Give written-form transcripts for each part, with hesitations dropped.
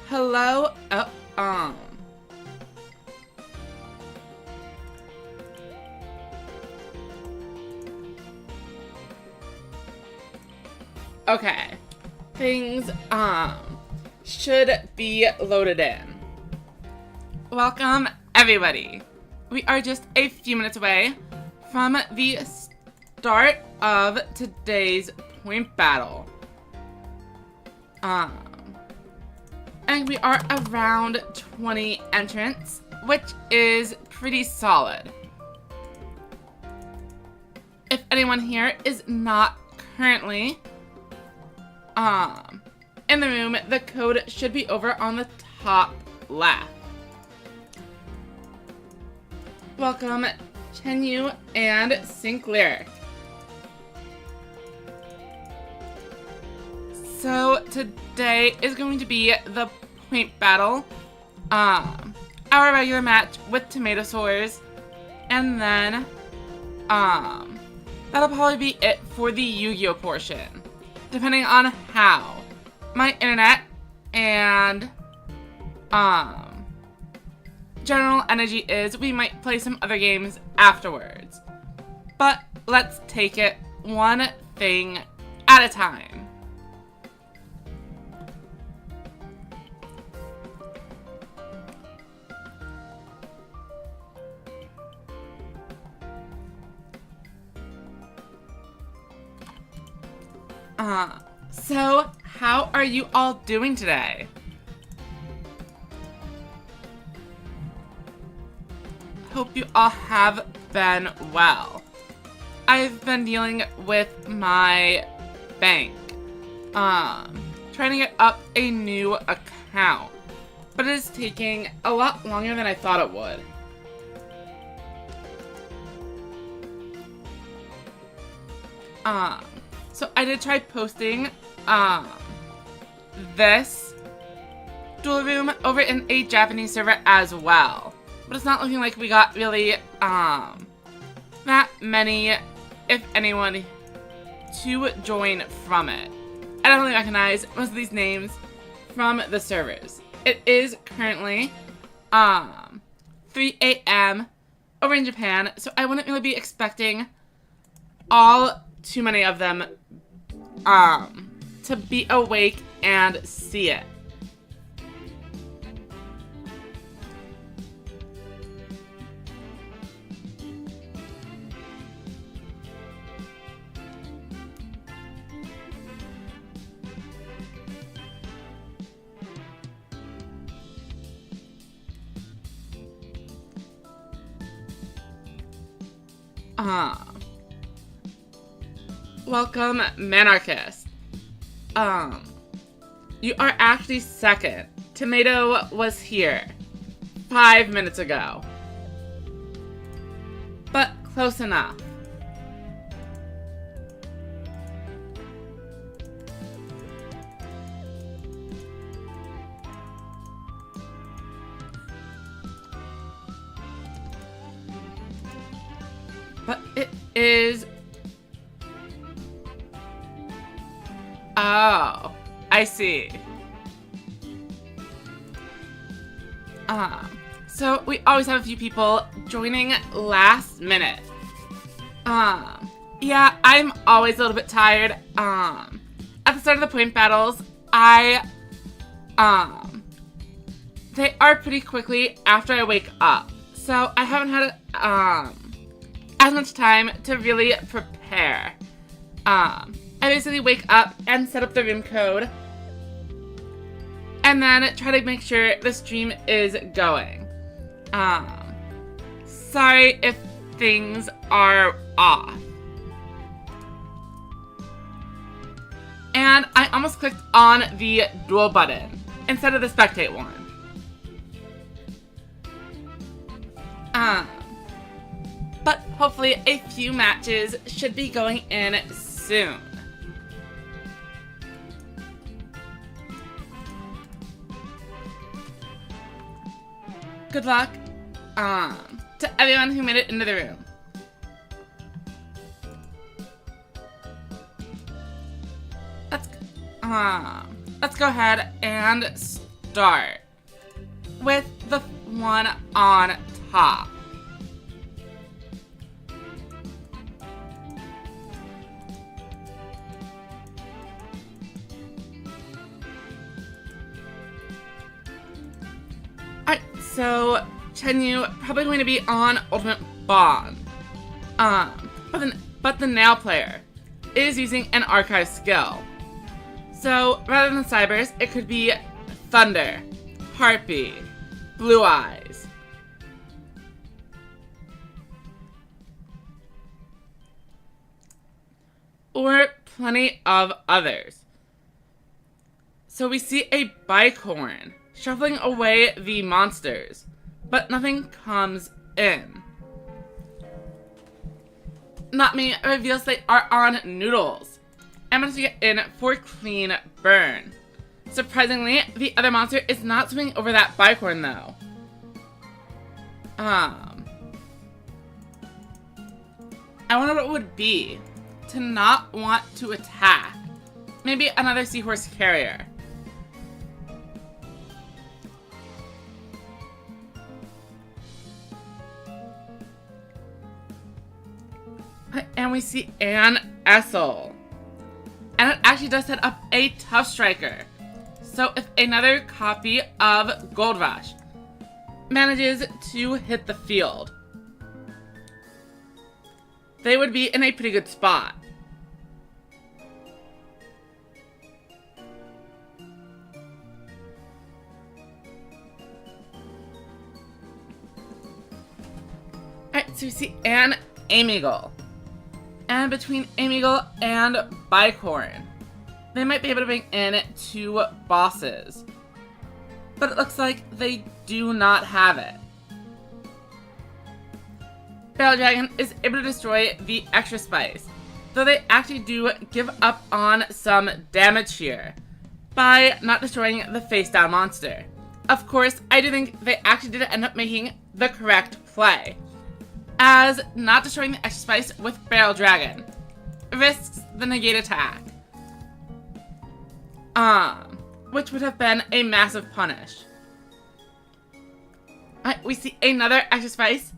Hello, Okay. Things, should be loaded in. Welcome, everybody. We are just a few minutes away from the start of today's point battle. And we are around 20 entrants, which is pretty solid. If anyone here is not currently in the room, the code should be over on the top left. Welcome, Chenyu and Sync Lyric. So today is going to be the point battle, our regular match with Tomato Sores, and then that'll probably be it for the Yu-Gi-Oh portion, depending on how my internet and general energy is. We might play some other games afterwards, but let's take it one thing at a time. So how are you all doing today? Hope you all have been well. I've been dealing with my bank, trying to get up a new account, but it is taking a lot longer than I thought it would. So I did try posting this duel room over in a Japanese server as well, but it's not looking like we got really that many, if anyone, to join from it. I definitely recognize most of these names from the servers. It is currently 3 a.m. over in Japan, so I wouldn't really be expecting too many of them to be awake and see it. Welcome, Manarchist. You are actually second. Tomato was here 5 minutes ago. But close enough. But it is... Oh, I see. So we always have a few people joining last minute. Yeah, I'm always a little bit tired. At the start of the point battles, they are pretty quickly after I wake up. So I haven't had, as much time to really prepare. I basically wake up and set up the room code, and then try to make sure the stream is going. Sorry if things are off. And I almost clicked on the duel button instead of the spectate one. But hopefully a few matches should be going in soon. Good luck to everyone who made it into the room. Let's go ahead and start with the one on top. Alright, so Chenyu probably going to be on Ultimate Bond. But the Nail player is using an archive skill. So rather than Cybers, it could be Thunder, Harpy, Blue Eyes. Or plenty of others. So we see a Bicorn shuffling away the monsters, but nothing comes in. Not Me reveals they are on Noodles. I'm going to get in for Clean Burn. Surprisingly, the other monster is not swimming over that Bicorn though. I wonder what it would be to not want to attack. Maybe another Seahorse Carrier. And we see Ann Essel. And it actually does set up a Tough Striker. So if another copy of Gold Rush manages to hit the field, they would be in a pretty good spot. Alright, so we see Ann Amigal. And between Amigal and Bicorn, they might be able to bring in 2 bosses. But it looks like they do not have it. Barrel Dragon is able to destroy the extra spice, though they actually do give up on some damage here by not destroying the face down monster. Of course, I do think they actually did end up making the correct play, as not destroying the extra spice with Barrel Dragon risks the negate attack. Which would have been a massive punish. Alright, we see another extra spice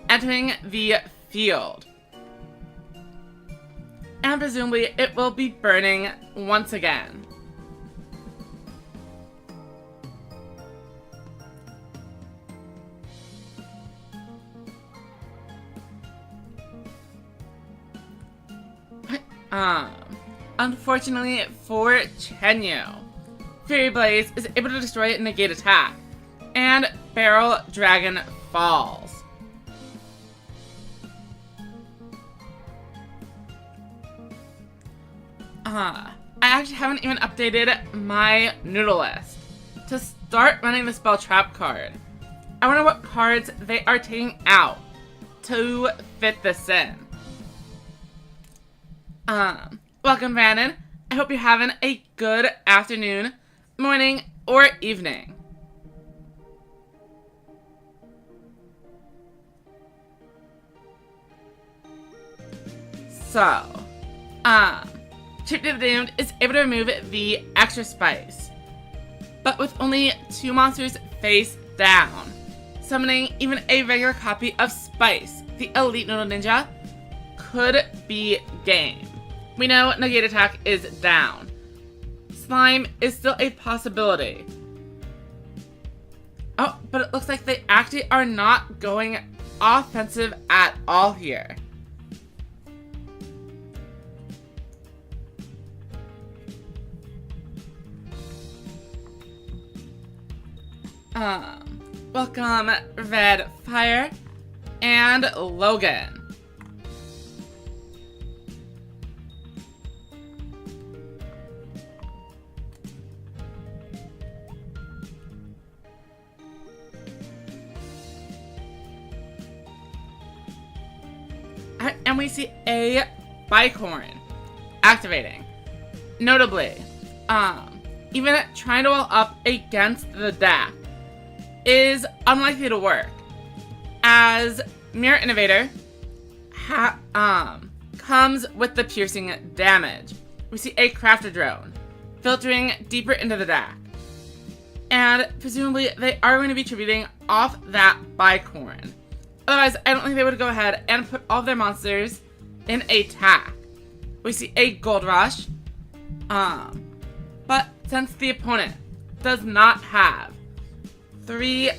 entering the field. And presumably it will be burning once again. Unfortunately for Chenyu, Fury Blaze is able to destroy negate attack, and Barrel Dragon falls. I actually haven't even updated my noodle list to start running the Spell Trap card. I wonder what cards they are taking out to fit this in. Welcome, Brandon. I hope you're having a good afternoon, morning, or evening. So, Chip the Doomed is able to remove the extra spice, but with only 2 monsters face down, summoning even a regular copy of Spice, the Elite Noodle Ninja, could be game. We know negate attack is down. Slime is still a possibility. Oh, but it looks like they actually are not going offensive at all here. Welcome, Red Fire and Logan. And we see a Bicorn activating. Notably, even trying to wall up against the deck is unlikely to work, as Mirror Innovator comes with the piercing damage. We see a Crafter Drone filtering deeper into the deck. And presumably they are going to be tributing off that bicorn. Otherwise, I don't think they would go ahead and put all of their monsters in attack. We see a Gold Rush. But since the opponent does not have 3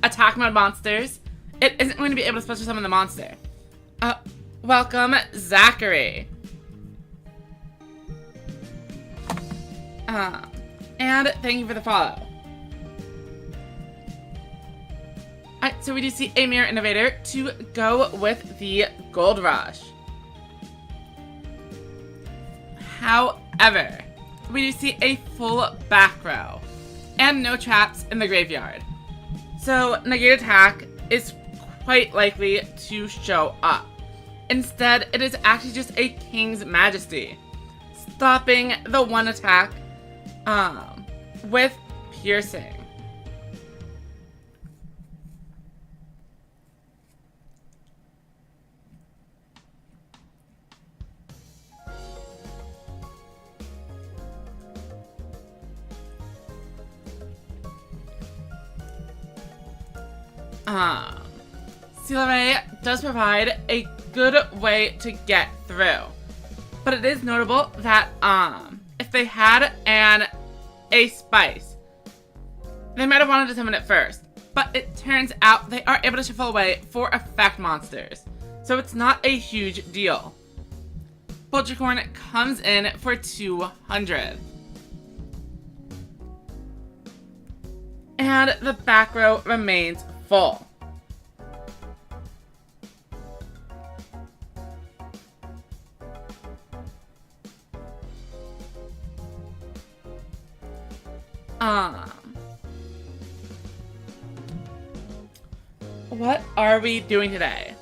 attack mode monsters, it isn't going to be able to special summon the monster. Welcome, Zachary. And thank you for the follow. Alright, so we do see a Mirror Innovator to go with the Gold Rush. However, we do see a full back row and no traps in the graveyard. So Negate Attack is quite likely to show up. Instead, it is actually just a King's Majesty, stopping the 1 attack with Piercing. Seal Array does provide a good way to get through, but it is notable that if they had a Spice, they might have wanted to summon it first, but it turns out they are able to shuffle away for effect monsters, so it's not a huge deal. Poultricorn comes in for 200. And the back row remains full. What are we doing today?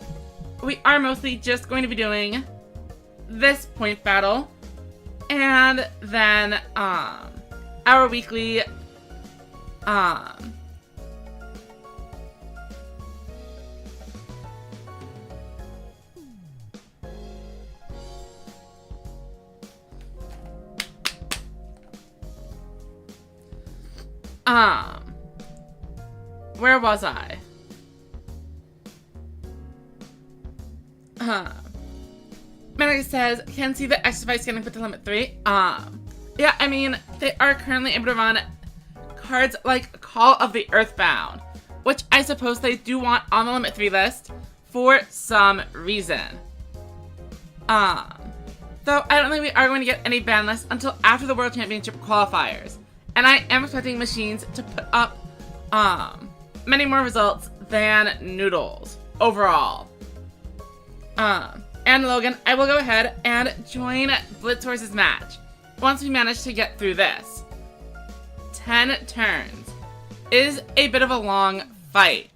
We are mostly just going to be doing this point battle, and then our weekly where was I? Medic says, can see the exercise getting put to limit 3. Yeah, I mean, they are currently able to run cards like Call of the Earthbound, which I suppose they do want on the limit 3 list for some reason. Though I don't think we are going to get any ban lists until after the World Championship qualifiers, and I am expecting machines to put up many more results than Noodles overall. And Logan, I will go ahead and join Blitzhorse's match once we manage to get through this. 10 turns is a bit of a long fight.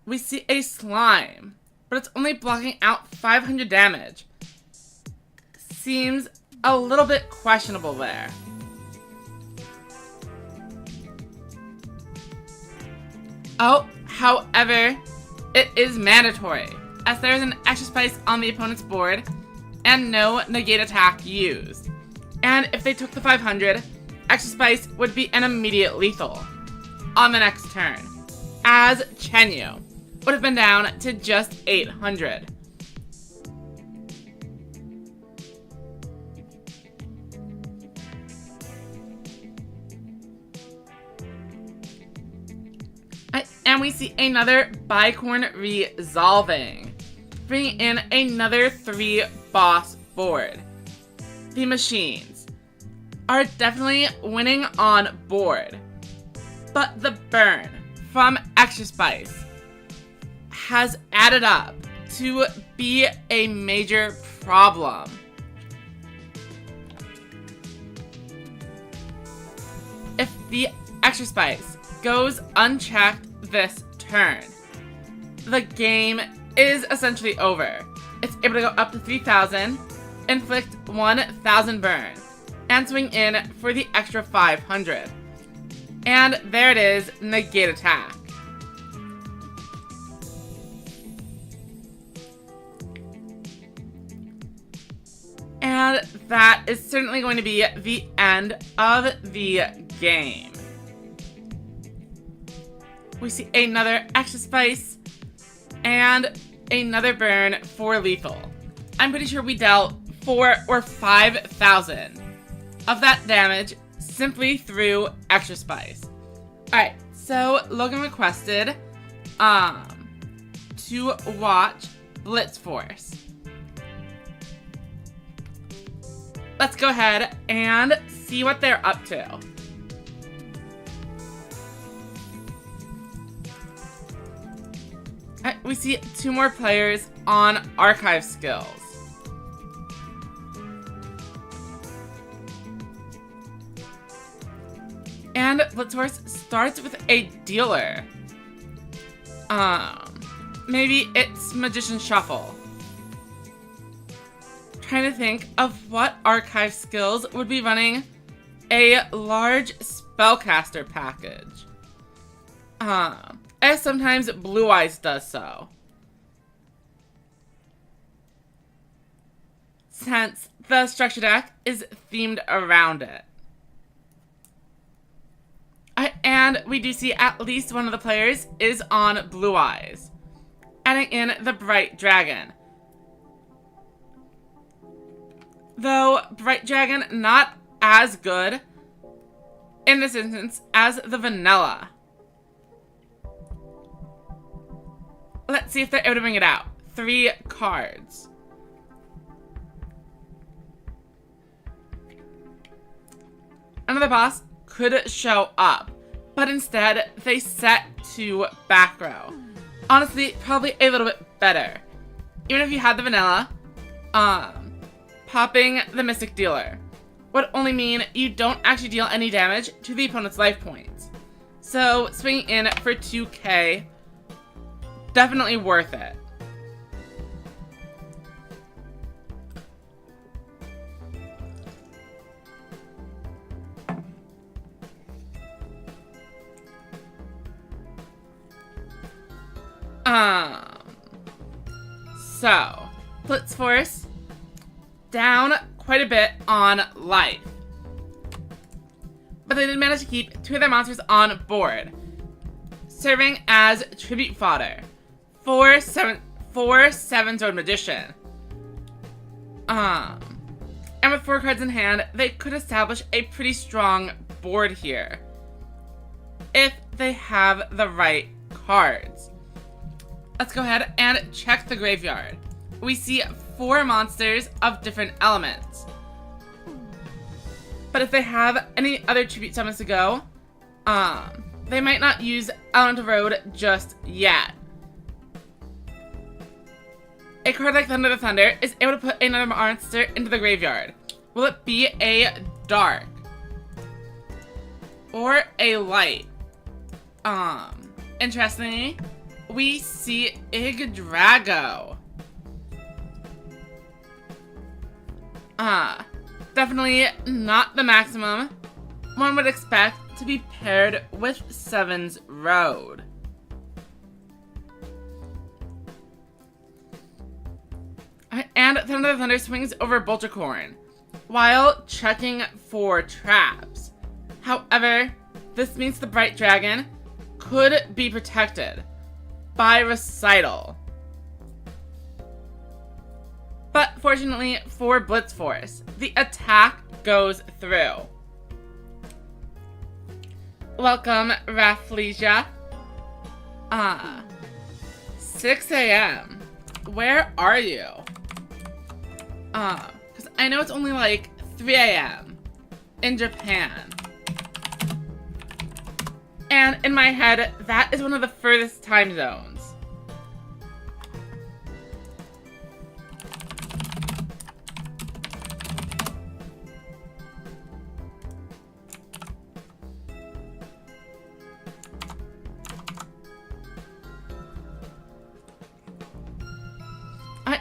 We see a slime, but it's only blocking out 500 damage. Seems a little bit questionable there. Oh, however, it is mandatory, as there is an extra spice on the opponent's board and no negate attack used. And if they took the 500, extra spice would be an immediate lethal on the next turn, as Chenyu would have been down to just 800. And we see another Bicorn resolving, bringing in another 3 boss board. The machines are definitely winning on board, but the burn from Extra Spice has added up to be a major problem. If the Extra Spice goes unchecked this turn, the game is essentially over. It's able to go up to 3,000, inflict 1,000 burn, and swing in for the extra 500. And there it is, negate attack. And that is certainly going to be the end of the game. We see another extra spice and another burn for lethal. I'm pretty sure we dealt 4,000 or 5,000 of that damage simply through extra spice. Alright, so Logan requested to watch Blitz Force. Let's go ahead and see what they're up to. We see 2 more players on archive skills. And Blitz Force starts with a dealer. Maybe it's Magician Shuffle. Trying to think of what archive skills would be running a large spellcaster package. As sometimes Blue Eyes does so. Since the structure deck is themed around it. And we do see at least one of the players is on Blue Eyes, adding in the Bright Dragon. Though Bright Dragon not as good in this instance as the Vanilla. Let's see if they're able to bring it out. 3 cards. Another boss could show up, but instead they set to back row. Honestly, probably a little bit better. Even if you had the Vanilla, popping the Mystic Dealer would only mean you don't actually deal any damage to the opponent's life points. So swinging in for 2k, definitely worth it. So, Blitz Force, down quite a bit on life. But they did manage to keep 2 of their monsters on board, serving as tribute fodder for 7/7 Magician. And with 4 cards in hand, they could establish a pretty strong board here, if they have the right cards. Let's go ahead and check the graveyard. We see 4 monsters of different elements. But if they have any other tribute summons to go, they might not use Elemental Road just yet. A card like Thunder the Thunder is able to put another monster into the graveyard. Will it be a dark? Or a light? Interestingly, we see Yggdrago. Definitely not the maximum one would expect to be paired with Seven's Road. And Thunder the Thunder swings over Boltercorn while checking for traps. However, this means the Bright Dragon could be protected by Recital. But fortunately for Blitz Force, the attack goes through. Welcome, Rafflesia. 6 a.m. Where are you? Because I know it's only like 3 a.m. in Japan. And in my head, that is one of the furthest time zones.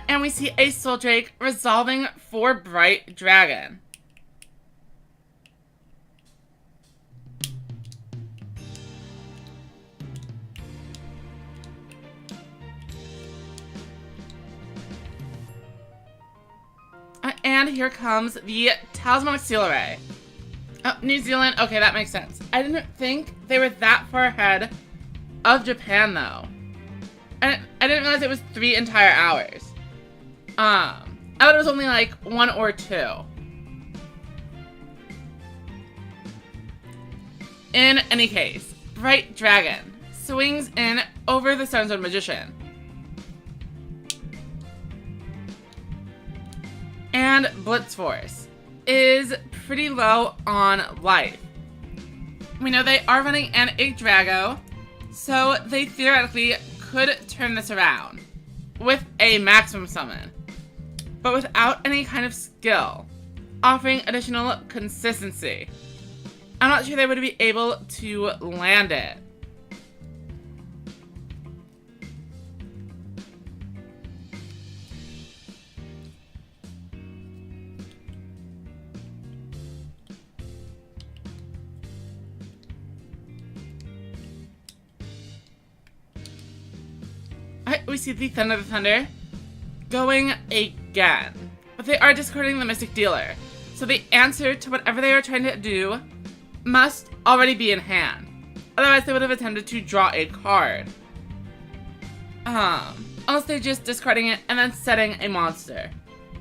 And we see a Soul Drake resolving for Bright Dragon. And And here comes the Talismanic Seal Array. Oh, New Zealand. Okay, that makes sense. I didn't think they were that far ahead of Japan, though. I didn't realize it was 3 entire hours. I thought it was only like 1 or 2. In any case, Bright Dragon swings in over the Sunstone Magician. And Blitz Force is pretty low on life. We know they are running an Yggdrago, so they theoretically could turn this around with a maximum summon, but without any kind of skill, offering additional consistency. I'm not sure they would be able to land it. Alright, we see the Thunder going again, but they are discarding the Mystic Dealer, so the answer to whatever they are trying to do must already be in hand. Otherwise, they would have attempted to draw a card. Unless they're just discarding it and then setting a monster.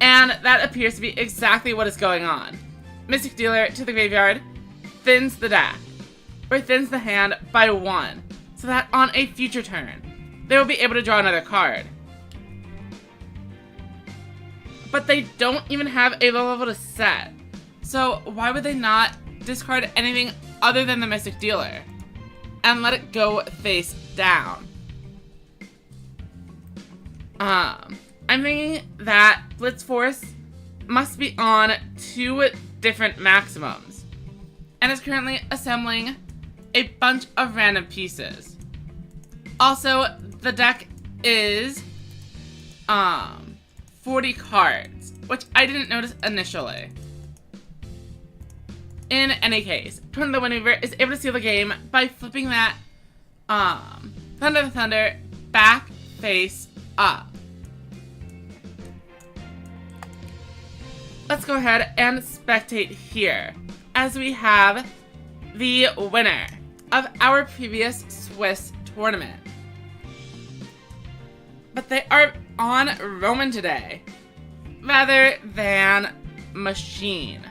And that appears to be exactly what is going on. Mystic Dealer to the graveyard thins the deck, or thins the hand by 1, so that on a future turn, they will be able to draw another card. But they don't even have a low level to set. So why would they not discard anything other than the Mystic Dealer and let it go face down? I'm thinking that Blitz Force must be on 2 different maximums and is currently assembling a bunch of random pieces. Also, the deck is 40 cards, which I didn't notice initially. In any case, Tornado Maneuver is able to seal the game by flipping that Thunder back face up. Let's go ahead and spectate here as we have the winner of our previous Swiss tournament. But they are on Roman today rather than Machine.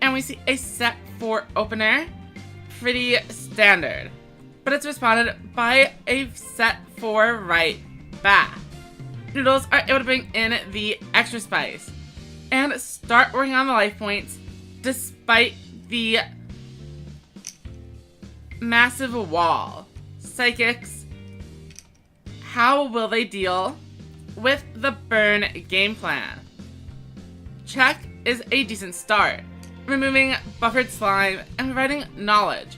And we see a set 4 opener, pretty standard, but it's responded by a set 4 right back. Noodles are able to bring in the extra spice and start working on the life points despite the massive wall. Psychics, how will they deal with the burn game plan? Check is a decent start, removing buffered slime and providing knowledge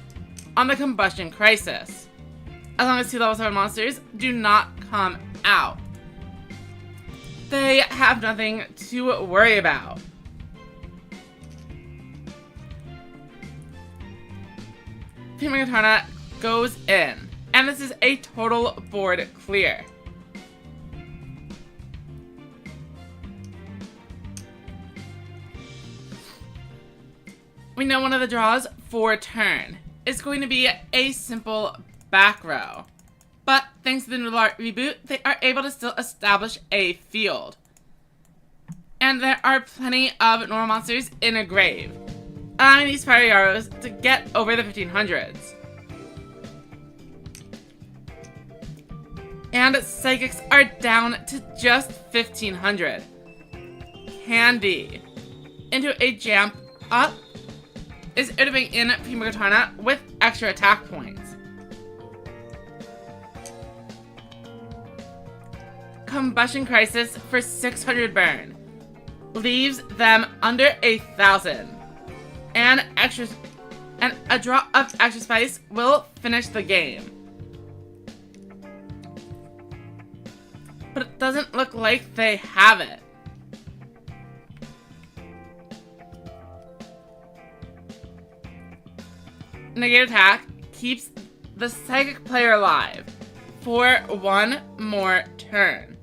on the combustion crisis, as long as 2 level 7 monsters do not come out. They have nothing to worry about. Prima Katana goes in, and this is a total board clear. We know one of the draws for turn is going to be a simple back row, but thanks to the Noodle Art reboot, they are able to still establish a field. And there are plenty of normal monsters in a grave, allowing these fiery arrows to get over the 1500s. And Psychics are down to just 1500. Candy into a jump up is iterating in Prima Katana with extra attack points. Combustion Crisis for 600 burn leaves them under 1,000, and a draw of extra spice will finish the game. But it doesn't look like they have it. Negate attack keeps the Psychic player alive for one more turn.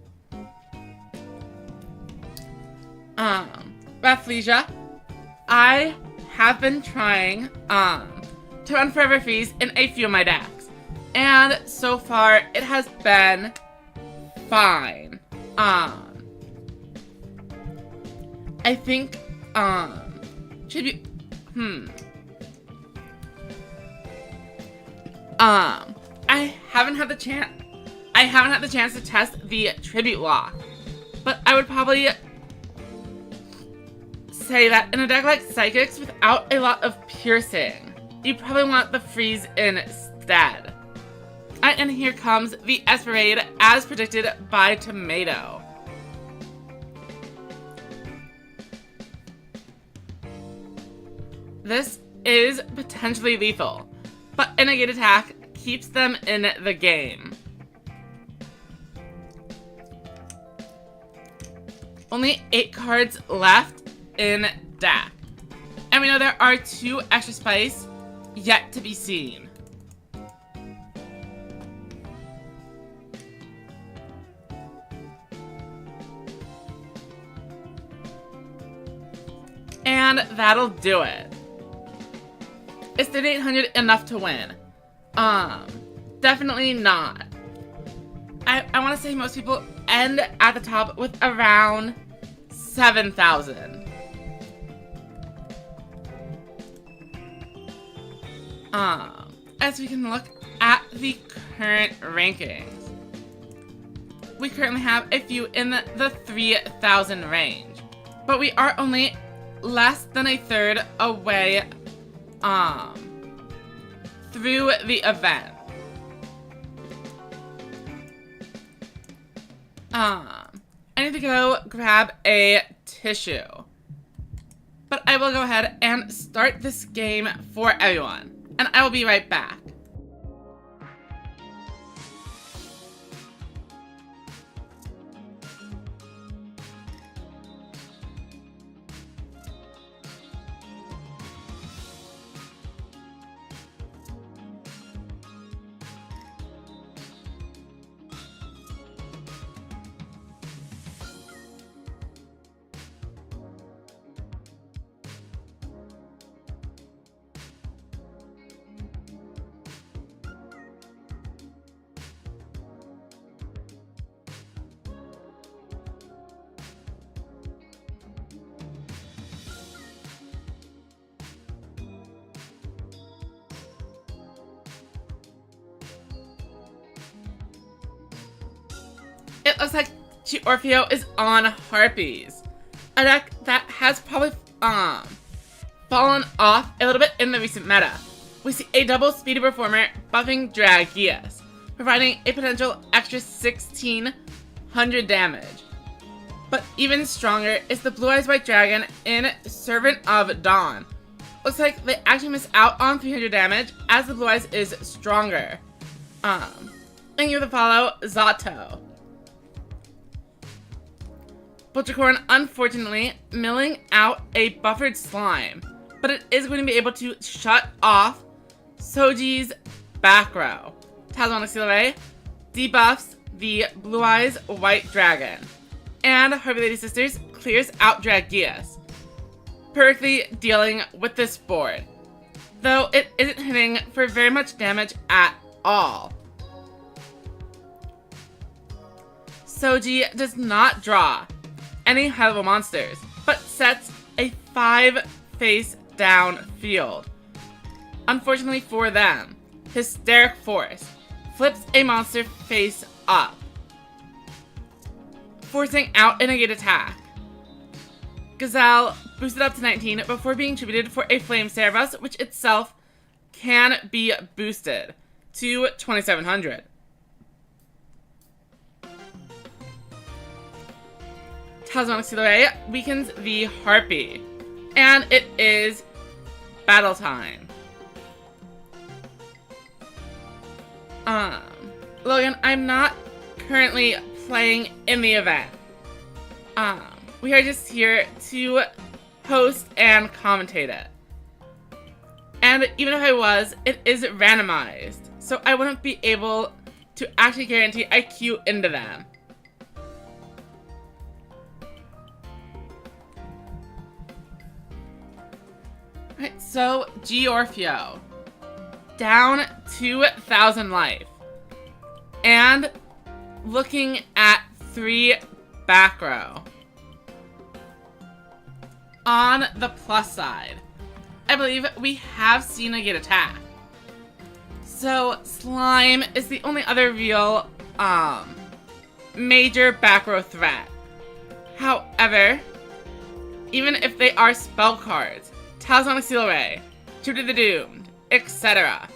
Rafflesia, I have been trying to run Forever Freeze in a few of my decks, and so far it has been fine. I think Tribute I haven't had the chance to test the Tribute lock, but I would probably say that in a deck like Psychics without a lot of piercing, you probably want the freeze instead. And here comes the Esperade as predicted by Tomato. This is potentially lethal, but a negate attack keeps them in the game. Only 8 cards left in deck, and we know there are 2 extra spice yet to be seen. And that'll do it. Is 3,800 enough to win? Definitely not. I want to say most people end at the top with around 7,000. As we can look at the current rankings, we currently have a few in the 3,000 range, but we are only less than a third away through the event. I need to go grab a tissue, but I will go ahead and start this game for everyone, and I will be right back. It looks like Orfeo is on Harpies, a deck that has probably fallen off a little bit in the recent meta. We see a double speedy performer buffing Dragias, providing a potential extra 1,600 damage. But even stronger is the Blue Eyes White Dragon in Servant of Dawn. Looks like they actually miss out on 300 damage as the Blue Eyes is stronger. Thank you for the follow, Zato. Butchercorn, unfortunately, milling out a buffered slime, but it is going to be able to shut off Soji's back row. Talismanic Seal Array debuffs the Blue Eyes White Dragon, and Harvey Lady Sisters clears out Dragias, perfectly dealing with this board, though it isn't hitting for very much damage at all. Soji does not draw any high-level monsters, but sets a 5 face-down field. Unfortunately for them, Hysteric Force flips a monster face up, forcing out a negate attack. Gazelle boosted up to 19 before being tributed for a Flame Cerebus, which itself can be boosted to 2,700. Talismanic Seal Array weakens the Harpy, and it is battle time. Logan, I'm not currently playing in the event. We are just here to host and commentate it. And even if I was, it is randomized, so I wouldn't be able to actually guarantee I queue into them. Alright, so Georfio. Down 2,000 life. And looking at 3 back row. On the plus side, I believe we have seen a get attack. So Slime is the only other real major back row threat. However, even if they are spell cards, Talismanic Seal Ray, True to the Doomed, etc.,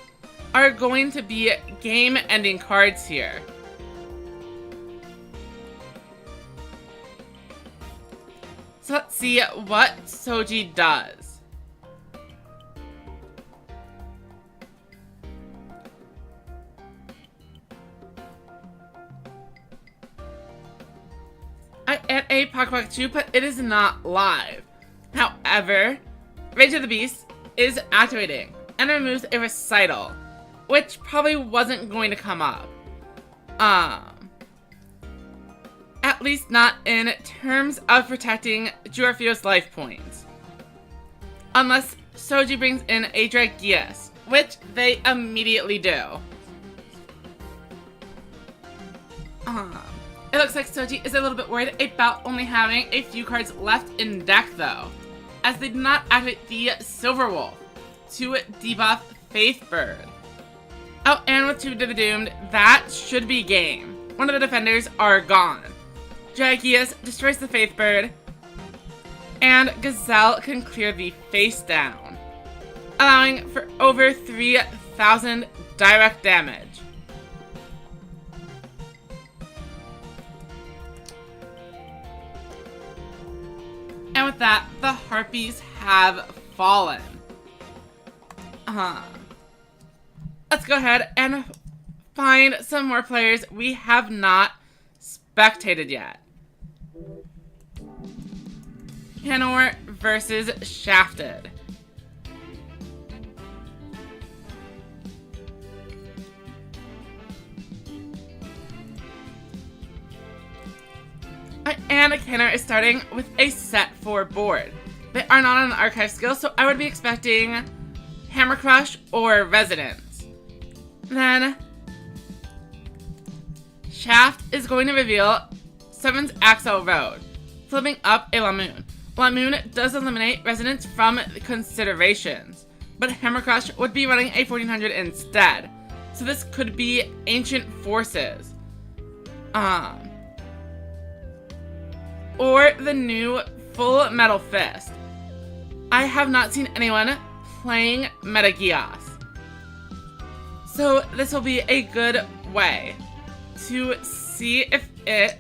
are going to be game-ending cards here. So let's see what Soji does. I add a Pocket 2, but it is not live. However, Rage of the Beast is activating and removes a recital, which probably wasn't going to come up. At least not in terms of protecting Georfio's life points. Unless Soji brings in a Dragius, which they immediately do. It looks like Soji is a little bit worried about only having a few cards left in deck though, as they did not activate the Silver Wolf to debuff Faithbird. Oh, and with Two to the Doomed, that should be game. One of the defenders are gone. Dragius destroys the Faithbird, and Gazelle can clear the face down, allowing for over 3,000 direct damage. And with that, the Harpies have fallen. Let's go ahead and find some more players we have not spectated yet. Canor versus Shafted. And Canor is starting with a set 4 board. They are not on an archive skill, so I would be expecting Hammer Crush or Resonance. Then Shaft is going to reveal Seven's Axel Road, flipping up a Lamoon. Lamoon does eliminate Resonance from considerations, but Hammer Crush would be running a 1400 instead, so this could be Ancient Forces. Or the new Full Metal Fist. I have not seen anyone playing Metageos, so this will be a good way to see if it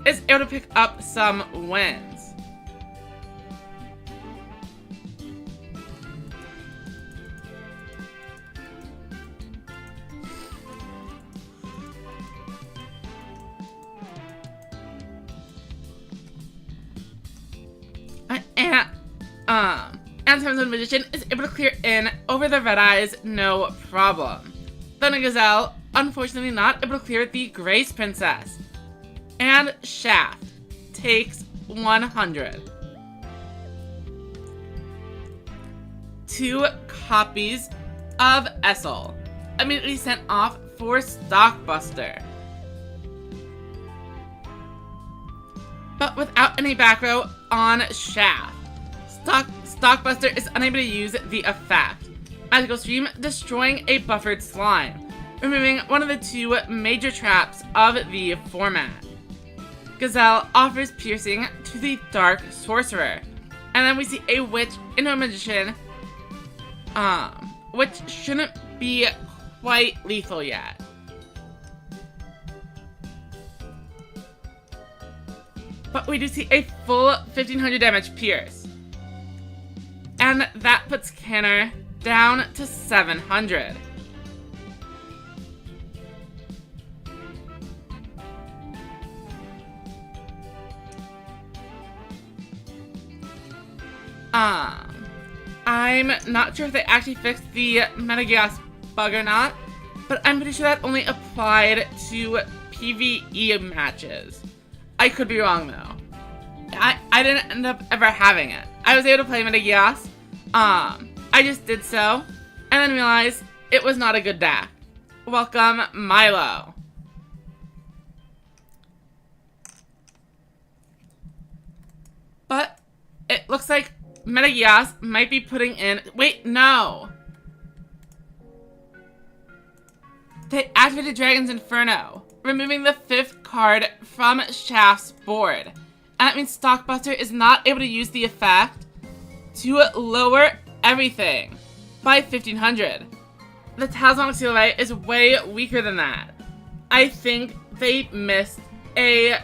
is able to pick up some wins. And Samson Magician is able to clear in over the Red Eyes, no problem. Then a Gazelle, unfortunately not able to clear the Grace Princess. And Shaft takes 100. 2 copies of Essel immediately sent off for Stockbuster. But without any back row on Shaft, Stockbuster is unable to use the effect. Magical Stream destroying a buffered slime, removing one of the 2 major traps of the format. Gazelle offers piercing to the Dark Sorcerer, and then we see a Witch into a Magician, which shouldn't be quite lethal yet. But we do see a full 1500 damage pierce. And that puts Canor down to 700. I'm not sure if they actually fixed the Metageos bug or not, but I'm pretty sure that only applied to PvE matches. I could be wrong though. I didn't end up ever having it. I was able to play Metagias. I just did so, and then realized it was not a good deck. Welcome, Milo. But it looks like Metagias might be putting in... Wait, no! They activated Dragon's Inferno, removing the 5th card from Shaft's board. And that means Stockbuster is not able to use the effect to lower everything by 1500. The Talismanic Seal Array is way weaker than that. I think they missed a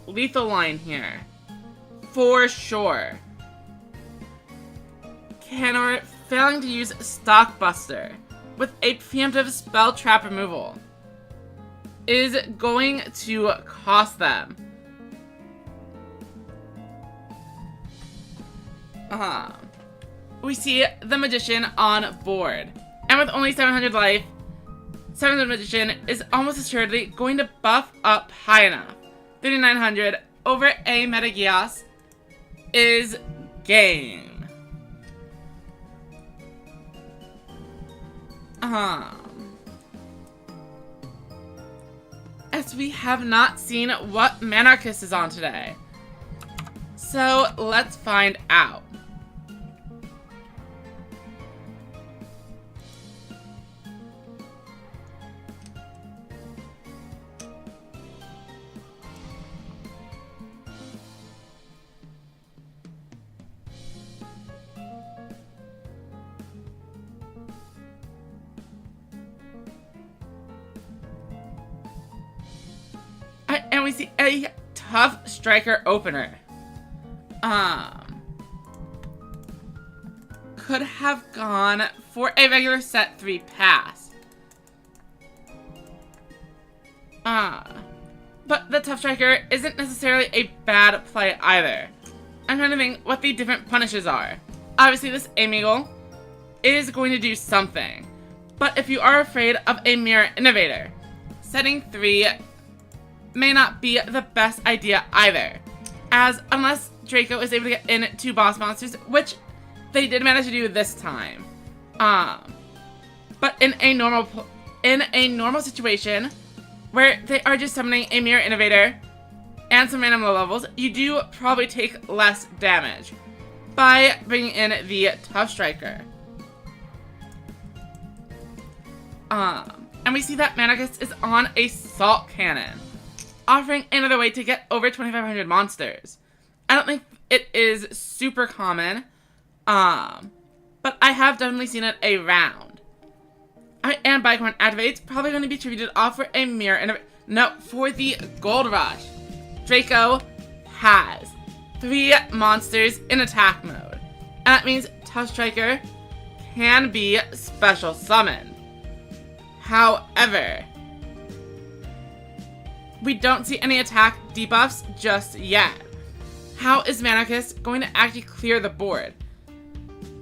lethal line here. For sure. Canor failing to use Stockbuster with a preemptive spell trap removal is going to cost them. We see the Magician on board. And with only 700 life, 700 Magician is almost assuredly going to buff up high enough. 3900 over a Metagias is game. As we have not seen what Manarchist is on today. So let's find out. And we see a tough striker opener. Could have gone for a regular set 3 pass. But the tough striker isn't necessarily a bad play either. I'm trying to think what the different punishes are. Obviously this Amigal is going to do something. But if you are afraid of a Mirror Innovator, setting 3 may not be the best idea either, as unless Draco is able to get in 2 boss monsters, which they did manage to do this time. But in a normal situation where they are just summoning a Mirror Innovator and some random low levels, you do probably take less damage by bringing in the Tough Striker. And we see that Manarchist is on a Salt Cannon, offering another way to get over 2,500 monsters. I don't think it is super common, but I have definitely seen it around. And Bicorn activates, probably going to be attributed off for a Mirror, no, for the Gold Rush. Draco has 3 monsters in attack mode, and that means Tough Striker can be special summoned. However, we don't see any attack debuffs just yet. How is Manarchist going to actually clear the board?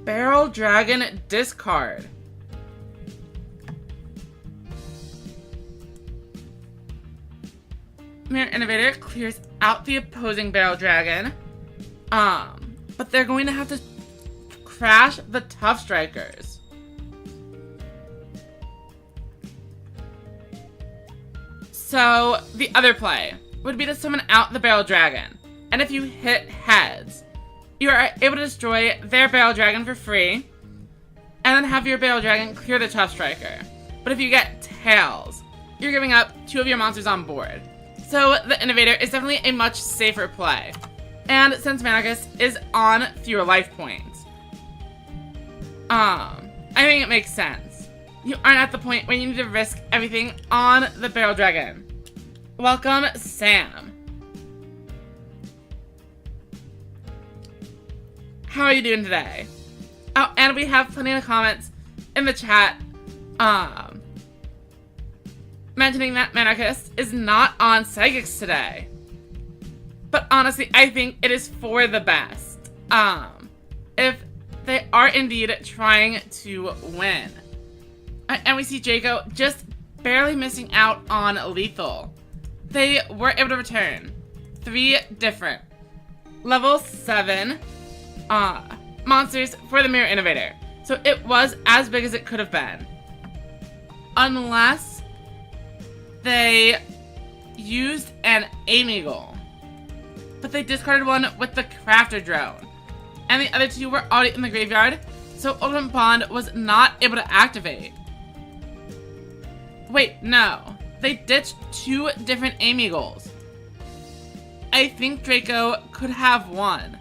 Barrel Dragon discard. Mirror Innovator clears out the opposing Barrel Dragon. But they're going to have to crash the Tough Strikers. So, the other play would be to summon out the Barrel Dragon. And if you hit heads, you are able to destroy their Barrel Dragon for free, and then have your Barrel Dragon clear the Tough Striker. But if you get tails, you're giving up 2 of your monsters on board. So, the Innovator is definitely a much safer play. And since Manarchist is on fewer life points, I think it makes sense. You aren't at the point where you need to risk everything on the Barrel Dragon. Welcome, Sam. How are you doing today? Oh, and we have plenty of comments in the chat, mentioning that Manarchist is not on Psychics today. But honestly, I think it is for the best. If they are indeed trying to win. And we see Draco just barely missing out on lethal. They were able to return 3 different level 7 monsters for the Mirror Innovator. So it was as big as it could have been. Unless they used an aim eagle. But they discarded one with the crafter drone. And the other 2 were already in the graveyard, so Ultimate Bond was not able to activate. Wait, no. They ditched 2 different aim eagles. I think Draco could have one.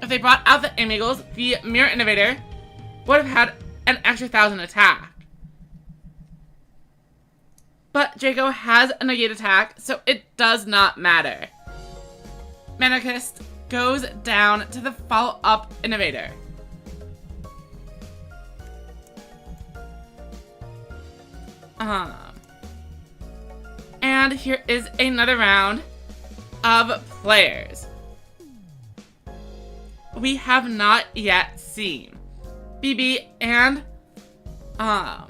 If they brought out the aim eagles, the Mirror Innovator would have had an extra 1,000 attack. But Draco has a negate attack, so it does not matter. Manakist goes down to the follow-up Innovator. And here is another round of players we have not yet seen. BB and, I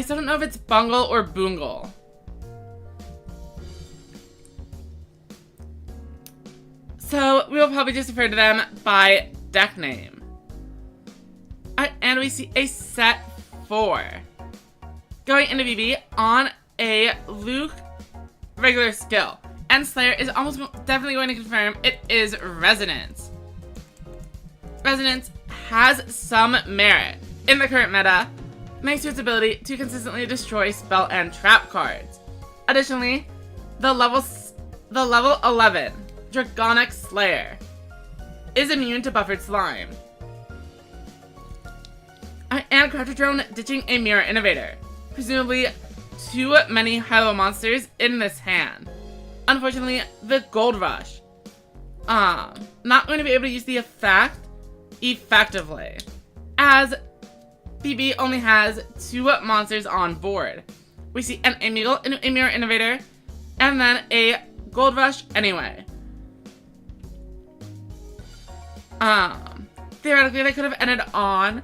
still don't know if it's Bungle or Boongle. So we will probably just refer to them by deck name. And we see a set 4. Going into BB on a Luke regular skill. And Slayer is almost definitely going to confirm it is Resonance. Resonance has some merit in the current meta, thanks to its ability to consistently destroy spell and trap cards. Additionally, the level 11 Dragonic Slayer is immune to buffered slime. And Crafter Drone ditching a Mirror Innovator. Presumably too many high-level monsters in this hand. Unfortunately, the Gold Rush. Not going to be able to use the effect effectively, as BB only has 2 monsters on board. We see an Aim Eagle, a Mirror Innovator, and then a Gold Rush anyway. Theoretically, they could have ended on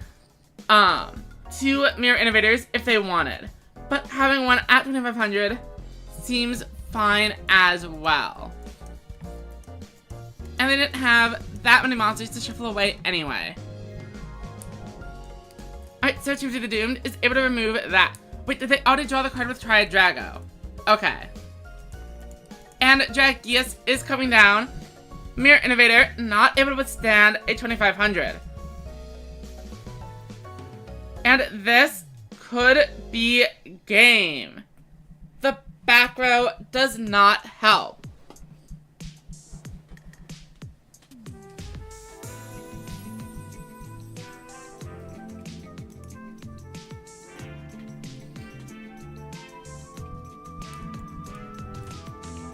2 Mirror Innovators if they wanted, but having one at 2,500 seems fine as well. And they didn't have that many monsters to shuffle away anyway. Alright, so Tomb of the Doomed is able to remove that. Wait, did they already draw the card with Triad Drago? Okay. And Dragius is coming down. Mirror Innovator not able to withstand a 2,500. And this could be game. The back row does not help.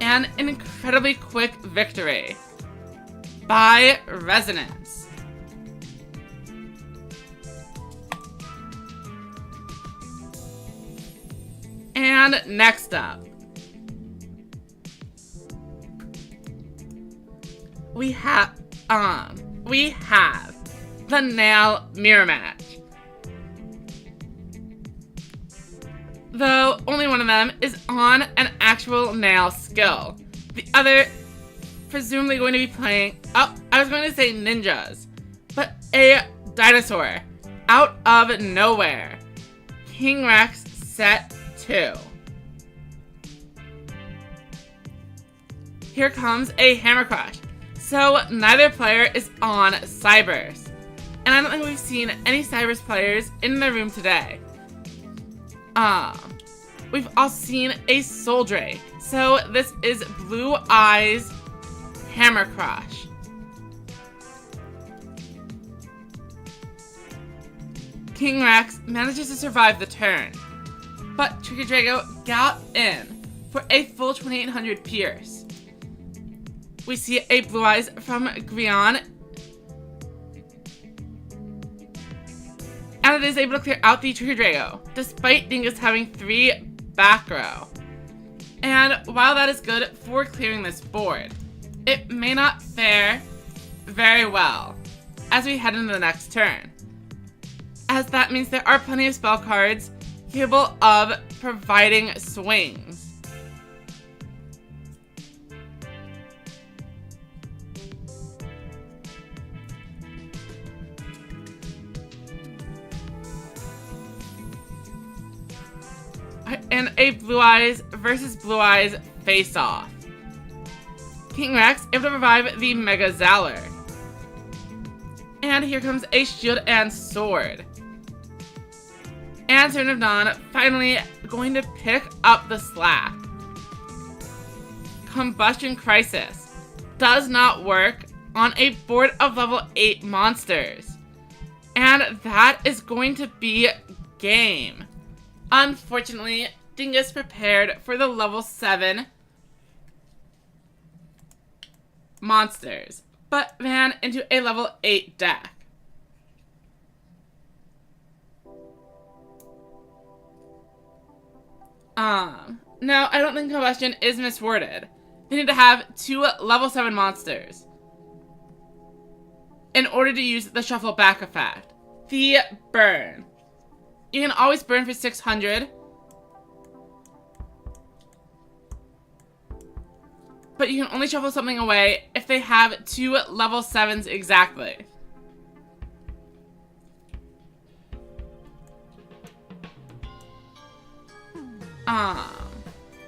And an incredibly quick victory by Resonance. And next up, we have the Nail Mirror Match. Though only one of them is on an actual nail skill. The other, presumably going to be playing, I was going to say ninjas, but a dinosaur out of nowhere. King Rex set 2. Here comes a Hammer Crush. So neither player is on Cybers. And I don't think we've seen any Cybers players in the room today. We've all seen a Soul Drake. So this is Blue Eyes Hammer Crush. King Rex manages to survive the turn, but Tricky Drago got in for a full 2,800 Pierce. We see a Blue Eyes from Grion, and it is able to clear out the Tricky Drago, despite Dingus having 3 back row. And while that is good for clearing this board, it may not fare very well as we head into the next turn, as that means there are plenty of spell cards capable of providing swings. In a Blue Eyes versus Blue Eyes face-off. King Rex able to revive the Mega Zowler. And here comes a Shield and Sword. And Servant of Dawn finally going to pick up the slack. Combustion Crisis does not work on a board of level 8 monsters. And that is going to be game. Unfortunately, Dingus prepared for the level 7 monsters, but ran into a level 8 deck. No, I don't think Combustion is misworded. They need to have 2 level 7 monsters in order to use the shuffle back effect. The burn. You can always burn for 600. But you can only shuffle something away if they have 2 level 7s exactly.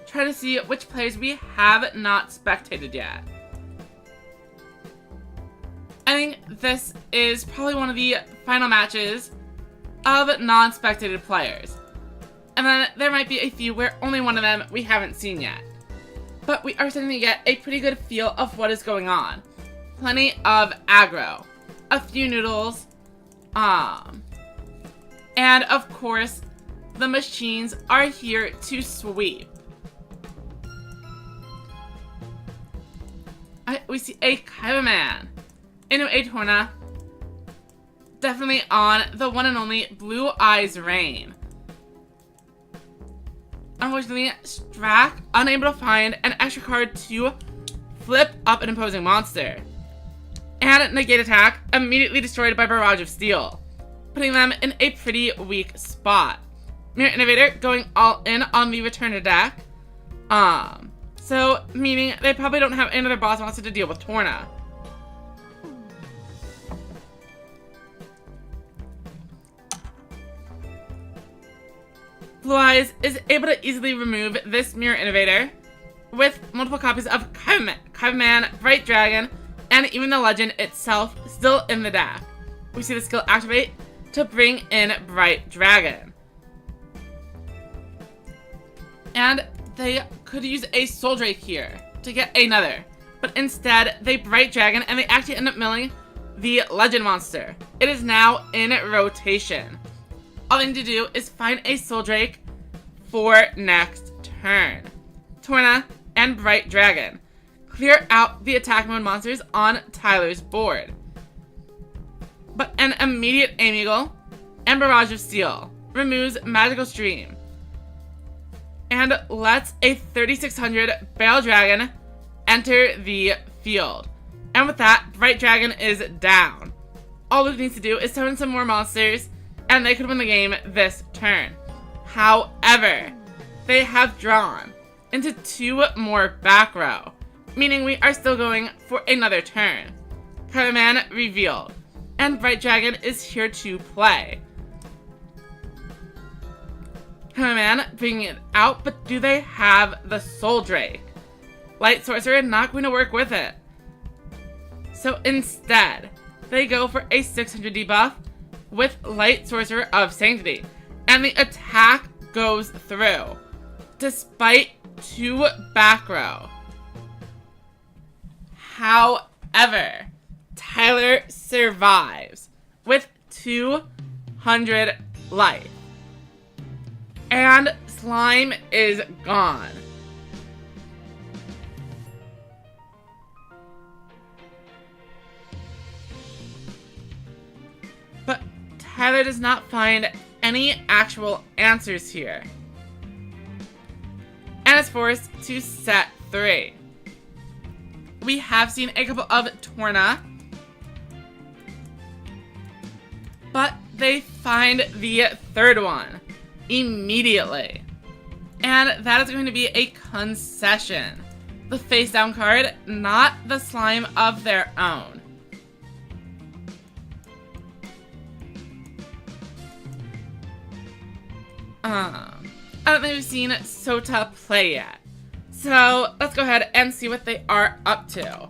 Try to see which players we have not spectated yet. I think this is probably one of the final matches of non-spectated players. And then there might be a few where only one of them we haven't seen yet. But we are starting to get a pretty good feel of what is going on. Plenty of aggro. A few noodles. And of course, the machines are here to sweep. We see a Kaiba Man into a Torna. Definitely on the one and only Blue Eyes Rain. Unfortunately, Strack unable to find an extra card to flip up an imposing monster. And Negate Attack immediately destroyed by Barrage of Steel, putting them in a pretty weak spot. Mirror Innovator going all in on the return to deck. So, meaning they probably don't have another boss monster to deal with Torna. Blue Eyes is able to easily remove this Mirror Innovator with multiple copies of Kaiba Man, Bright Dragon, and even the Legend itself still in the deck. We see the skill activate to bring in Bright Dragon. And they could use a Soul Drake here to get another, but instead they Bright Dragon and they actually end up milling the Legend monster. It is now in rotation. All they need to do is find a Soul Drake for next turn. Torna and Bright Dragon clear out the attack mode monsters on Tyler's board. But an immediate Aim Eagle and Barrage of Steel removes Magical Stream and lets a 3600 Barrel Dragon enter the field. And with that, Bright Dragon is down. All Luke needs to do is summon some more monsters and they could win the game this turn. However, they have drawn into 2 more back row, meaning we are still going for another turn. Kaiba Man revealed, and Bright Dragon is here to play. Kaiba Man bringing it out, but do they have the Soul Drake? Light Sorcerer not going to work with it. So instead, they go for a 600 debuff with Light Sorcerer of Sanctity, and the attack goes through, despite 2 back row. However, Tyler survives with 200 life, and Slime is gone. But Tyler does not find any actual answers here, and is forced to set 3. We have seen a couple of Torna, but they find the third one. immediately. And that is going to be a concession. The face down card, not the slime of their own. I don't think we've seen Sota play yet. So let's go ahead and see what they are up to.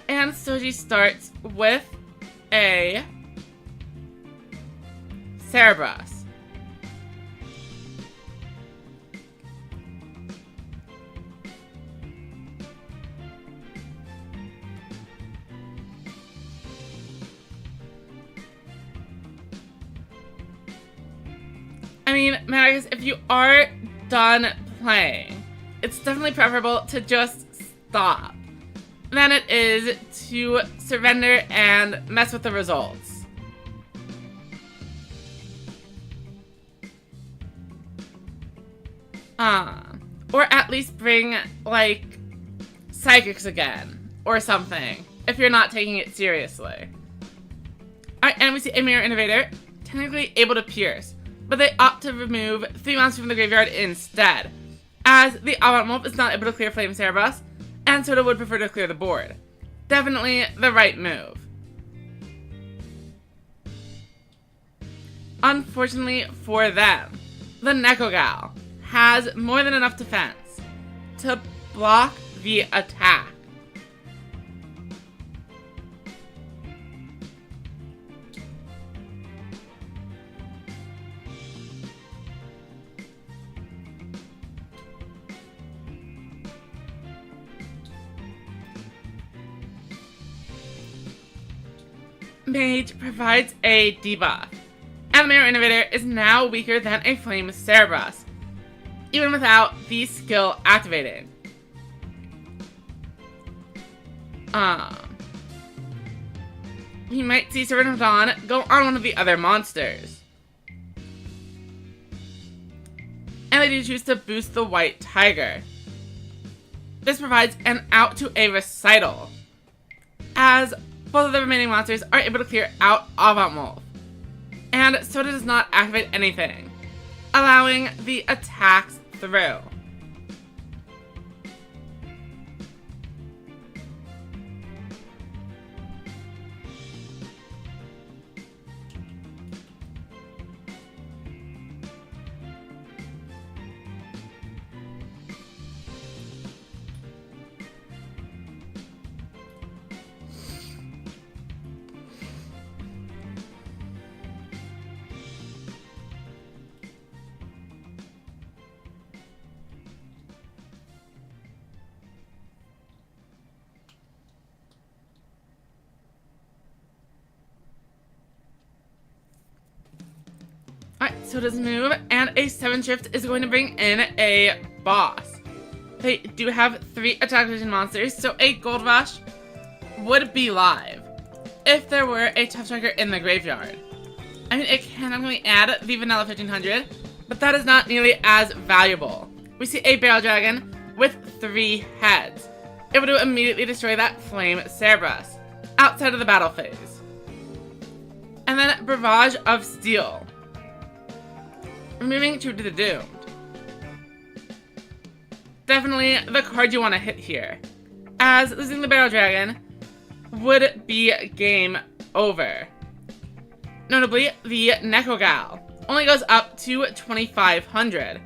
And Soji starts with a Cerebrus. I mean, Magus, if you are done playing, it's definitely preferable to just stop than it is to surrender and mess with the results. Or at least bring, like, Psychics again, or something, if you're not taking it seriously. Alright, and we see a Mirror Innovator, technically able to pierce, but they opt to remove 3 monsters from the graveyard instead, as the Avant Wolf is not able to clear Flame Cerebrus, and Soda would prefer to clear the board. Definitely the right move. Unfortunately for them, the Nekogal has more than enough defense to block the attack. Mage provides a debuff, and the Mirror Innovator is now weaker than a Flame Cerebrus, even without the skill activated. He might see Servant of Dawn go on one of the other monsters. And they do choose to boost the White Tiger. This provides an out to a Recital, as both of the remaining monsters are able to clear out Avant Wolf. And Soda does not activate anything, allowing the attacks through. Alright, Soda's move, and a 7 shift is going to bring in a boss. They do have 3 attack vision monsters, so a Gold Rush would be live if there were a Tough Striker in the graveyard. I mean, it can only add the Vanilla 1500, but that is not nearly as valuable. We see a Barrel Dragon with 3 heads, able to immediately destroy that Flame Cerebrus outside of the battle phase. And then Barrage of Steel, removing True to the Doomed. Definitely the card you want to hit here, as losing the Barrel Dragon would be game over. Notably, the Nekogal only goes up to 2500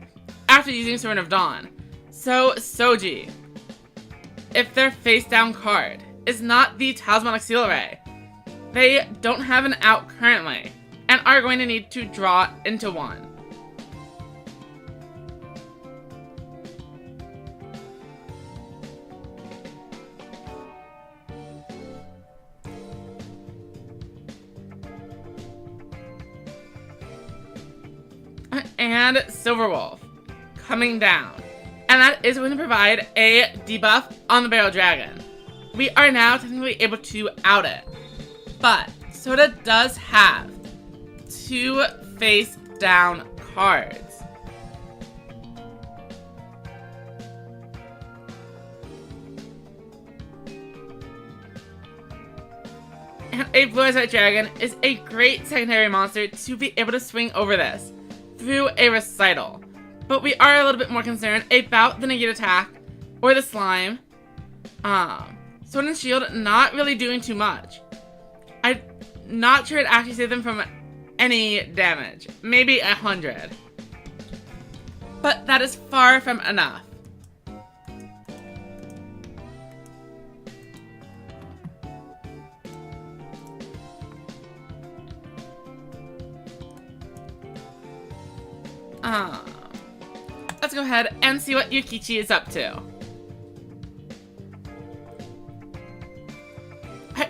after using Servant of Dawn. So Soji, if their face down card is not the Talismanic Seal Ray, they don't have an out currently and are going to need to draw into one. and Silverwolf coming down. And that is going to provide a debuff on the Barrel Dragon. We are now technically able to out it. But Soda does have 2 face down cards. And a Blue Eyes White Dragon is a great secondary monster to be able to swing over this through a recital. But we are a little bit more concerned about the negate attack or the slime. Sword and Shield not really doing too much. I'm not sure it actually saved them from any damage. Maybe 100. But that is far from enough. Let's go ahead and see what Yukichi is up to.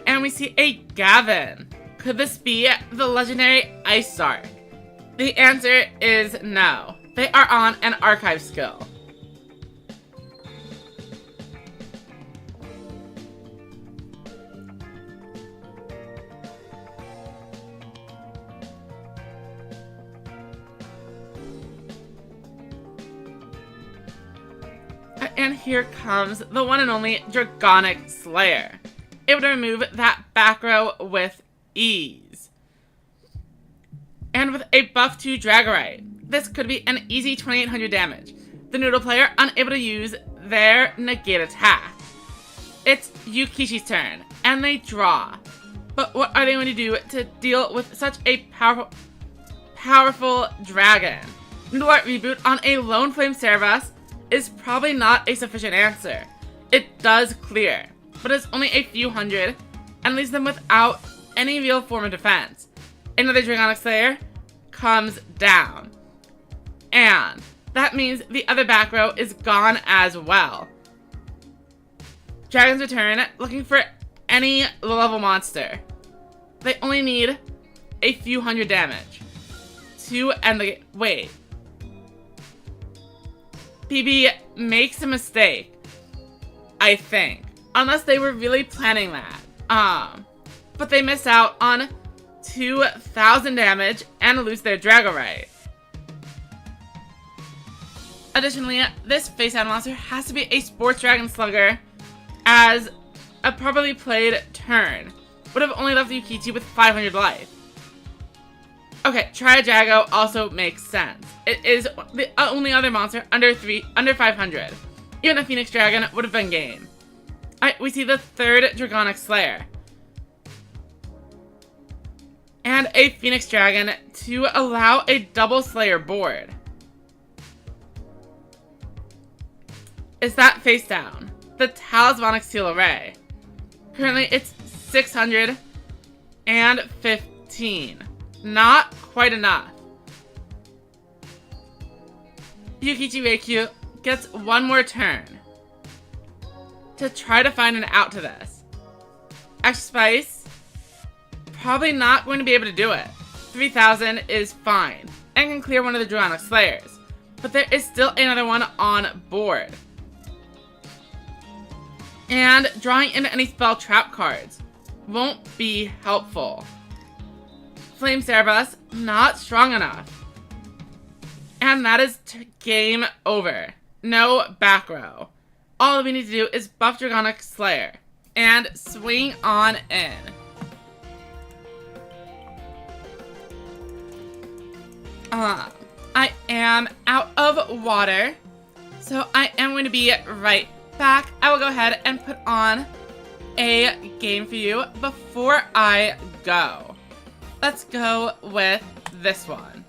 And we see a Gavin. Could this be the legendary Ice Arc? The answer is no. They are on an archive skill. And here comes the one and only Dragonic Slayer. Able to remove that back row with ease. And with a buff to Dragorite, this could be an easy 2800 damage. The Noodle player unable to use their negate attack. It's Yukichi's turn, and they draw. But what are they going to do to deal with such a powerful dragon? Noodle Art Reboot on a Lone Flame Cerebus is probably not a sufficient answer. It does clear, but it's only a few hundred, and leaves them without any real form of defense. Another Dragonic Slayer comes down. And that means the other back row is gone as well. Dragons return, looking for any low-level monster. They only need a few hundred damage to end the game. Wait. PB makes a mistake, I think. Unless they were really planning that. But they miss out on 2,000 damage and lose their Dragorite. Additionally, this face-down monster has to be a Sports Dragon Slugger, as a properly played turn would have only left Yukichi with 500 life. Okay, Triajago also makes sense. It is the only other monster under 500. Even a Phoenix Dragon would have been game. Alright, we see the third Dragonic Slayer. And a Phoenix Dragon to allow a double Slayer board. Is that face down? The Talismanic Seal Array. Currently it's 615. Not quite enough. Yukichi Reikyu gets one more turn to try to find an out to this. Extra Spice, probably not going to be able to do it. 3,000 is fine and can clear one of the Dragonic Slayers, but there is still another one on board. And drawing into any spell trap cards won't be helpful. Flame Cerebus, not strong enough. And that is game over. No back row. All we need to do is buff Dragonic Slayer and swing on in. I am out of water, so I am going to be right back. I will go ahead and put on a game for you before I go. Let's go with this one.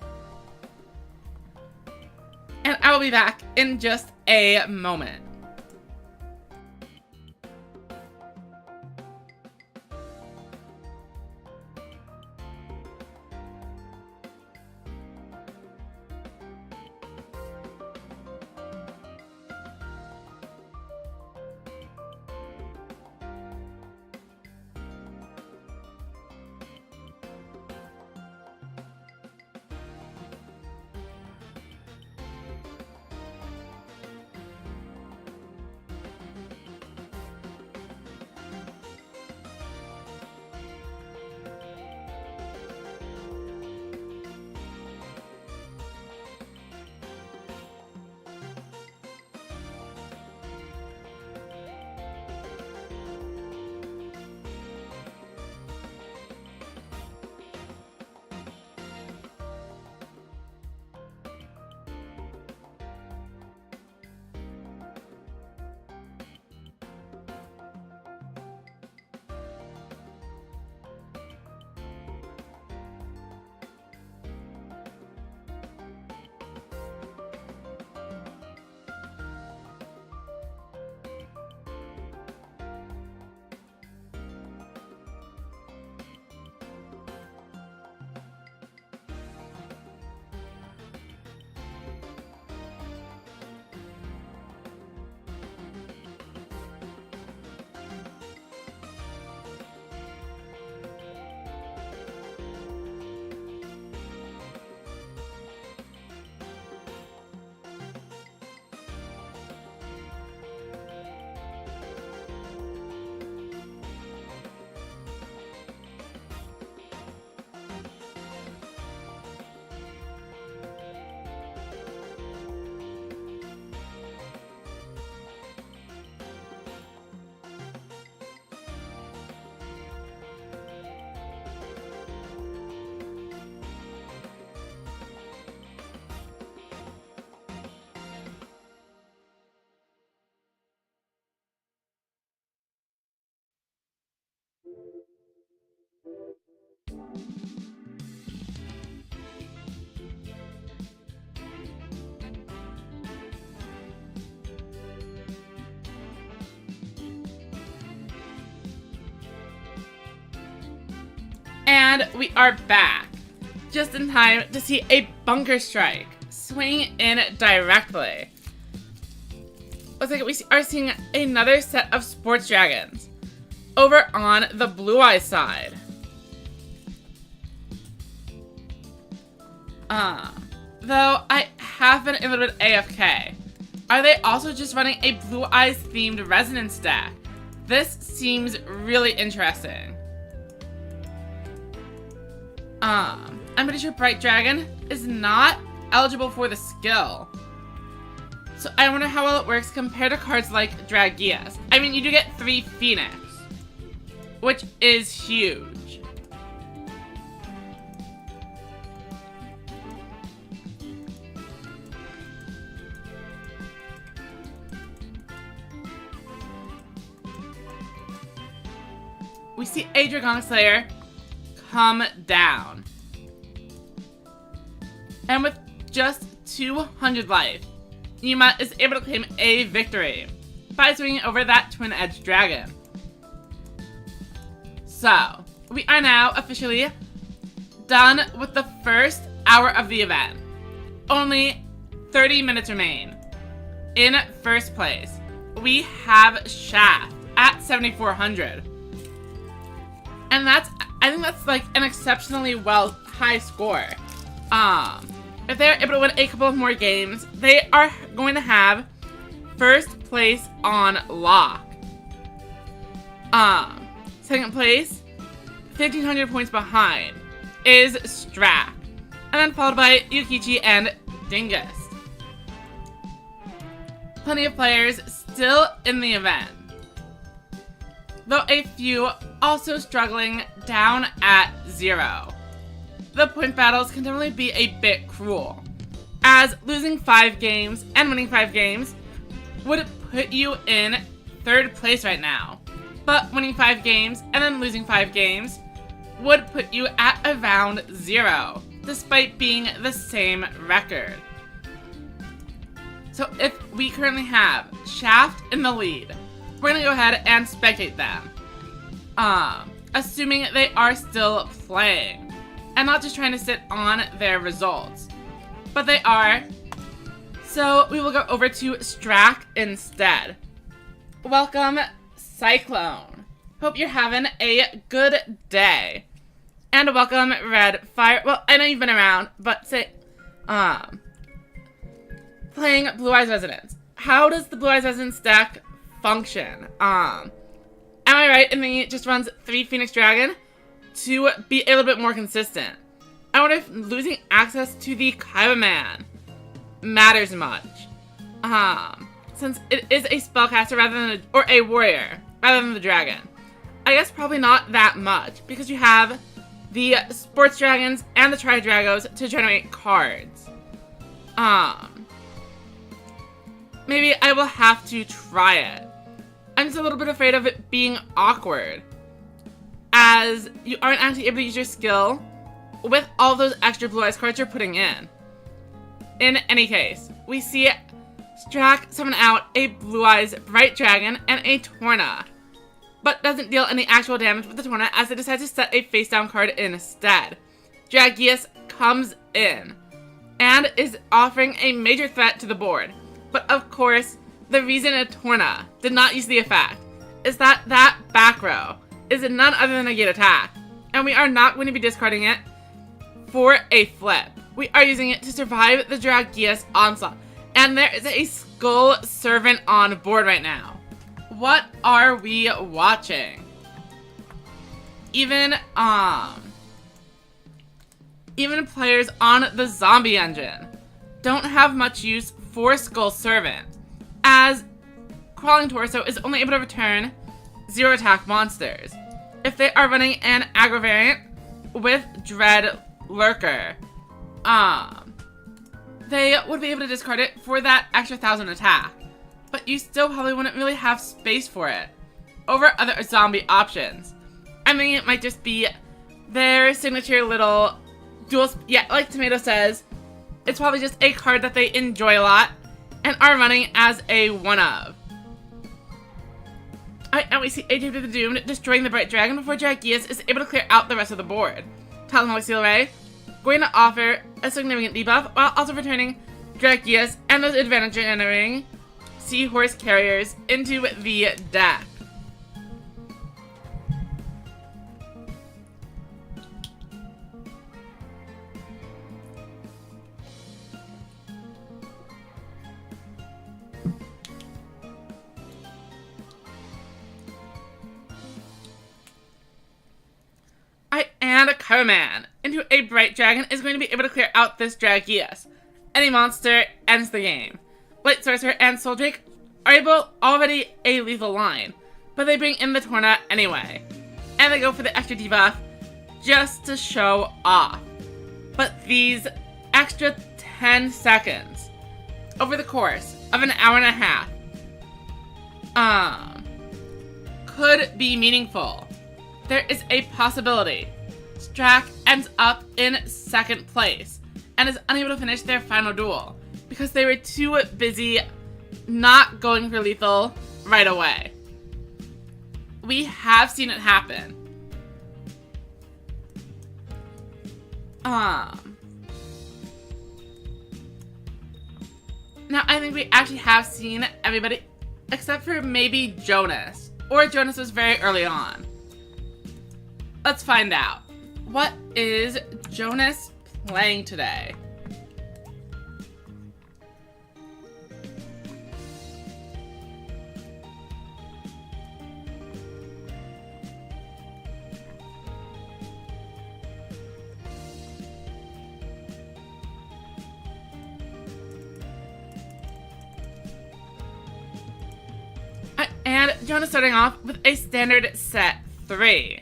And I will be back in just a moment. And we are back, just in time to see a Bunker Strike swing in directly. Looks like we are seeing another set of Sports Dragons over on the Blue Eyes side. Though I have been a little bit AFK. Are they also just running a Blue Eyes themed resonance deck? This seems really interesting. I'm pretty sure Bright Dragon is not eligible for the skill. So I wonder how well it works compared to cards like Dragias. I mean, you do get 3 Phoenix, which is huge. We see a Dragonic Slayer come down. And with just 200 life, Yuma is able to claim a victory by swinging over that Twin-Edged Dragon. So, we are now officially done with the first hour of the event. Only 30 minutes remain. In first place, we have Shaft at 7,400. And I think that's like an exceptionally high score. If they're able to win a couple of more games, they are going to have first place on lock. Second place, 1,500 points behind, is Strack. And then followed by Yukichi and Dingus. Plenty of players still in the event, though a few also struggling down at 0. The point battles can definitely be a bit cruel, as losing 5 games and winning 5 games would put you in 3rd place right now. But winning 5 games and then losing 5 games would put you at around 0, despite being the same record. So if we currently have Shaft in the lead, we're going to go ahead and spectate them. Assuming they are still playing and not just trying to sit on their results. But they are. So we will go over to Strack instead. Welcome, Cyclone. Hope you're having a good day. And welcome, Red Fire. Well, I know you've been around, but playing Blue Eyes Resonance. How does the Blue Eyes Resonance deck function? Am I right in thinking it just runs 3 Phoenix Dragon to be a little bit more consistent? I wonder if losing access to the Kaiba Man matters much. Since it is a spellcaster rather than or a warrior rather than the dragon. I guess probably not that much, because you have the Sports Dragons and the Tri-Dragos to generate cards. Maybe I will have to try it. I'm just a little bit afraid of it being awkward, as you aren't actually able to use your skill with all those extra Blue Eyes cards you're putting in. In any case, we see Strack summon out a Blue Eyes Bright Dragon and a Torna, but doesn't deal any actual damage with the Torna as it decides to set a face down card instead. Dragius comes in and is offering a major threat to the board, but of course, the reason a Torna did not use the effect is that that back row is none other than a gate attack, and we are not going to be discarding it for a flip. We are using it to survive the Dragius onslaught, and there is a Skull Servant on board right now. What are we watching? Even players on the Zombie engine don't have much use for Skull Servant, as Crawling Torso is only able to return 0 attack monsters. If they are running an aggro variant with Dread Lurker, they would be able to discard it for that extra 1,000 attack, but you still probably wouldn't really have space for it over other zombie options. I mean, it might just be their signature little dual, like Tomato says, it's probably just a card that they enjoy a lot and are running as a one-of. And we see Agent of the Doomed destroying the Bright Dragon before Dragius is able to clear out the rest of the board. Talonhawk Seal Ray going to offer a significant debuff while also returning Dragius and those advantage entering Seahorse Carriers into the deck. And a Coman into a Bright Dragon is going to be able to clear out this Dragius. Any monster ends the game. Light Sorcerer and Soul Drake are already a lethal line, but they bring in the Torna anyway. And they go for the extra debuff just to show off. But these extra 10 seconds over the course of an hour and a half could be meaningful. There is a possibility Strack ends up in second place and is unable to finish their final duel because they were too busy not going for lethal right away. We have seen it happen. Now I think we actually have seen everybody except for maybe Jonas, or Jonas was very early on. Let's find out. What is Jonas playing today? And Jonas starting off with a standard set 3.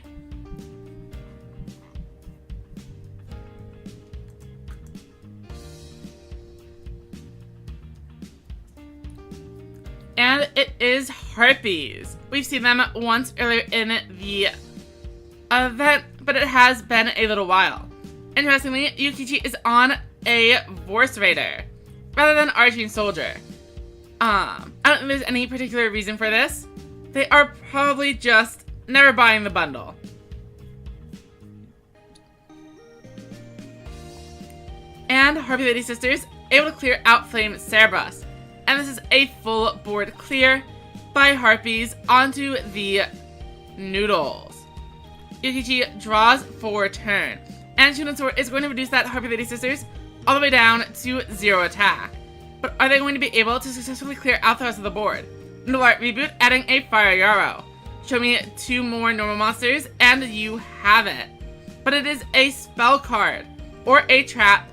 And it is Harpies. We've seen them once earlier in the event, but it has been a little while. Interestingly, Yukichi is on a Vorse Raider rather than Arching Soldier. I don't think there's any particular reason for this. They are probably just never buying the bundle. And Harpy Lady Sisters able to clear out Flame Cerberus. And this is a full board clear by Harpies onto the Noodles. Yukichi draws for turn. And Shunan Sword is going to reduce that Harpy Lady Sisters all the way down to 0 attack. But are they going to be able to successfully clear out the rest of the board? Noodle Art Reboot adding a Fire Yarrow. Show me 2 more normal monsters and you have it. But it is a spell card or a trap,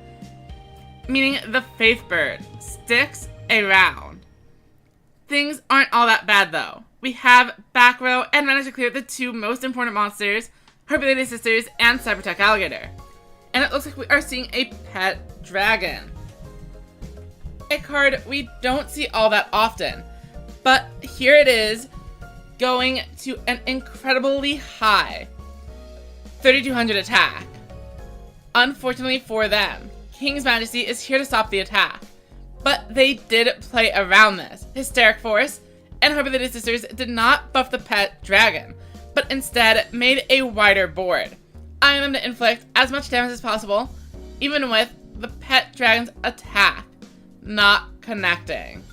meaning the Faith Bird sticks around. Things aren't all that bad though. We have back row and managed to clear the 2 most important monsters, Harpy Lady Sisters and Cybertech Alligator. And it looks like we are seeing a pet dragon. A card we don't see all that often, but here it is going to an incredibly high 3200 attack. Unfortunately for them, King's Majesty is here to stop the attack, but they did play around this. Hysteric Force and Harpy Lady Sisters did not buff the pet dragon, but instead made a wider board, allowing them to inflict as much damage as possible, even with the pet dragon's attack not connecting.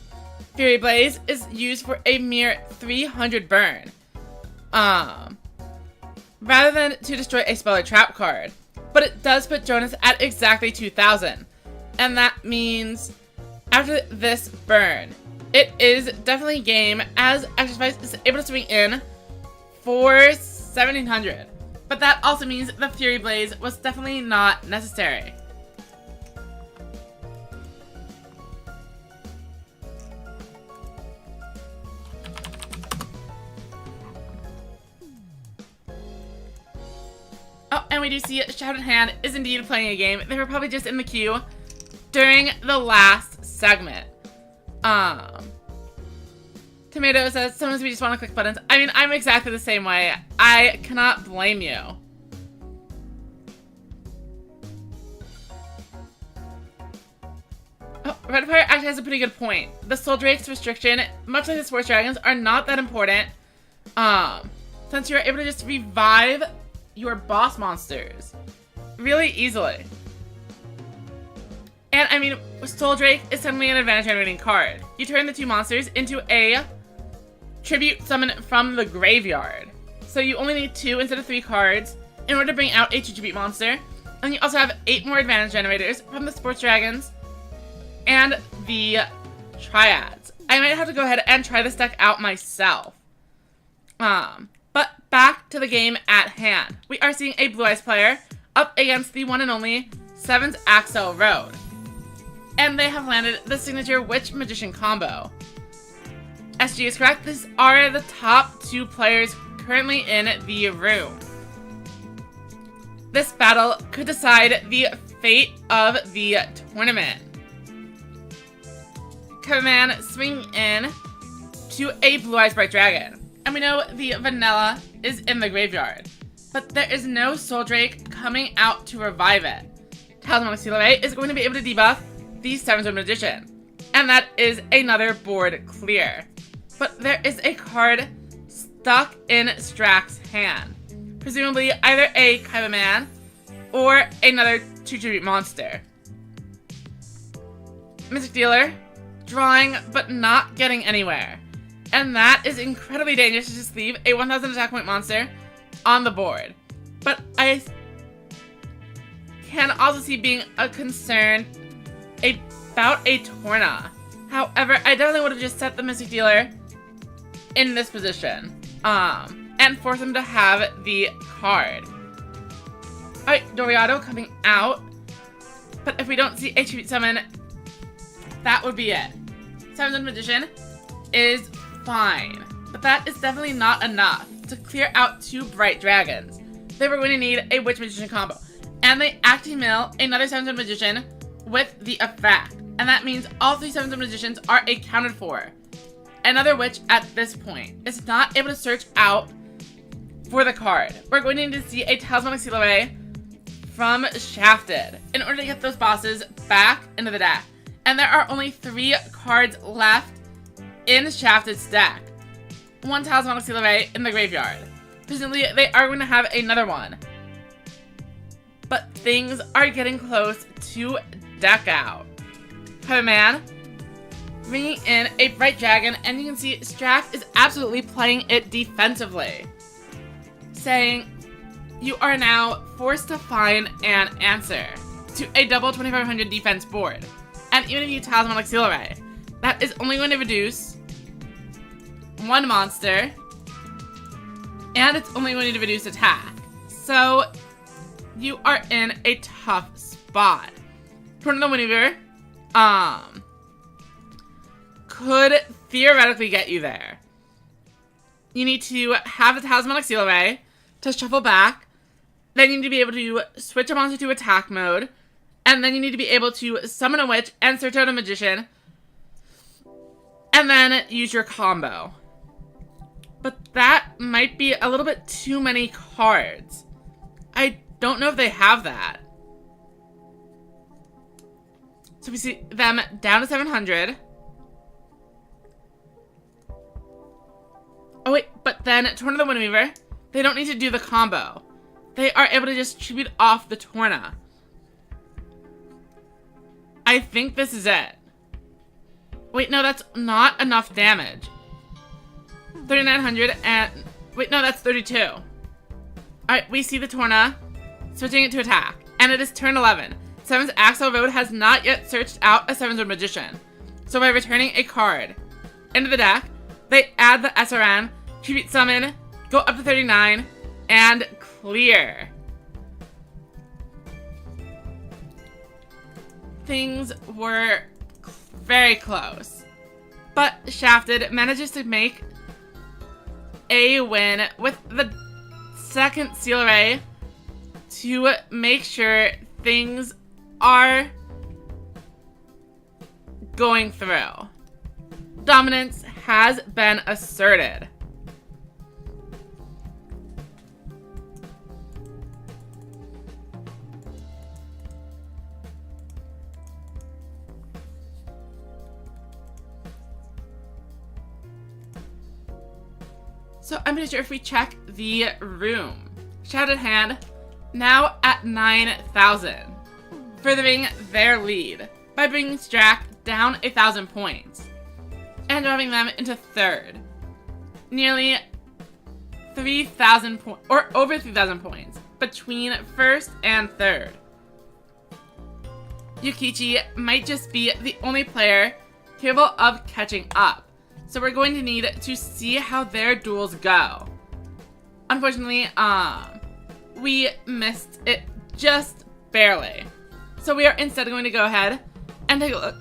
Fury Blaze is used for a mere 300 burn, rather than to destroy a spell or trap card, but it does put Jonas at exactly 2000, and that means after this burn, it is definitely game as Exercise is able to swing in for 1700, but that also means the Fury Blaze was definitely not necessary. Oh, and we do see Shouted Hand is indeed playing a game. They were probably just in the queue during the last segment. Tomato says, sometimes we just want to click buttons. I mean, I'm exactly the same way. I cannot blame you. Oh, Red Fire actually has a pretty good point. The Soul Drake's restriction, much like the Sports Dragons, are not that important Since you're able to just revive your boss monsters really easily. And I mean, Soul Drake is suddenly an advantage generating card. You turn the 2 monsters into a tribute summon from the graveyard. So you only need 2 instead of 3 cards in order to bring out a 2 tribute monster. And you also have 8 more advantage generators from the Sports Dragons and the Triads. I might have to go ahead and try this deck out myself. But back to the game at hand. We are seeing a Blue Eyes player up against the one and only Sevens Axel Road. And they have landed the signature Witch Magician combo. SG is correct, these are the top 2 players currently in the room. This battle could decide the fate of the tournament. Command swing in to a Blue Eyes Bright Dragon. And we know the vanilla is in the graveyard. But there is no Soul Drake coming out to revive it. Talismanic Seal Array is going to be able to debuff the Seven-Zone Magician. And that is another board clear. But there is a card stuck in Strax's hand. Presumably either a Kaiba Man or another 2 tribute monster. Mystic Dealer, drawing but not getting anywhere. And that is incredibly dangerous to just leave a 1000 attack point monster on the board. But I can also see being a concern about a Torna. However, I definitely would have just set the Mystic Dealer in this position. And force him to have the card. Alright, Doriado coming out. But if we don't see a tribute summon, that would be it. Seven-Zone Magician is fine. But that is definitely not enough to clear out 2 Bright Dragons. They were going to need a Witch Magician combo. And they actually mill another Seven-Zone Magician with the effect. And that means all 3 Seven-Zone Magicians are accounted for. Another Witch at this point is not able to search out for the card. We're going to need to see a Talismanic Seal Array from Shafted in order to get those bosses back into the deck. And there are only 3 cards left in Shafted's deck. 1 Talismanic Seal Array in the graveyard. Presumably, they are going to have another one. But things are getting close to deck out. Kaiba Man bringing in a Bright Dragon, and you can see Strax is absolutely playing it defensively. Saying, you are now forced to find an answer to a double 2500 defense board. And even if you Talismanic Seal Array, that is only going to reduce 1 monster, and it's only going to reduce attack. So, you are in a tough spot. Tornado Maneuver, could theoretically get you there. You need to have the Talismanic Seal Array to shuffle back. Then you need to be able to switch a monster to attack mode. And then you need to be able to summon a Witch and search out a Magician. And then use your combo. But that might be a little bit too many cards. I don't know if they have that. So we see them down to 700. Oh wait, but then Torna the Windweaver, they don't need to do the combo. They are able to just tribute off the Torna. I think this is it. Wait, no, that's not enough damage. 3900 and... Wait, no, that's 32. Alright, we see the Torna switching it to attack. And it is turn 11. Seven's Axel Road has not yet searched out a Seven-Zone Magician. So by returning a card into the deck, they add the SRM, tribute summon, go up to 39, and clear. Things were very close. But Shafted manages to make a win with the second Seal Array to make sure things are going through. Dominance has been asserted. So I'm pretty sure if we check the room, Shattered Hand now at 9,000, furthering their lead by bringing Strack down 1,000 points and dropping them into third. Nearly 3,000 points, or over 3,000 points, between first and third. Yukichi might just be the only player capable of catching up, so we're going to need to see how their duels go. Unfortunately, we missed it just barely. So we are instead going to go ahead and take a look.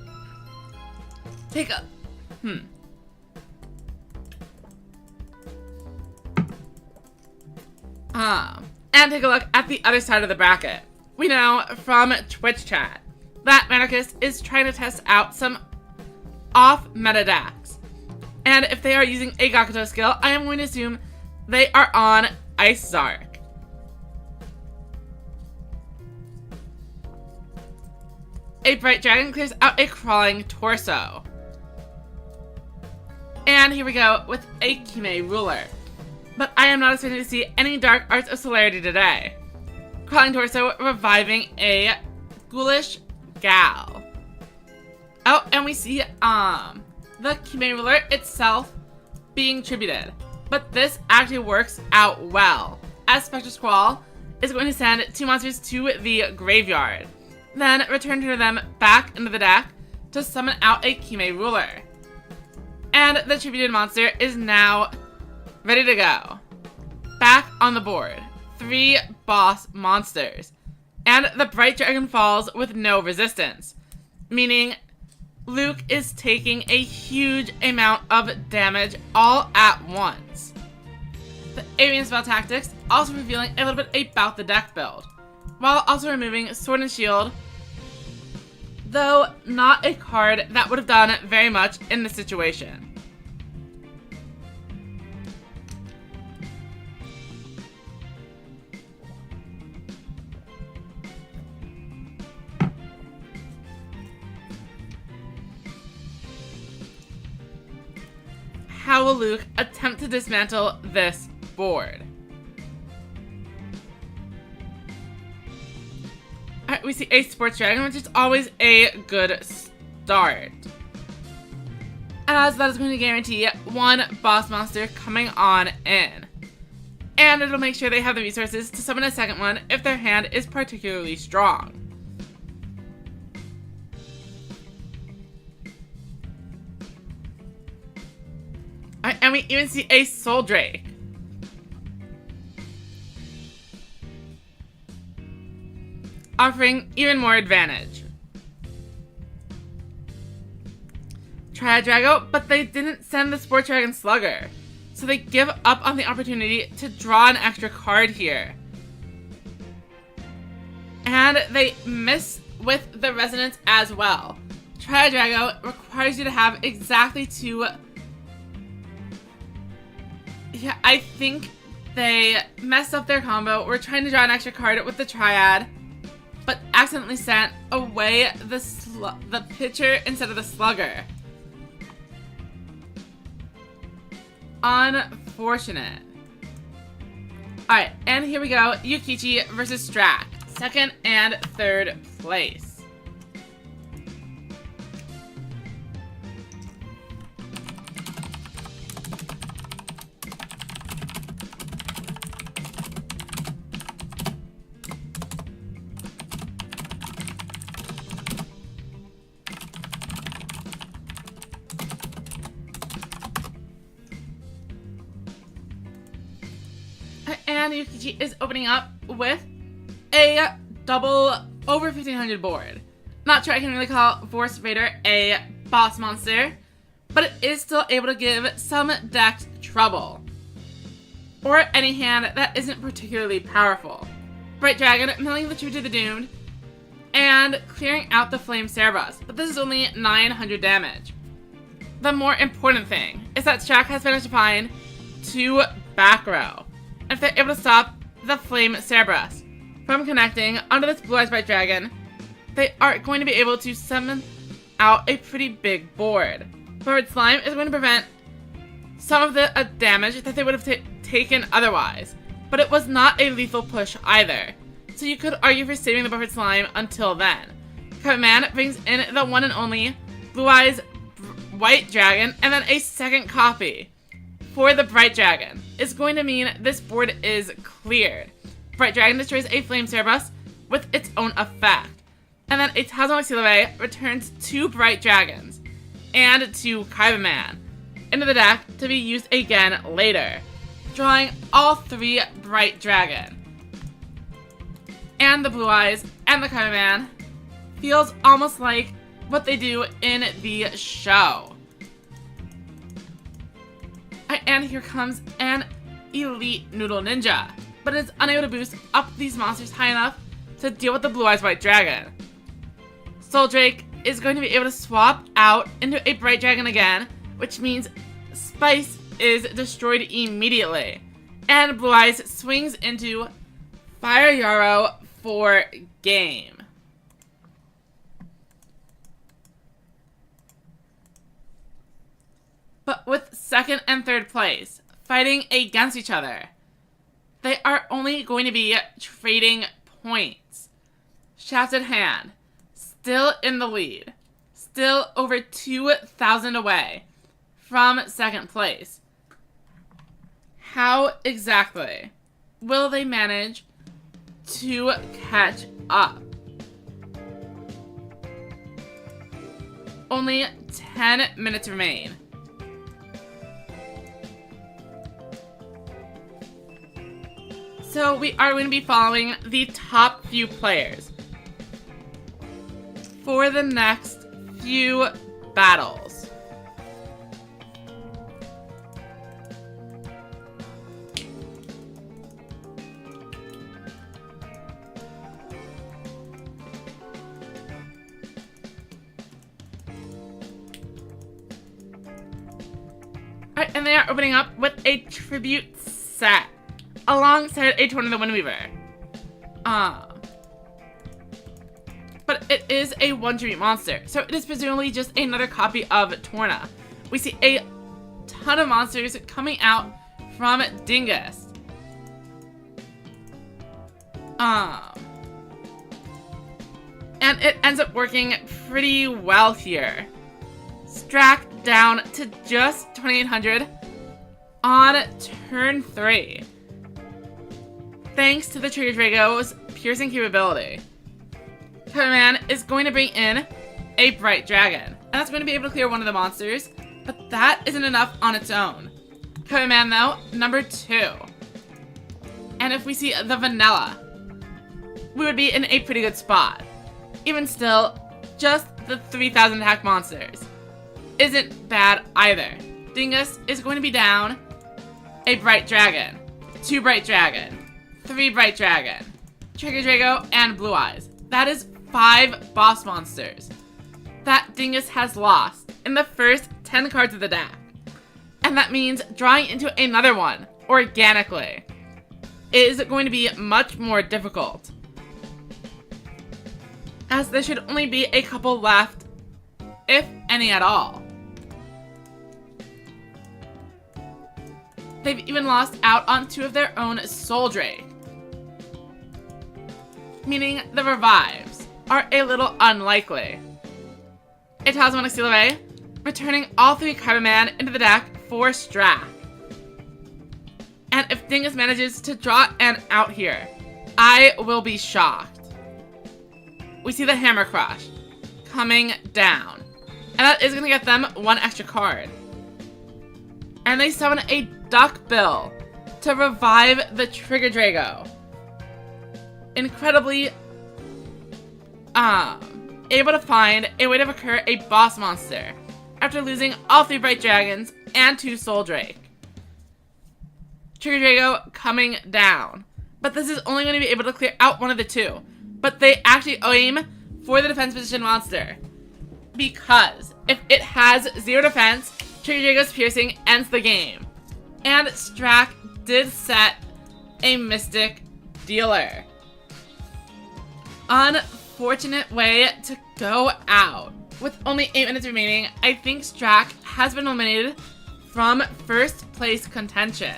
And take a look at the other side of the bracket. We know from Twitch chat that Manarchist is trying to test out some off-meta decks. And if they are using a Gakuto skill, I am going to assume they are on Ice Zark. A Bright Dragon clears out a Crawling Torso. And here we go with a Kime Ruler. But I am not expecting to see any Dark Arts of Celerity today. Crawling Torso reviving a Ghoulish Gal. Oh, and we see the Kime Ruler itself being tributed. But this actually works out well, as Spectre Squall is going to send 2 monsters to the graveyard, then return them back into the deck to summon out a Kime Ruler. And the tributed monster is now ready to go. Back on the board. 3 boss monsters. And the Bright Dragon falls with no resistance, meaning Luke is taking a huge amount of damage all at once. The Etrian spell tactics also revealing a little bit about the deck build, while also removing Sword and Shield, though not a card that would have done very much in this situation. How will Luke attempt to dismantle this board? Alright, we see a Sports Dragon, which is always a good start. As that is going to guarantee 1 boss monster coming on in. And it'll make sure they have the resources to summon a second one if their hand is particularly strong. And we even see a Soul Drake. Offering even more advantage. Try a Drago, but they didn't send the Sport Dragon Slugger. So they give up on the opportunity to draw an extra card here. And they miss with the Resonance as well. Try a Drago requires you to have exactly 2... Yeah, I think they messed up their combo. We're trying to draw an extra card with the Triad, but accidentally sent away the pitcher instead of the Slugger. Unfortunate. Alright, and here we go. Yukichi versus Strack. 2nd and 3rd place. And Yukichi is opening up with a double over 1500 board. Not sure I can really call Force Raider a boss monster, but it is still able to give some deck trouble. Or any hand that isn't particularly powerful. Bright Dragon milling the True to the Doomed and clearing out the Flame Cerberus, but this is only 900 damage. The more important thing is that Strack has managed to find 2 back row. If they're able to stop the Flame Cerberus from connecting onto this Blue Eyes Bright Dragon, they are going to be able to summon out a pretty big board. Forward Slime is going to prevent some of the damage that they would have taken otherwise, but it was not a lethal push either, so you could argue for saving the buffered slime until then. Command brings in the one and only Blue Eyes White Dragon, and then a second copy for the Bright Dragon. It's going to mean this board is cleared. Bright Dragon destroys a Flame Cerebus with its own effect, and then a Talismanic Seal Away returns 2 Bright Dragons and 2 Kaiba into the deck to be used again later, drawing all 3 Bright Dragon. And the Blue Eyes and the Kaiba feels almost like what they do in the show. And here comes an Elite Noodle Ninja, but it's unable to boost up these monsters high enough to deal with the Blue Eyes White Dragon. Soul Drake is going to be able to swap out into a Bright Dragon again, which means Spice is destroyed immediately, and Blue Eyes swings into Fire Yarrow for game. But with second and third place fighting against each other, they are only going to be trading points. Shafted Hand, still in the lead, still over 2,000 away from second place. How exactly will they manage to catch up? Only 10 minutes remain. So we are going to be following the top few players for the next few battles. Alright, and they are opening up with a tribute set alongside a Torna the Windweaver. But it is a 1 tribute monster, so it is presumably just another copy of Torna. We see a ton of monsters coming out from Dingus. And it ends up working pretty well here. Strack down to just 2,800 on turn 3. Thanks to the Trigger Drago's piercing capability. Kaiba is going to bring in a Bright Dragon, and that's going to be able to clear one of the monsters, but that isn't enough on its own. Kaiba though, number 2. And if we see the Vanilla, we would be in a pretty good spot. Even still, just the 3,000 attack monsters isn't bad either. Dingus is going to be down a Bright Dragon, 2 Bright Dragon, 3 Bright Dragon, Trigger Drago, and Blue Eyes. That is 5 boss monsters that Dingus has lost in the first 10 cards of the deck. And that means drawing into another one organically is going to be much more difficult, as there should only be a couple left, if any at all. They've even lost out on 2 of their own Soul Drake, meaning the revives are a little unlikely. A Talismanic Seal Away, returning all 3 Kaiba into the deck for Strack. And if Dingus manages to draw an out here, I will be shocked. We see the Hammer Crush coming down, and that is going to get them 1 extra card. And they summon a Duck Bill to revive the Trigger Drago. Incredibly able to find a way to recur a boss monster after losing all 3 Bright Dragons and 2 Soul Drake. Trigger Drago coming down, but this is only going to be able to clear out one of the 2. But they actually aim for the defense position monster, because if it has 0 defense, Trigger Drago's piercing ends the game. And Strack did set a Mystic Dealer. Unfortunate way to go out. With only 8 minutes remaining, I think Strack has been eliminated from first place contention.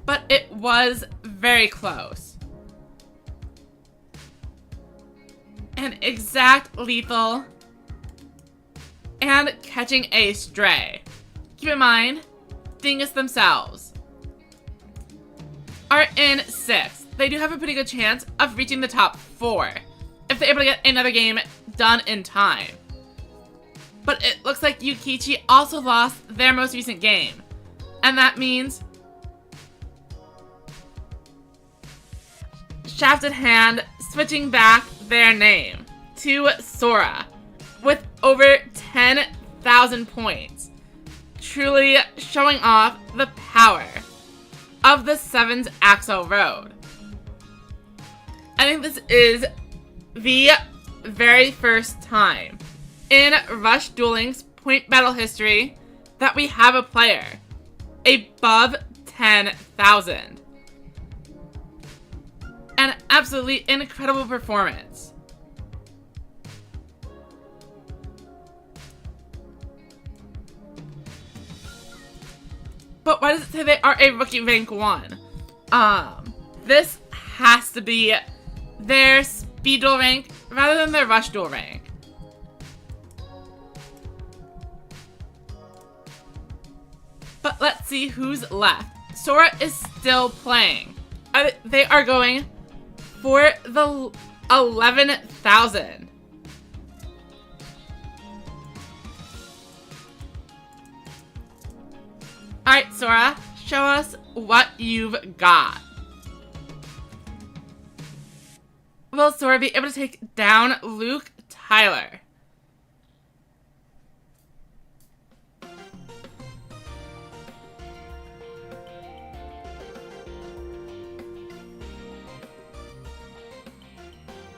But it was very close. An exact lethal and catching a stray. Keep in mind, Dingus themselves are in 6th. They do have a pretty good chance of reaching the top 4 if they're able to get another game done in time. But it looks like Yukichi also lost their most recent game. And that means Shafted Hand switching back their name to Sora with over 10,000 points. Truly showing off the power of the 7's Axel Road. I think this is the very first time in Rush Dueling's point battle history that we have a player above 10,000. An absolutely incredible performance. But why does it say they are a rookie rank 1? This has to be their speed duel rank rather than their rush duel rank. But let's see who's left. Sora is still playing. They are going for the 11,000. Alright, Sora, show us what you've got. Will Sora be able to take down Luke Tyler?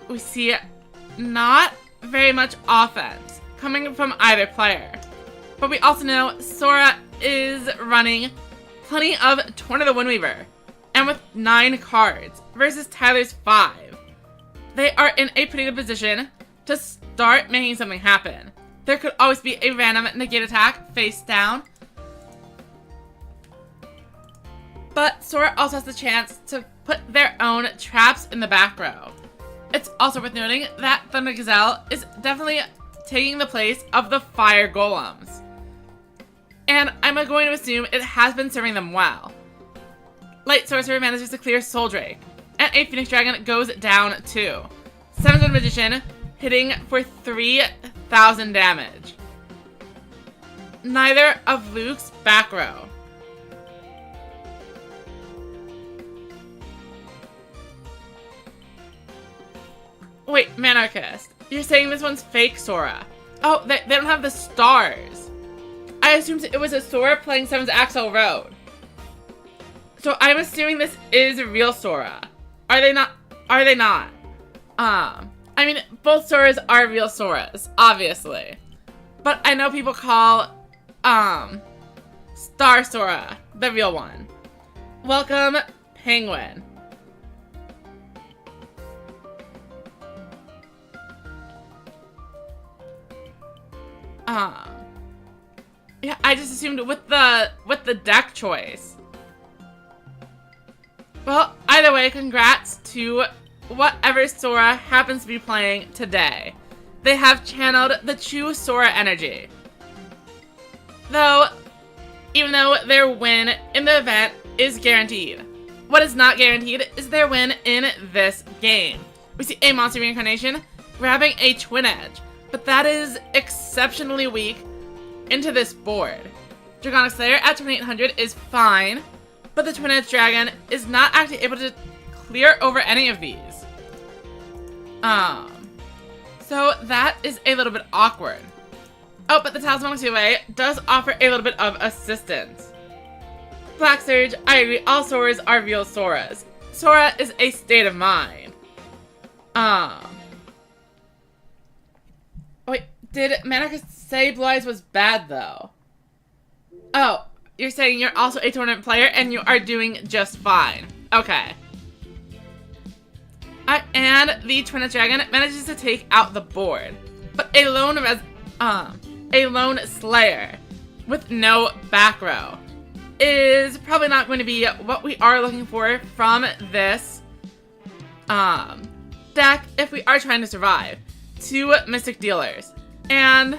We see not very much offense coming from either player. But we also know Sora is running plenty of Torn the Windweaver, and with 9 cards versus Tyler's 5. They are in a pretty good position to start making something happen. There could always be a random negate attack face down. But Sora also has the chance to put their own traps in the back row. It's also worth noting that Thunder Gazelle is definitely taking the place of the Fire Golems. And I'm going to assume it has been serving them well. Light Sorcerer manages to clear Soul Drake, and a Phoenix Dragon goes down too. 7th Magician hitting for 3,000 damage. Neither of Luke's back row. Wait, Manarchist, you're saying this one's fake Sora? Oh, they don't have the stars. I assumed it was a Sora playing 7's Axel Road. So I'm assuming this is real Sora. Are they not? Are they not? I mean, both Soras are real Soras, obviously. But I know people call, Star Sora the real one. Welcome, Penguin. Yeah, I just assumed with the deck choice. Well, either way, congrats to whatever Sora happens to be playing today. They have channeled the true Sora energy. Though, even though their win in the event is guaranteed, what is not guaranteed is their win in this game. We see a monster reincarnation grabbing a Twin Edge, but that is exceptionally weak into this board. Dragonic Slayer at 2800 is fine, but the Twin Edge Dragon is not actually able to clear over any of these. So that is a little bit awkward. Oh, but the Talismanic Two-Way does offer a little bit of assistance. Black Surge, I agree, all Soras are real Soras. Sora is a state of mind. Wait, did Manarchist say Blue Eyes was bad, though? Oh, you're saying you're also a tournament player and you are doing just fine. Okay. And the Twin Edge Dragon manages to take out the board. But a lone Slayer with no back row is probably not going to be what we are looking for from this deck if we are trying to survive. 2 Mystic Dealers and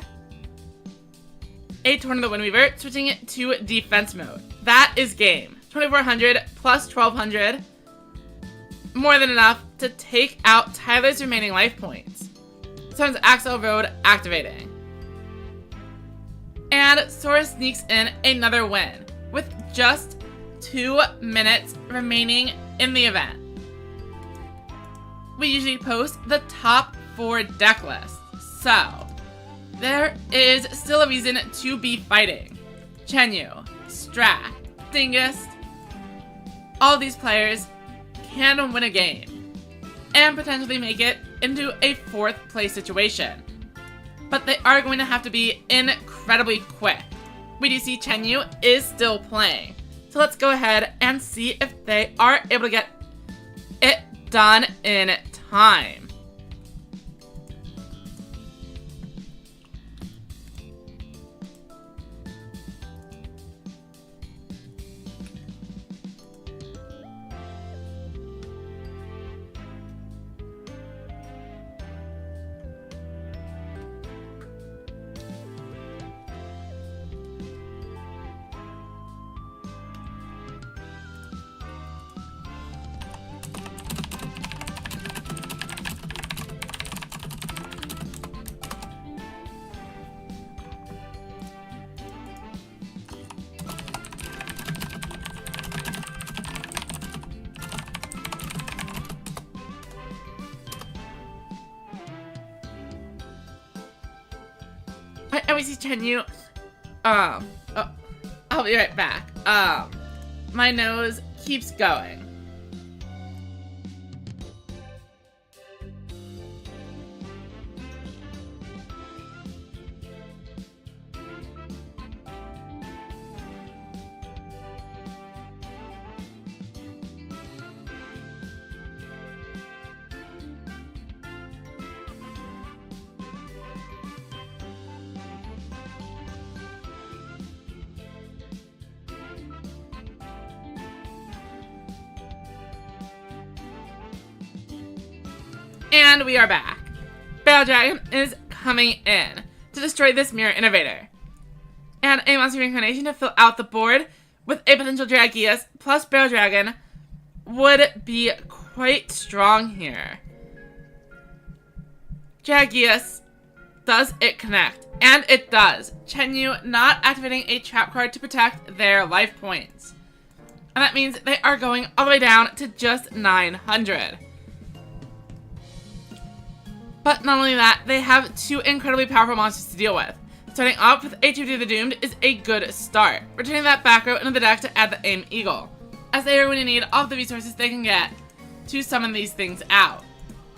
a Torn of the Windweaver, switching it to defense mode. That is game. 2400 plus 1200. More than enough to take out Tyler's remaining life points. Summons Axel Road activating. And Sora sneaks in another win with just 2 minutes remaining in the event. We usually post the top 4 deck lists, so there is still a reason to be fighting. Chenyu, Strat, Dingus, all these players can win a game and potentially make it into a 4th place situation. But they are going to have to be incredibly quick. We do see Chenyu is still playing. So let's go ahead and see if they are able to get it done in time. And we see Chenyu. Oh, I'll be right back. My nose keeps going. And we are back. Battle Dragon is coming in to destroy this Mirror Innovator. And a monster reincarnation to fill out the board with a potential Dragius plus Battle Dragon would be quite strong here. Dragius, does it connect? And it does. Chenyu not activating a trap card to protect their life points. And that means they are going all the way down to just 900. But not only that, they have 2 incredibly powerful monsters to deal with. Starting off with HMD the Doomed is a good start, returning that back row into the deck to add the Aim Eagle, as they are going to need all the resources they can get to summon these things out.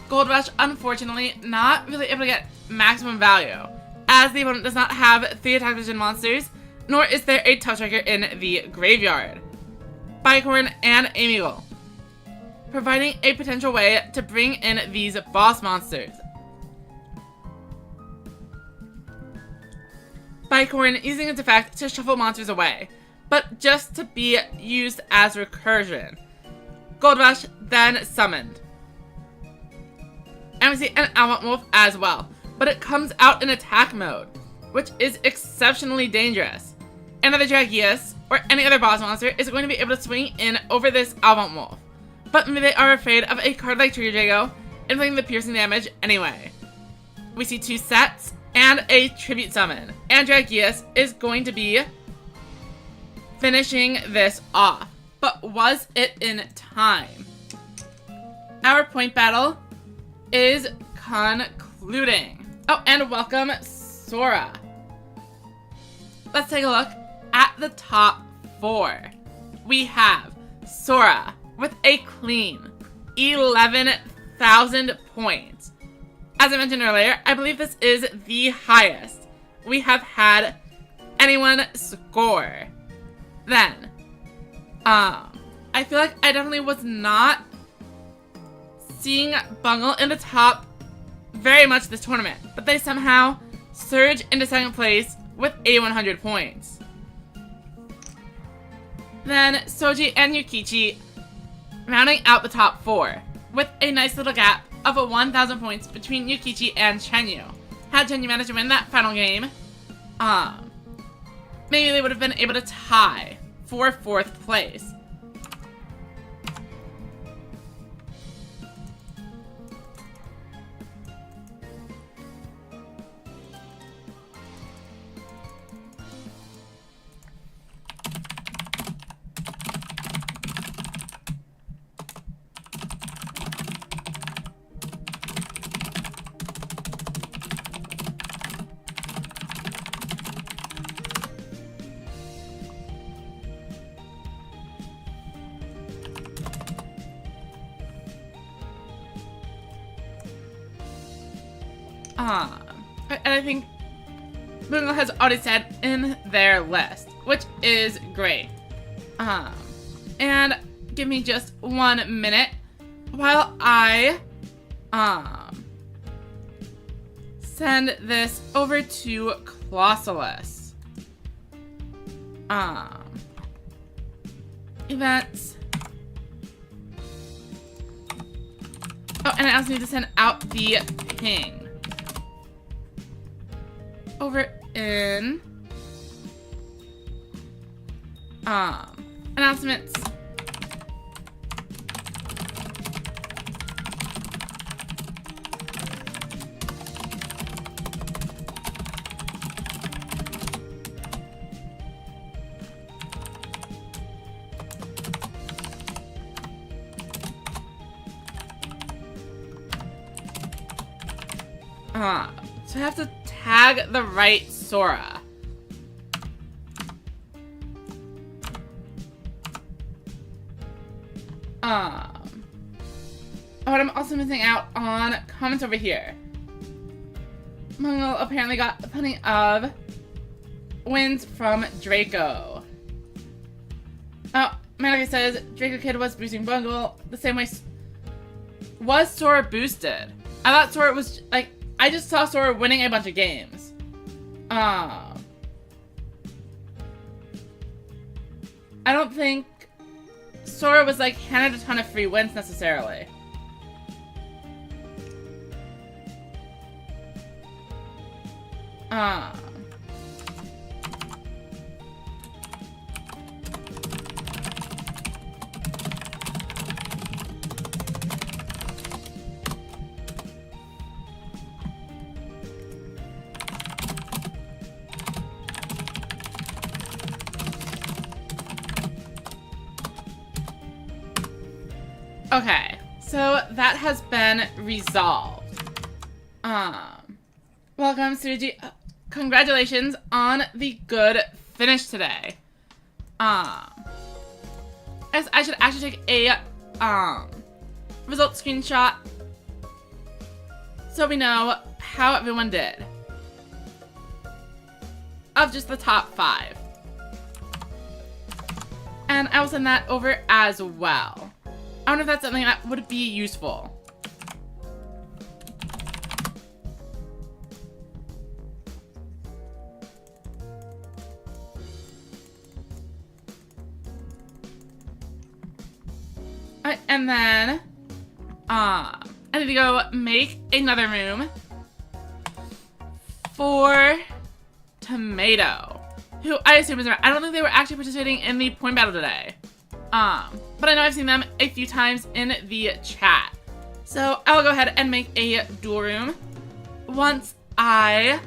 Gold Rush, unfortunately, not really able to get maximum value, as the opponent does not have 3 attack vision monsters, nor is there a Touch Striker in the graveyard. Bicorn and Aim Eagle, providing a potential way to bring in these boss monsters. Bicorn using its effect to shuffle monsters away, but just to be used as recursion. Gold Rush then summoned. And we see an Almond Wolf as well, but it comes out in attack mode, which is exceptionally dangerous. Another Dragius, or any other boss monster, is going to be able to swing in over this Almond Wolf, but maybe they are afraid of a card like Trigger Drago, inflicting the piercing damage anyway. We see 2 sets, and a Tribute Summon. And Dragius is going to be finishing this off. But was it in time? Our point battle is concluding. Oh, and welcome Sora. Let's take a look at the top 4. We have Sora with a clean 11,000 points. As I mentioned earlier, I believe this is the highest we have had anyone score. Then, I feel like I definitely was not seeing Bungle in the top very much this tournament, but they somehow surge into 2nd place with 8,100 points. Then Soji and Yukichi rounding out the top 4, with a nice little gap of 1,000 points between Yukichi and Chenyu. Had Chenyu managed to win that final game, maybe they would have been able to tie for 4th place. And I think Bungo has already said in their list, which is great. And give me just 1 minute while I send this over to Clausulus. Events. Oh, and I also need to send out the ping. Over in announcements. So I have to tag the right Sora. But I'm also missing out on comments over here. Mungo apparently got plenty of wins from Draco. Oh, Manaka says Draco Kid was boosting Bungle the same way. Was Sora boosted? I thought Sora was like, I just saw Sora winning a bunch of games. I don't think Sora was like handed a ton of free wins necessarily. Okay, so that has been resolved. Welcome, Suji. Congratulations on the good finish today. As I should actually take a result screenshot so we know how everyone did of just the top 5. And I will send that over as well. I don't know if that's something that would be useful. Alright, and then, I need to go make another room for Tomato, who I assume is around. I don't think they were actually participating in the point battle today. But I know I've seen them a few times in the chat. So I will go ahead and make a dual room once I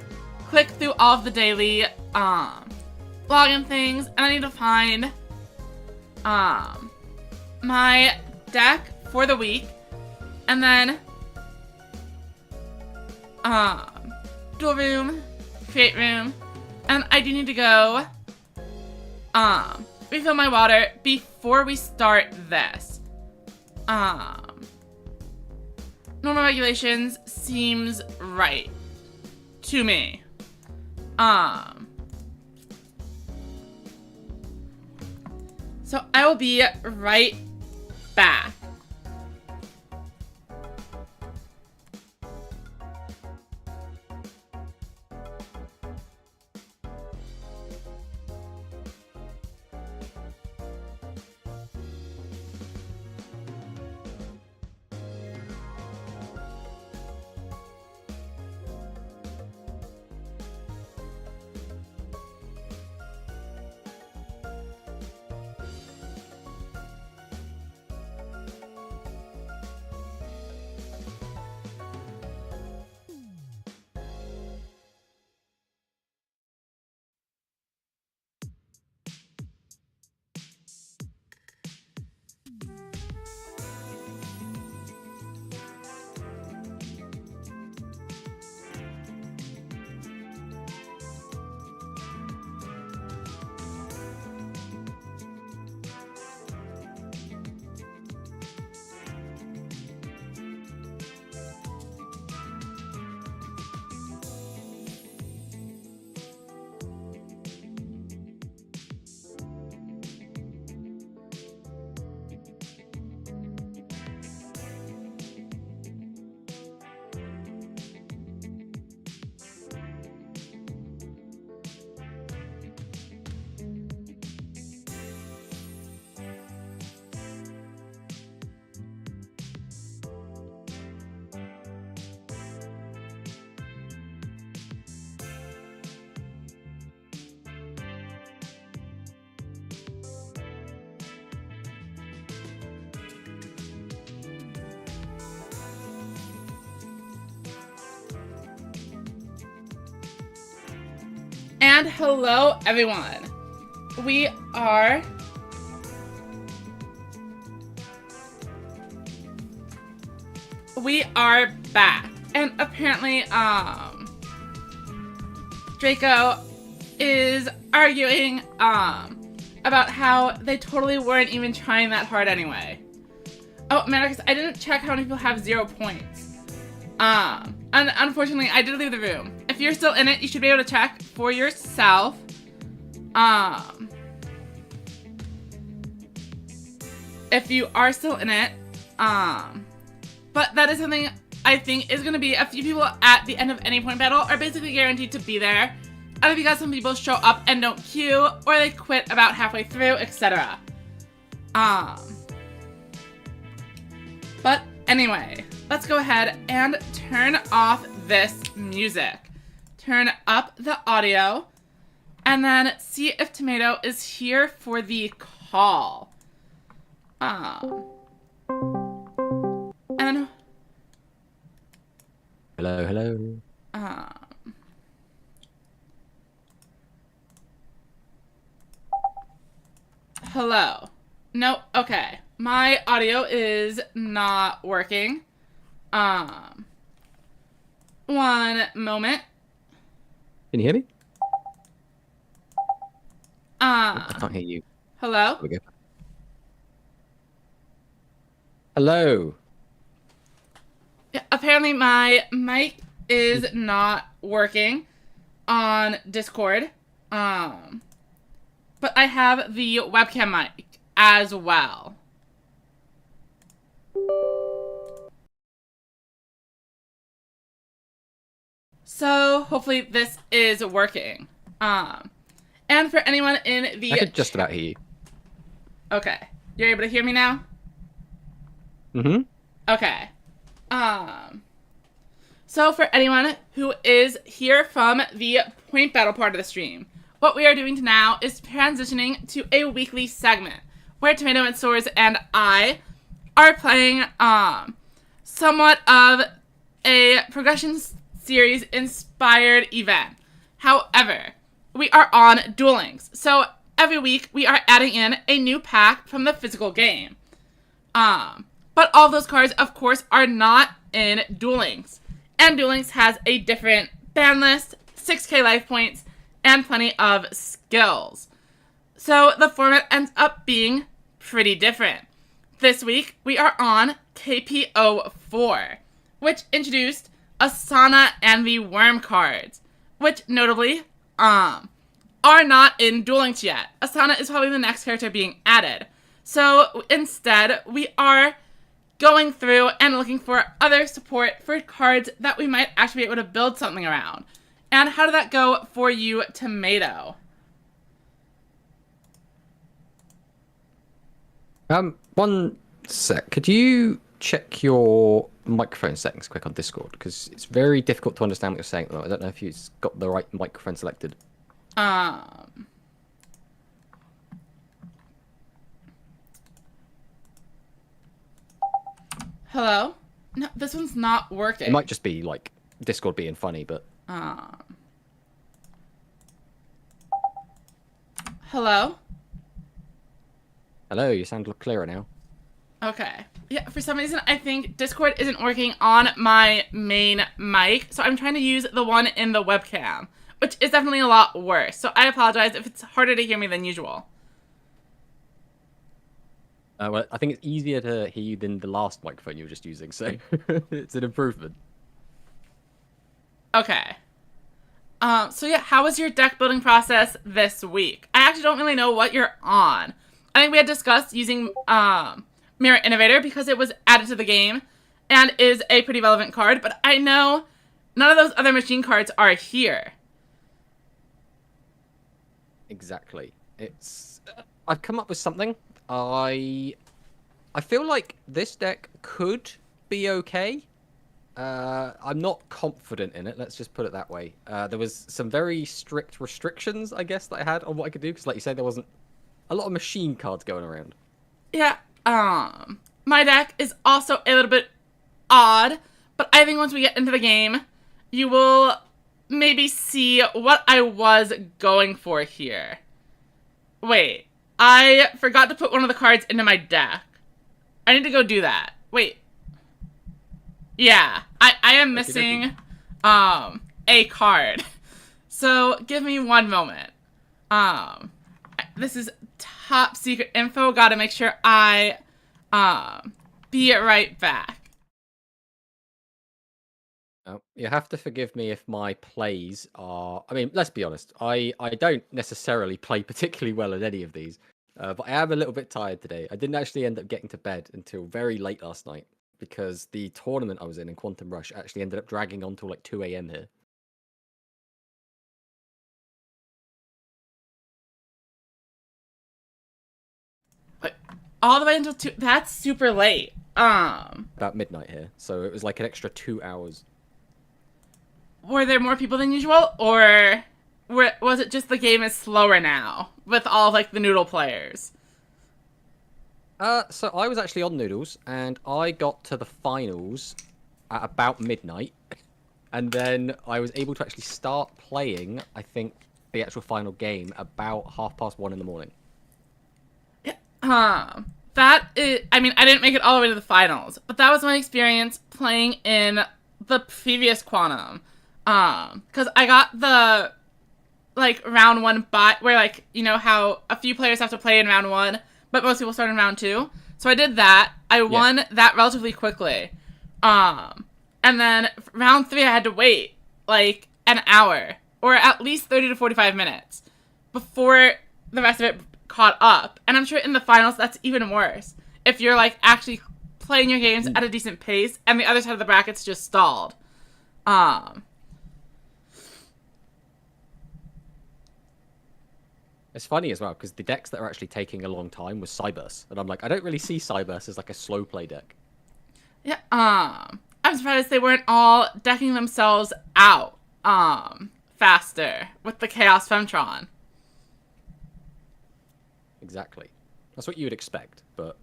click through all of the daily login things, and I need to find my deck for the week, and then dual room, create room, and I do need to go refill my water before we start this. Normal regulations seems right to me. So I will be right back. And hello, everyone. We are back. And apparently, Draco is arguing, about how they totally weren't even trying that hard anyway. Oh, Maddox, I didn't check how many people have 0 points. And unfortunately, I did leave the room. If you're still in it, you should be able to check for yourself. If you are still in it, but that is something I think is going to be a few people at the end of any point battle are basically guaranteed to be there. Either because some people show up and don't queue, or they quit about halfway through, etc. But anyway, let's go ahead and turn off this music. Turn up the audio, and then see if Tomato is here for the call. And Hello. Hello. No, okay. My audio is not working. One moment. Can you hear me? I can't hear you. Hello? There we go. Hello. Yeah, apparently my mic is not working on Discord. But I have the webcam mic as well. So hopefully this is working. And for anyone in the... I could just about hear you. Okay. You're able to hear me now? Mm-hmm. Okay. So for anyone who is here from the point battle part of the stream, what we are doing now is transitioning to a weekly segment where Tomato and Soars and I are playing somewhat of a progression series inspired event. However, we are on Duel Links, so every week we are adding in a new pack from the physical game. But all those cards, of course, are not in Duel Links, and Duel Links has a different ban list, 6k life points, and plenty of skills. So the format ends up being pretty different. This week, we are on KPO4, which introduced Asana and the Worm cards, which notably, are not in Duel Links yet. Asana is probably the next character being added. So instead, we are going through and looking for other support for cards that we might actually be able to build something around. And how did that go for you, Tomato? One sec. Could you check your microphone settings quick on Discord? Because it's very difficult to understand what you're saying. I don't know if you've got the right microphone selected. Hello? No, this one's not working. It might just be, like, Discord being funny, but... Hello? Hello, you sound a little clearer now. Okay. Yeah, for some reason, I think Discord isn't working on my main mic, so I'm trying to use the one in the webcam, which is definitely a lot worse. So I apologize if it's harder to hear me than usual. Well, I think it's easier to hear you than the last microphone you were just using, so it's an improvement. Okay. So yeah, how was your deck building process this week? I actually don't really know what you're on. I think we had discussed using Mirror Innovator because it was added to the game and is a pretty relevant card, but I know none of those other machine cards are here. Exactly. It's... I've come up with something. I feel like this deck could be okay. I'm not confident in it, let's just put it that way. There was some very strict restrictions, I guess, that I had on what I could do, because like you say, there wasn't a lot of machine cards going around. Yeah, my deck is also a little bit odd, but I think once we get into the game, you will maybe see what I was going for here. Wait, I forgot to put one of the cards into my deck. I need to go do that. Wait. Yeah, I am missing a card. So give me one moment. This is top secret info. Gotta make sure I be right back. Oh, you have to forgive me if my plays are... I mean, let's be honest. I don't necessarily play particularly well at any of these. But I am a little bit tired today. I didn't actually end up getting to bed until very late last night. Because the tournament I was in Quantum Rush actually ended up dragging on till like 2 a.m. here. But all the way until 2... That's super late. About midnight here. So it was like an extra 2 hours. Were there more people than usual, or was it just the game is slower now with all like the noodle players? So I was actually on Noodles, and I got to the finals at about midnight, and then I was able to actually start playing, I think, the actual final game about 1:30 in the morning. That is, I mean, I didn't make it all the way to the finals, but that was my experience playing in the previous Quantum. Because I got the, like, round 1 bye, where, like, you know how a few players have to play in round 1, but most people start in round 2. So I did that. I won that relatively quickly. And then round 3 I had to wait, like, an hour, or at least 30 to 45 minutes, before the rest of it caught up. And I'm sure in the finals that's even worse. If you're, like, actually playing your games at a decent pace, and the other side of the bracket's just stalled. It's funny as well, because the decks that are actually taking a long time was Cyburst. And I'm like, I don't really see Cyburst as like a slow play deck. Yeah, I'm surprised they weren't all decking themselves out, faster with the Chaos Femtron. Exactly. That's what you would expect, but...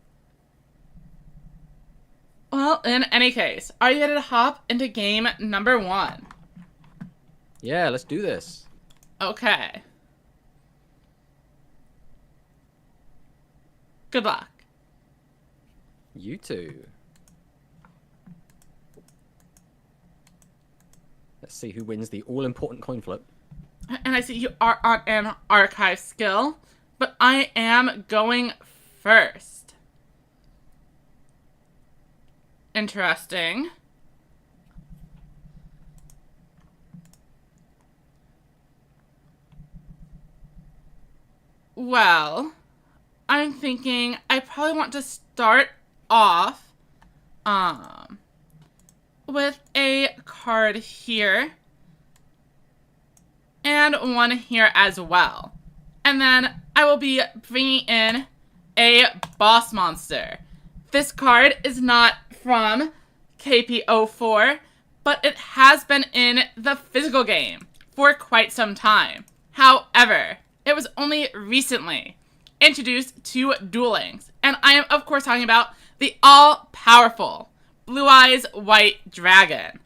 Well, in any case, are you ready to hop into game number 1? Yeah, let's do this. Okay. Good luck. You too. Let's see who wins the all-important coin flip. And I see you are on an archive skill, but I am going first. Interesting. Well, I'm thinking I probably want to start off with a card here and one here as well. And then I will be bringing in a boss monster. This card is not from KP04, but it has been in the physical game for quite some time. However, it was only recently introduced to Duel Links, and I am of course talking about the all-powerful Blue Eyes White Dragon.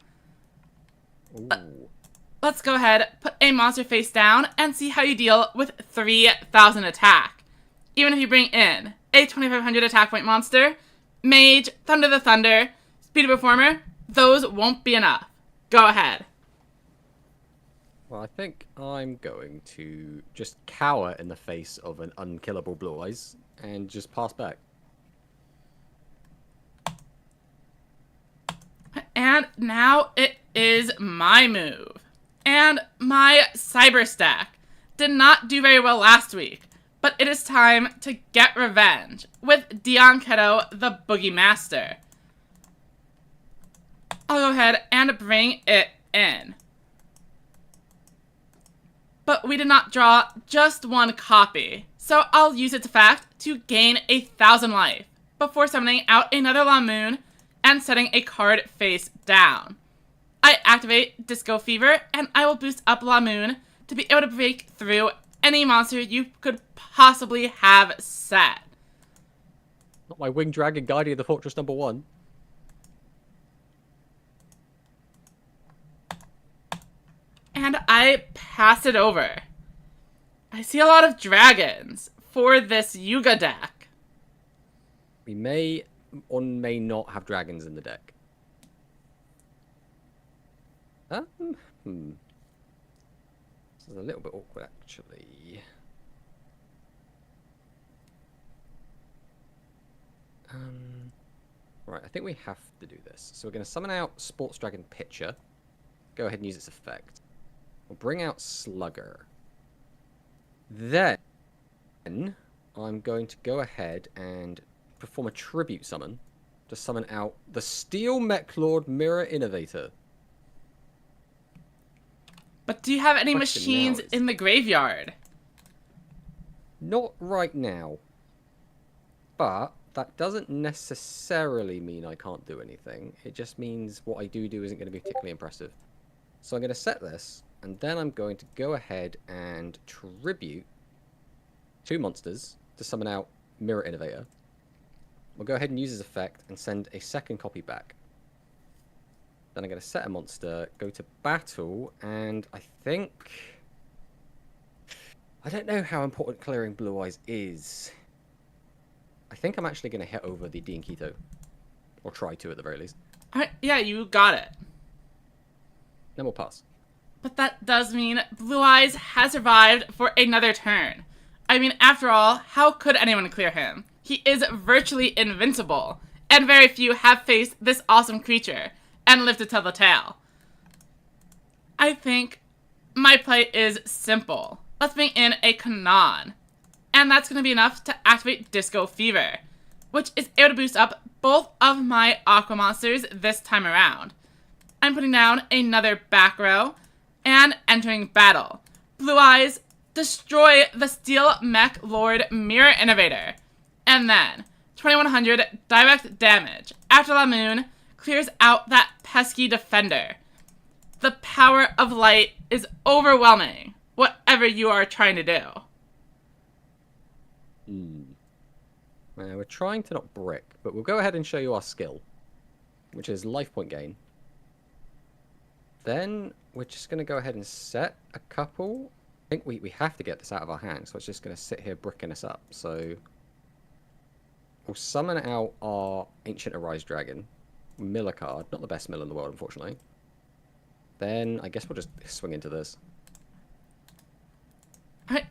Let's go ahead, put a monster face down, and see how you deal with 3,000 attack. Even if you bring in a 2,500 attack point monster, Mage, Thunder the Thunder, Speedy Performer, those won't be enough. Go ahead. Well, I think I'm going to just cower in the face of an unkillable Blue Eyes and just pass back. And now it is my move. And my Cyber Stack did not do very well last week, but it is time to get revenge with Dion Keto, the Boogie Master. I'll go ahead and bring it in. But we did not draw just one copy, so I'll use its effect to gain 1,000 life before summoning out another Lamoon and setting a card face down. I activate Disco Fever, and I will boost up Lamoon to be able to break through any monster you could possibly have set. Not my Winged Dragon Guardian of the Fortress #1. And I pass it over. I see a lot of dragons for this Yuga deck. We may or may not have dragons in the deck. This is a little bit awkward, actually. Right, I think we have to do this. So we're going to summon out Sports Dragon Pitcher. Go ahead and use its effect. We'll bring out Slugger. Then I'm going to go ahead and perform a tribute summon to summon out the Steel Mech Lord Mirror Innovator. But do you have any Question machines now is- in the graveyard? Not right now. But that doesn't necessarily mean I can't do anything. It just means what I do isn't going to be particularly impressive. So I'm going to set this, and then I'm going to go ahead and tribute 2 monsters to summon out Mirror Innovator. We'll go ahead and use his effect and send a second copy back. Then I'm going to set a monster, go to battle, and I think... I don't know how important clearing Blue Eyes is. I think I'm actually going to hit over the Dean Keto. Or try to, at the very least. Yeah, you got it. Then we'll pass. But that does mean Blue Eyes has survived for another turn. I mean, after all, how could anyone clear him? He is virtually invincible, and very few have faced this awesome creature and lived to tell the tale. I think my play is simple. Let's bring in a Kanan, and that's going to be enough to activate Disco Fever, which is able to boost up both of my Aqua monsters this time around. I'm putting down another back row and entering battle. Blue Eyes, destroy the Steel Mech Lord Mirror Innovator. And then, 2100 direct damage. After La Moon clears out that pesky defender. The power of light is overwhelming, whatever you are trying to do. We're trying to not brick, but we'll go ahead and show you our skill, which is life point gain. Then we're just going to go ahead and set a couple. I think we have to get this out of our hand, so it's just going to sit here bricking us up. So we'll summon out our Ancient Arise Dragon, mill a card. Not the best mill in the world, unfortunately. Then I guess we'll just swing into this.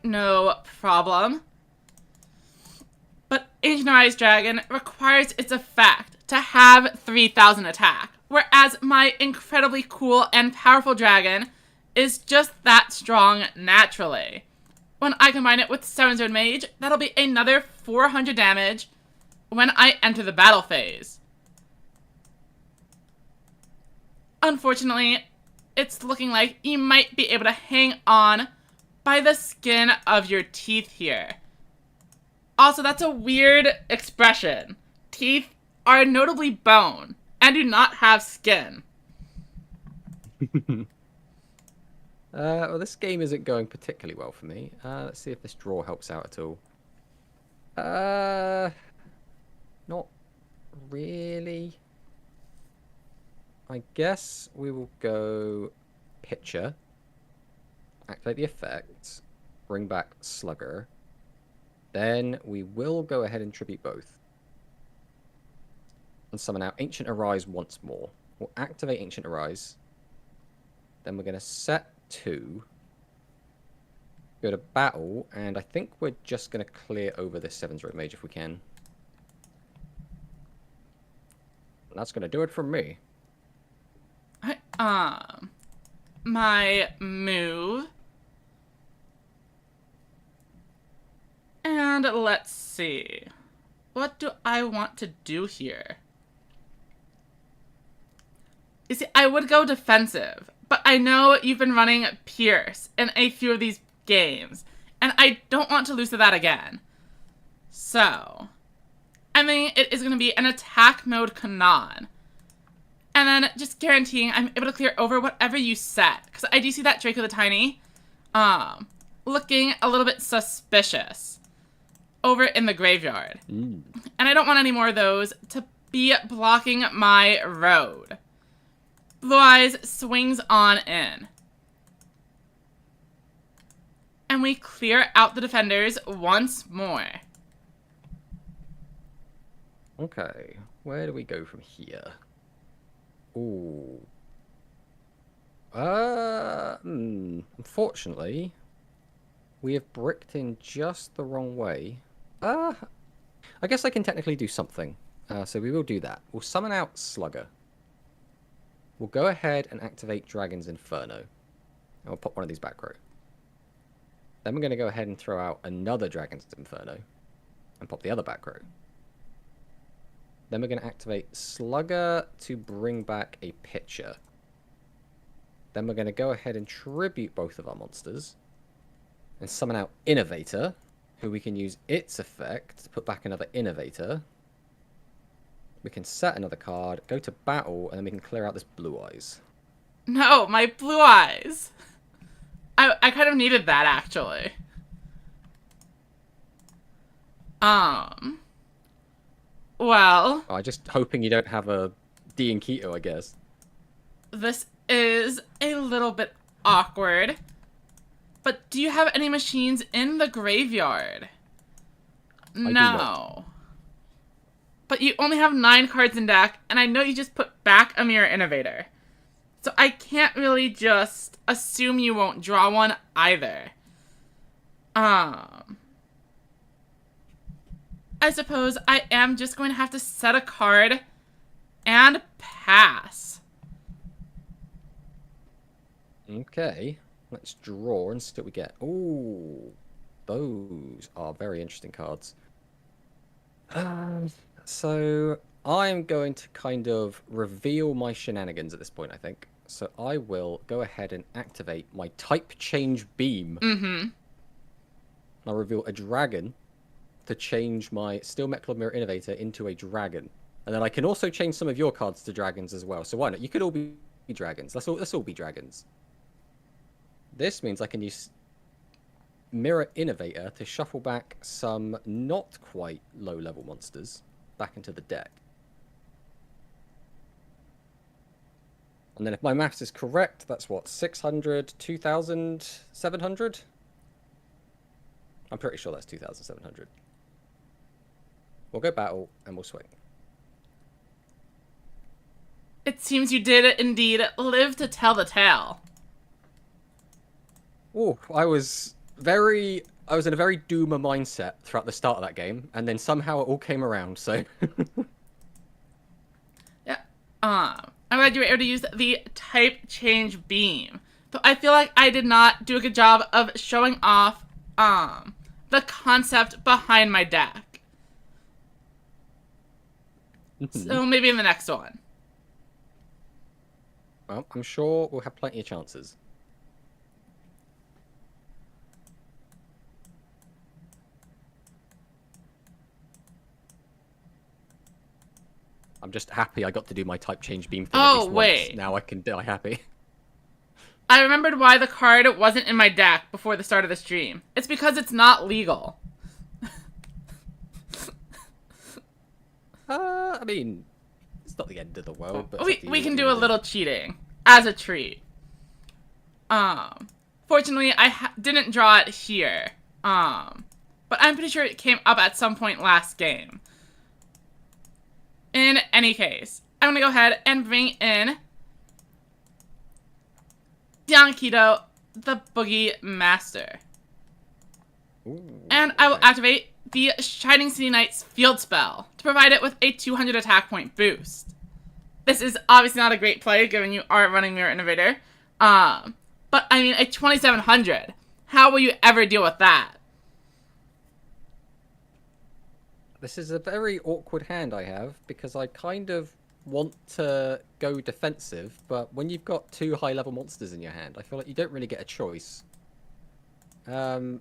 No problem. But Ancient Arise Dragon requires its effect to have 3000 attack, whereas my incredibly cool and powerful dragon is just that strong naturally. When I combine it with 7-Zone Mage, that'll be another 400 damage when I enter the battle phase. Unfortunately, it's looking like you might be able to hang on by the skin of your teeth here. Also, that's a weird expression. Teeth are notably bone and do not have skin. Well, this game isn't going particularly well for me. Let's see if this draw helps out at all. Not really. I guess we will go Pitcher, activate the effect, bring back Slugger. Then we will go ahead and tribute both. And summon out Ancient Arise once more. We'll activate Ancient Arise. Then we're going to set 2. Go to battle, and I think we're just going to clear over this 7-Zone Mage if we can. And that's going to do it from me. My move. And let's see. What do I want to do here? You see, I would go defensive, but I know you've been running Pierce in a few of these games, and I don't want to lose to that again. So, I mean, it is going to be an attack mode Kanan. And then just guaranteeing I'm able to clear over whatever you set. Because I do see that Draco the Tiny looking a little bit suspicious over in the graveyard. And I don't want any more of those to be blocking my road. Blue Eyes swings on in. and we clear out the defenders once more. Okay, where do we go from here? Ooh. Unfortunately, we have bricked in just the wrong way. I guess I can technically do something. So we will do that. We'll summon out Slugger. We'll go ahead and activate Dragon's Inferno. And we'll pop one of these back row. Then we're going to go ahead and throw out another Dragon's Inferno. And pop the other back row. Then we're going to activate Slugger to bring back a pitcher. Then we're going to go ahead and tribute both of our monsters. And summon out Innovator, who we can use its effect to put back another Innovator. We can set another card, go to battle, and then we can clear out this Blue Eyes. No, my Blue Eyes. I kind of needed that, actually. Well... I'm just hoping you don't have a D and Keto, I guess. This is a little bit awkward. But do you have any machines in the graveyard? I do No. not. But you only have 9 cards in deck, and I know you just put back a Mirror Innovator. So I can't really just assume you won't draw one either. I suppose I am just going to have to set a card and pass. Okay, let's draw and see what we get. Ooh, those are very interesting cards. So I'm going to kind of reveal my shenanigans at this point, I think. So I will go ahead and activate my Type Change Beam. Mm-hmm. I'll reveal a dragon to change my Steel Metal Mirror Innovator into a dragon. And then I can also change some of your cards to dragons as well. So why not? You could all be dragons. Let's all be dragons. This means I can use Mirror Innovator to shuffle back some not quite low-level monsters back into the deck. And then if my maths is correct, that's what, 600, 2,700? I'm pretty sure that's 2,700. We'll go battle, and we'll swing. It seems you did indeed live to tell the tale. Oh, I was in a very doomer mindset throughout the start of that game, and then somehow it all came around, so... Yeah, I'm glad you were able to use the Type Change Beam. But I feel like I did not do a good job of showing off, the concept behind my deck. So maybe in the next one. Well, I'm sure we'll have plenty of chances. I'm just happy I got to do my Type Change Beam thing at least wait. once. Now I can die happy. I remembered why the card wasn't in my deck before the start of the stream. It's because it's not legal. I mean, it's not the end of the world, but we can do a little cheating as a treat. Fortunately, I didn't draw it here. But I'm pretty sure it came up at some point last game. In any case, I'm gonna go ahead and bring in Keto, the Boogie Master. Ooh, and I will okay. activate the Shining City Knight's Field Spell to provide it with a 200 attack point boost. This is obviously not a great play, given you are running Mirror Innovator. But I mean, a 2700. How will you ever deal with that? This is a very awkward hand I have, because I kind of want to go defensive, but when you've got 2 high-level monsters in your hand, I feel like you don't really get a choice. So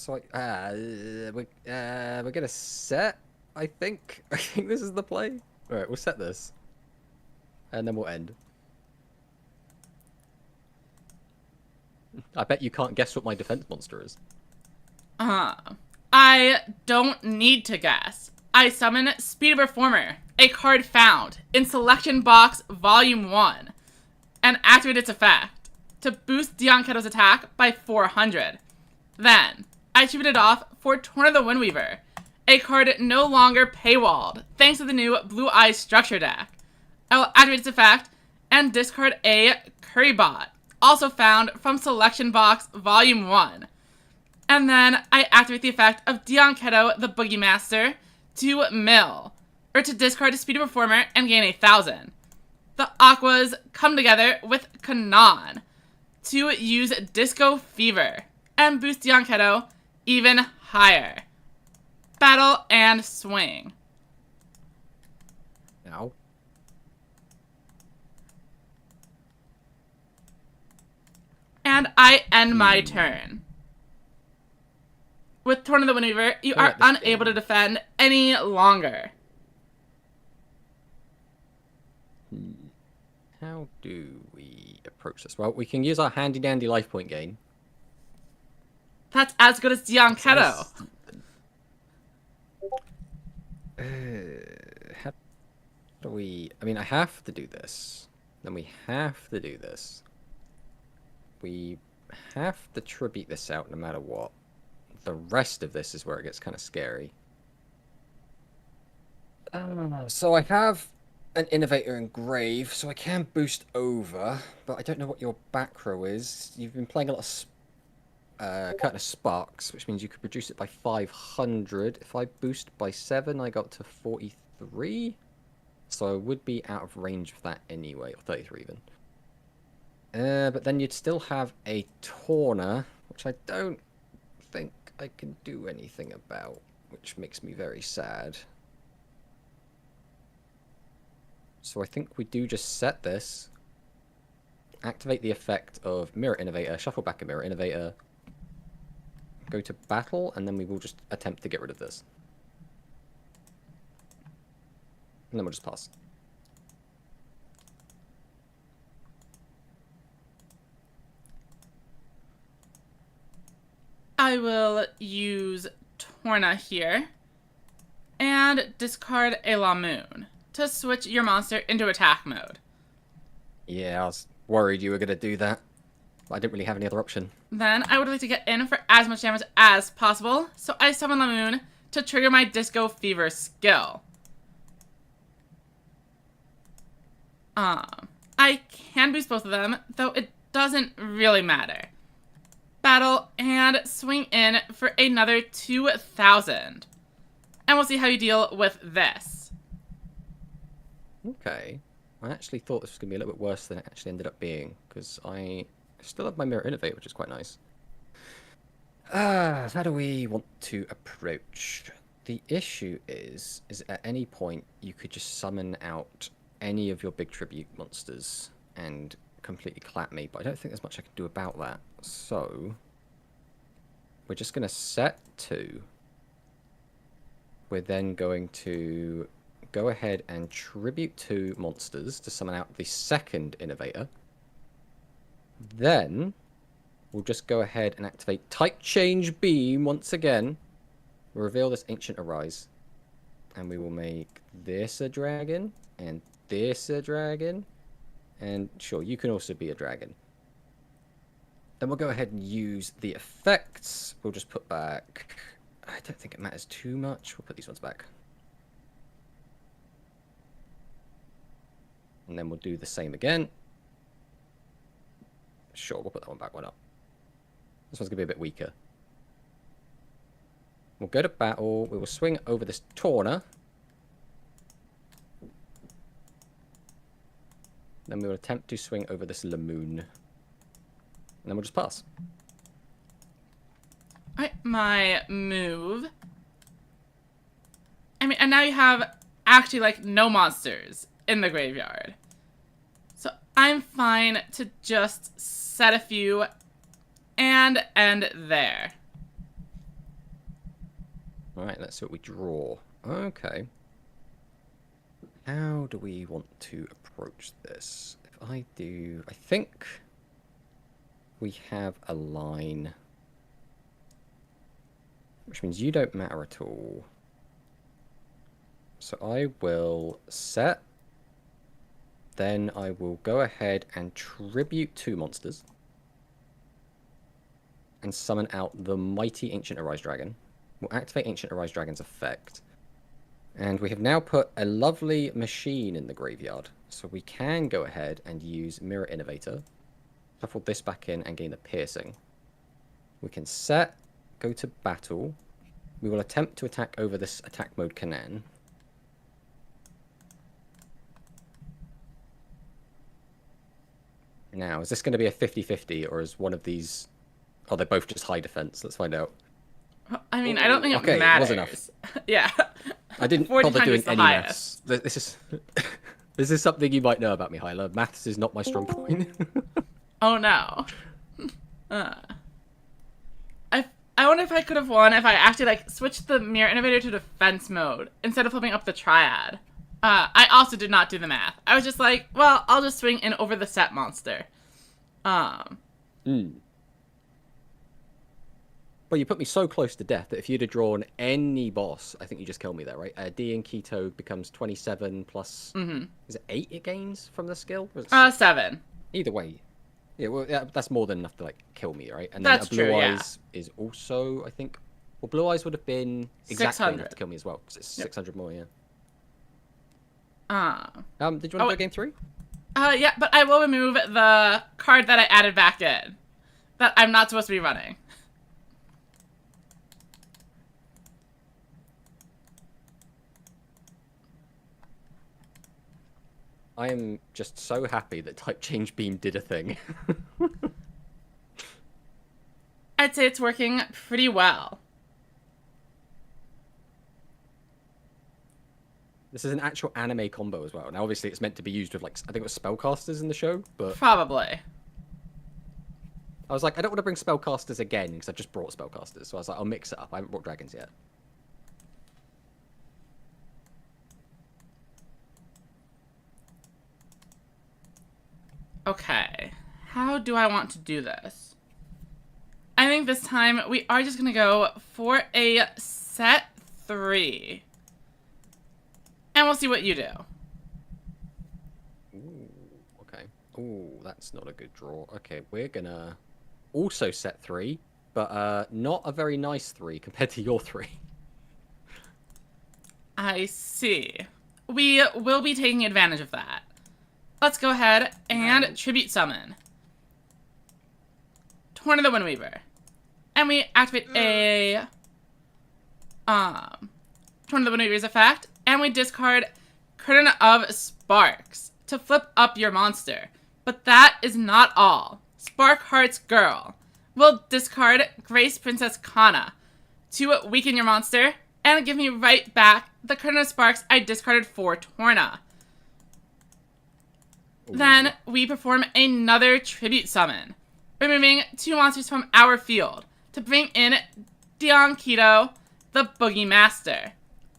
we're gonna set, I think. I think this is the play. All right, we'll set this, and then we'll end. I bet you can't guess what my defense monster is. I don't need to guess. I summon Speed of Reformer, a card found in Selection Box Volume 1, and activate its effect. to boost Dionketo's attack by 400. Then, I attributed off for Torn of the Windweaver, a card no longer paywalled, thanks to the new Blue Eyes Structure deck. I will activate its effect and discard a Currybot, also found from Selection Box Volume 1. And then I activate the effect of Dionketo the Boogie Master to mill, or to discard a Speedy Performer and gain 1,000. The Aquas come together with Kanan to use Disco Fever and boost Dionketo even higher. Battle and swing. Now. And I end my turn. With Torn of the Windweaver, you are unable to defend any longer. How do we approach this? Well, we can use our handy dandy life point gain. That's as good as Dionketo. How do we... I mean, I have to do this. Then we have to do this. We have to tribute this out no matter what. The rest of this is where it gets kind of scary. So I have an Innovator and Grave, so I can boost over, but I don't know what your back row is. You've been playing a lot of Curtain of Sparks, which means you could reduce it by 500. If I boost by 7, I got to 43. So I would be out of range of that anyway, or 33 even. But then you'd still have a Torna, which I don't think I can do anything about, which makes me very sad. So I think we do just set this, activate the effect of Mirror Innovator, shuffle back a Mirror Innovator, go to battle, and then we will just attempt to get rid of this. And then we'll just pass. I will use Torna here and discard a Lamoon to switch your monster into attack mode. Yeah, I was worried you were going to do that. But I didn't really have any other option. Then I would like to get in for as much damage as possible, so I summon Lamoon to trigger my Disco Fever skill. I can boost both of them, though it doesn't really matter. Battle and swing in for another 2,000. And we'll see how you deal with this. Okay. I actually thought this was going to be a little bit worse than it actually ended up being, because I still have my Mirror Innovate, which is quite nice. How do we want to approach? The issue is at any point you could just summon out any of your big tribute monsters and completely clap me, but I don't think there's much I can do about that. So we're just going to set 2. We're then going to go ahead and tribute 2 monsters to summon out the second Innovator. Then we'll just go ahead and activate Type Change Beam once again. We'll reveal this Ancient Arise. And we will make this a dragon, and this a dragon. And sure, you can also be a dragon. Then we'll go ahead and use the effects. We'll just put back... I don't think it matters too much. We'll put these ones back. And then we'll do the same again. Sure, we'll put that one back, why not? This one's going to be a bit weaker. We'll go to battle. We will swing over this Torna. Then we will attempt to swing over this Lamoon. And then we'll just pass. Alright, my move. I mean, and now you have actually, like, no monsters in the graveyard. So I'm fine to just set a few and end there. Alright, let's see what we draw. Okay. How do we want to approach this? If I do... I think we have a line, which means you don't matter at all. So I will set. Then I will go ahead and tribute 2 monsters. and summon out the mighty Ancient Arise Dragon. We'll activate Ancient Arise Dragon's effect. And we have now put a lovely machine in the graveyard. So we can go ahead and use Mirror Innovator. Shuffle this back in and gain the piercing. We can set, go to battle. We will attempt to attack over this attack mode Canaan. Now, is this going to be a 50-50 or is one of these... Oh, they're both just high defense. Let's find out. I mean, I don't think it matters. It was enough. Yeah. I didn't 40 bother times doing the any highest. maths. This is... This is something you might know about me, Hyla. Maths is not my strong point. Oh no. I wonder if I could have won if I actually like switched the Mirror Innovator to defense mode instead of flipping up the Triad. I also did not do the math. I was just like, well, I'll just swing in over the set monster. Well, you put me so close to death that if you'd have drawn any boss, I think you just kill me there, right? D in Keto becomes 27 plus... Is it 8 it gains from the skill? 7. Either way. Yeah, well, yeah, that's more than enough to, like, kill me, right? And That's then Blue true, Eyes is also, I think... Well, Blue Eyes would have been exactly 600. enough to kill me as well, because it's 600 more, yeah. Did you want to go game 3? Yeah, but I will remove the card that I added back in. That I'm not supposed to be running. I am just so happy that Type Change Beam did a thing. I'd say it's working pretty well. This is an actual anime combo as well. Now, obviously, it's meant to be used with, like, I think it was spellcasters in the show, but... Probably. I was like, I don't want to bring spellcasters again, because I've just brought spellcasters. So I was like, I'll mix it up. I haven't brought dragons yet. Okay. How do I want to do this? I think this time we are just going to go for a set 3. And we'll see what you do. Ooh, okay. Ooh, that's not a good draw. Okay, we're gonna also set 3, but not a very nice 3 compared to your 3. I see. We will be taking advantage of that. Let's go ahead and Tribute Summon. Torn of the Windweaver. And we activate a... Torn of the Windweaver's effect. And we discard Curtain of Sparks to flip up your monster. But that is not all. Sparkheart's Girl will discard Grace Princess Kana to weaken your monster and give me right back the Curtain of Sparks I discarded for Torna. Ooh. Then we perform another Tribute Summon, removing 2 monsters from our field to bring in Dion Keto, the Boogie Master.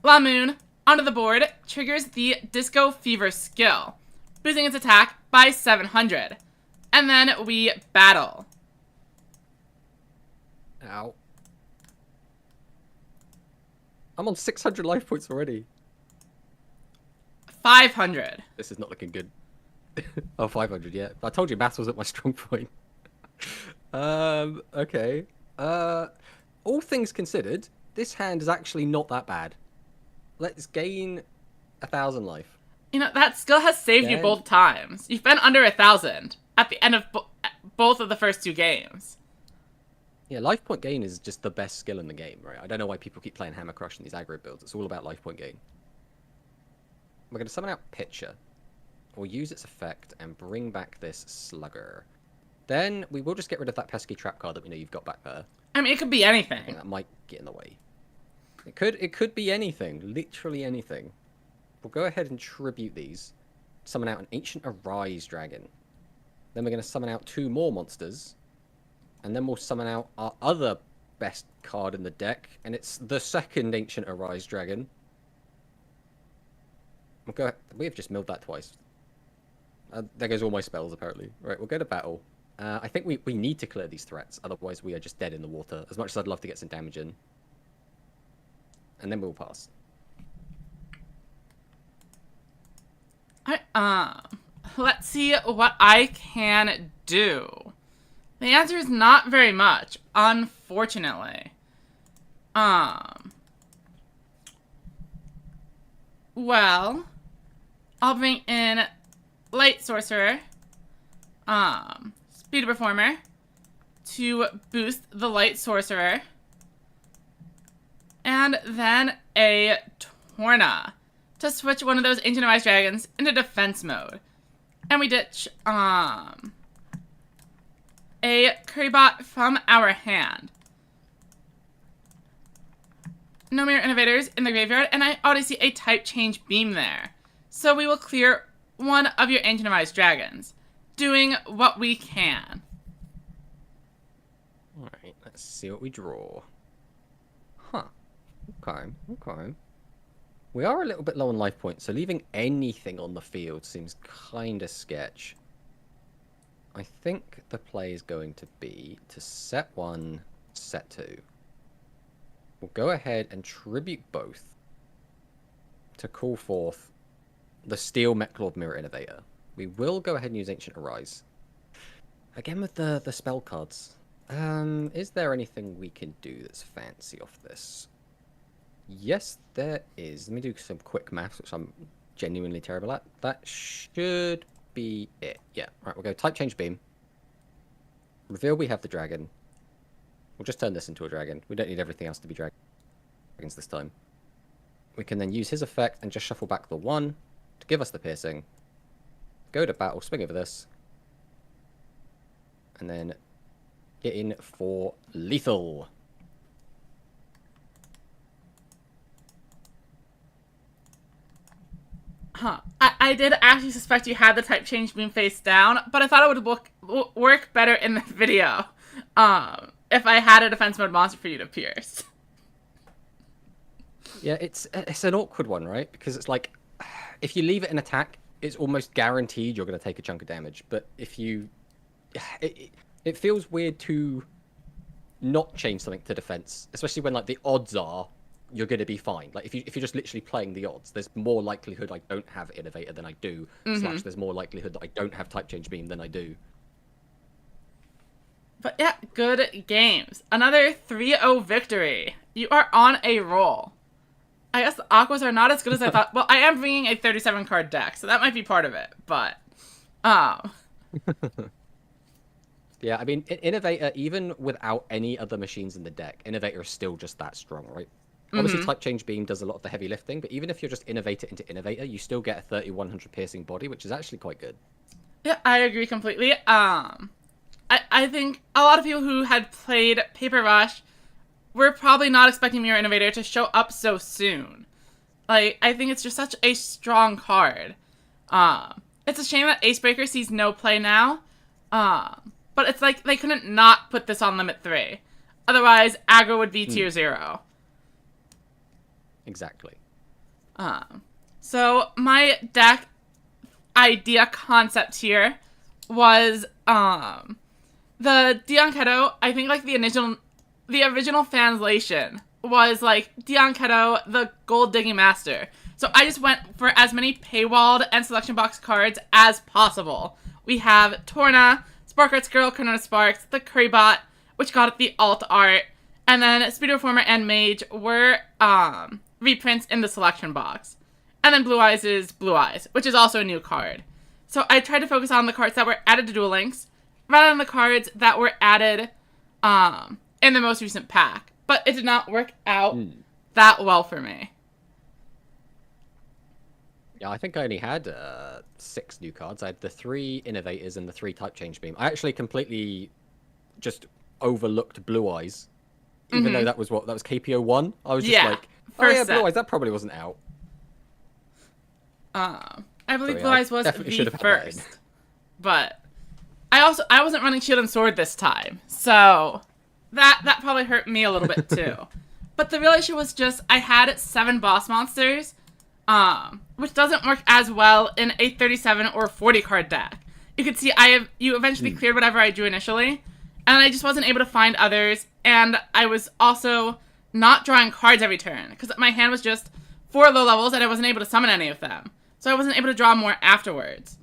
La Moon, onto the board, triggers the Disco Fever skill, boosting its attack by 700. And then we battle. Ow. I'm on 600 life points already. 500. This is not looking good. Oh, 500, yeah. I told you maths wasn't my strong point. Okay. All things considered, this hand is actually not that bad. Let's gain 1,000 life. You know, that skill has saved you both times. You've been under 1,000 at the end of both of the first 2 games. Yeah, life point gain is just the best skill in the game, right? I don't know why people keep playing Hammer Crush in these aggro builds. It's all about life point gain. We're going to summon out Pitcher. We'll use its effect and bring back this Slugger. Then we will just get rid of that pesky trap card that we know you've got back there. I mean, it could be I anything. think that might get in the way. It could be anything. Literally anything. We'll go ahead and tribute these. Summon out an Ancient Arise Dragon. Then we're going to summon out 2 more monsters. And then we'll summon out our other best card in the deck. And it's the second Ancient Arise Dragon. We have just milled that twice. There goes all my spells, apparently. Right, we'll go to battle. I think we need to clear these threats. Otherwise, we are just dead in the water. As much as I'd love to get some damage in. And then we'll pass. Let's see what I can do. The answer is not very much, unfortunately. Well, I'll bring in Light Sorcerer, Speed Performer to boost the Light Sorcerer, and then a Torna to switch one of those Ancient Ice Dragons into defense mode. And we ditch, a Krybot from our hand. No Mirror Innovators in the graveyard, and I already see a type change beam there. So we will clear one of your Ancient Ice Dragons, doing what we can. Alright, let's see what we draw. Huh. Okay. We are a little bit low on life points, so leaving anything on the field seems kind of sketch. I think the play is going to be to set 1, set 2. We'll go ahead and tribute both to call forth the Steel Mechlord Mirror Innovator. We will go ahead and use Ancient Arise. Again with the spell cards. Is there anything we can do that's fancy off this? Yes, there is. Let me do some quick maths, which I'm genuinely terrible at. That should be it. Yeah, right, we'll go Type Change Beam. Reveal we have the dragon. We'll just turn this into a dragon. We don't need everything else to be dragons this time. We can then use his effect and just shuffle back the 1 to give us the piercing. Go to battle, swing over this. And then get in for lethal. Huh. I did actually suspect you had the type change beam face down, but I thought it would work better in the video if I had a defense mode monster for you to pierce. Yeah, it's an awkward one, right? Because it's like, if you leave it in attack, it's almost guaranteed you're going to take a chunk of damage. But if you... It feels weird to not change something to defense, especially when like the odds are you're going to be fine. Like if you're just literally playing the odds, there's more likelihood I don't have Innovator than I do. Slash, there's more likelihood that I don't have Type Change Beam than I do. But yeah, good games. Another 3-0 victory. You are on a roll. I guess the Aquas are not as good as I thought. Well, I am bringing a 37 card deck, so that might be part of it. But, yeah, I mean, Innovator, even without any other machines in the deck, Innovator is still just that strong, right? Obviously, Type Change Beam does a lot of the heavy lifting, but even if you're just Innovator into Innovator, you still get a 3100 piercing body, which is actually quite good. Yeah, I agree completely. I think a lot of people who had played Paper Rush were probably not expecting Mirror Innovator to show up so soon. Like, I think it's just such a strong card. It's a shame that Acebreaker sees no play now. But it's like they couldn't not put this on Limit 3. Otherwise, aggro would be tier 0. Exactly. So my deck idea concept here was the Dion Keto. I think like the original translation was like Dion Keto, the gold digging master. So I just went for as many paywalled and selection box cards as possible. We have Torna, Spark Arts Girl, Corona Sparks, the Krybot, which got the alt art, and then Speed Reformer and Mage were reprints in the selection box. And then Blue Eyes is Blue Eyes, which is also a new card. So I tried to focus on the cards that were added to Duel Links, rather than the cards that were added in the most recent pack. But it did not work out that well for me. Yeah, I think I only had 6 new cards. I had the 3 Innovators and the 3 Type Change Beam. I actually completely just overlooked Blue Eyes, even though that was KPO 1. I was just like, oh yeah, Blue Eyes, that probably wasn't out. I believe Blue Eyes was the first. But I wasn't running Shield and Sword this time, so that probably hurt me a little bit too. But the real issue was just I had 7 boss monsters, which doesn't work as well in a 37 or 40 card deck. You can see you eventually cleared whatever I drew initially, and I just wasn't able to find others, and I was also not drawing cards every turn, because my hand was just 4 low levels, and I wasn't able to summon any of them. So I wasn't able to draw more afterwards.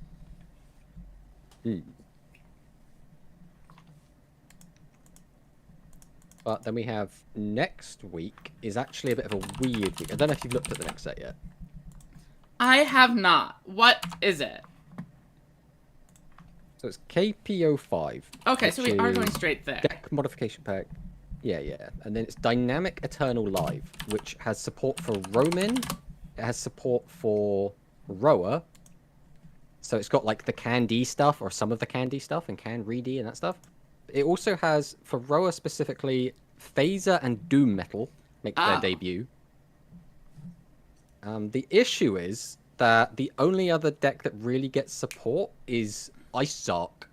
But then we have next week is actually a bit of a weird week. I don't know if you've looked at the next set yet. I have not. What is it? So it's KPO5. Okay, so we are going straight there. Deck modification pack. Yeah, yeah. And then it's Dynamic Eternal Live, which has support for Romin. It has support for Roa. So it's got like the Candy stuff, or some of the Candy stuff, and Can Reedy and that stuff. It also has, for Roa specifically, Phaser and Doom Metal make their debut. The issue is that the only other deck that really gets support is Ice Sark.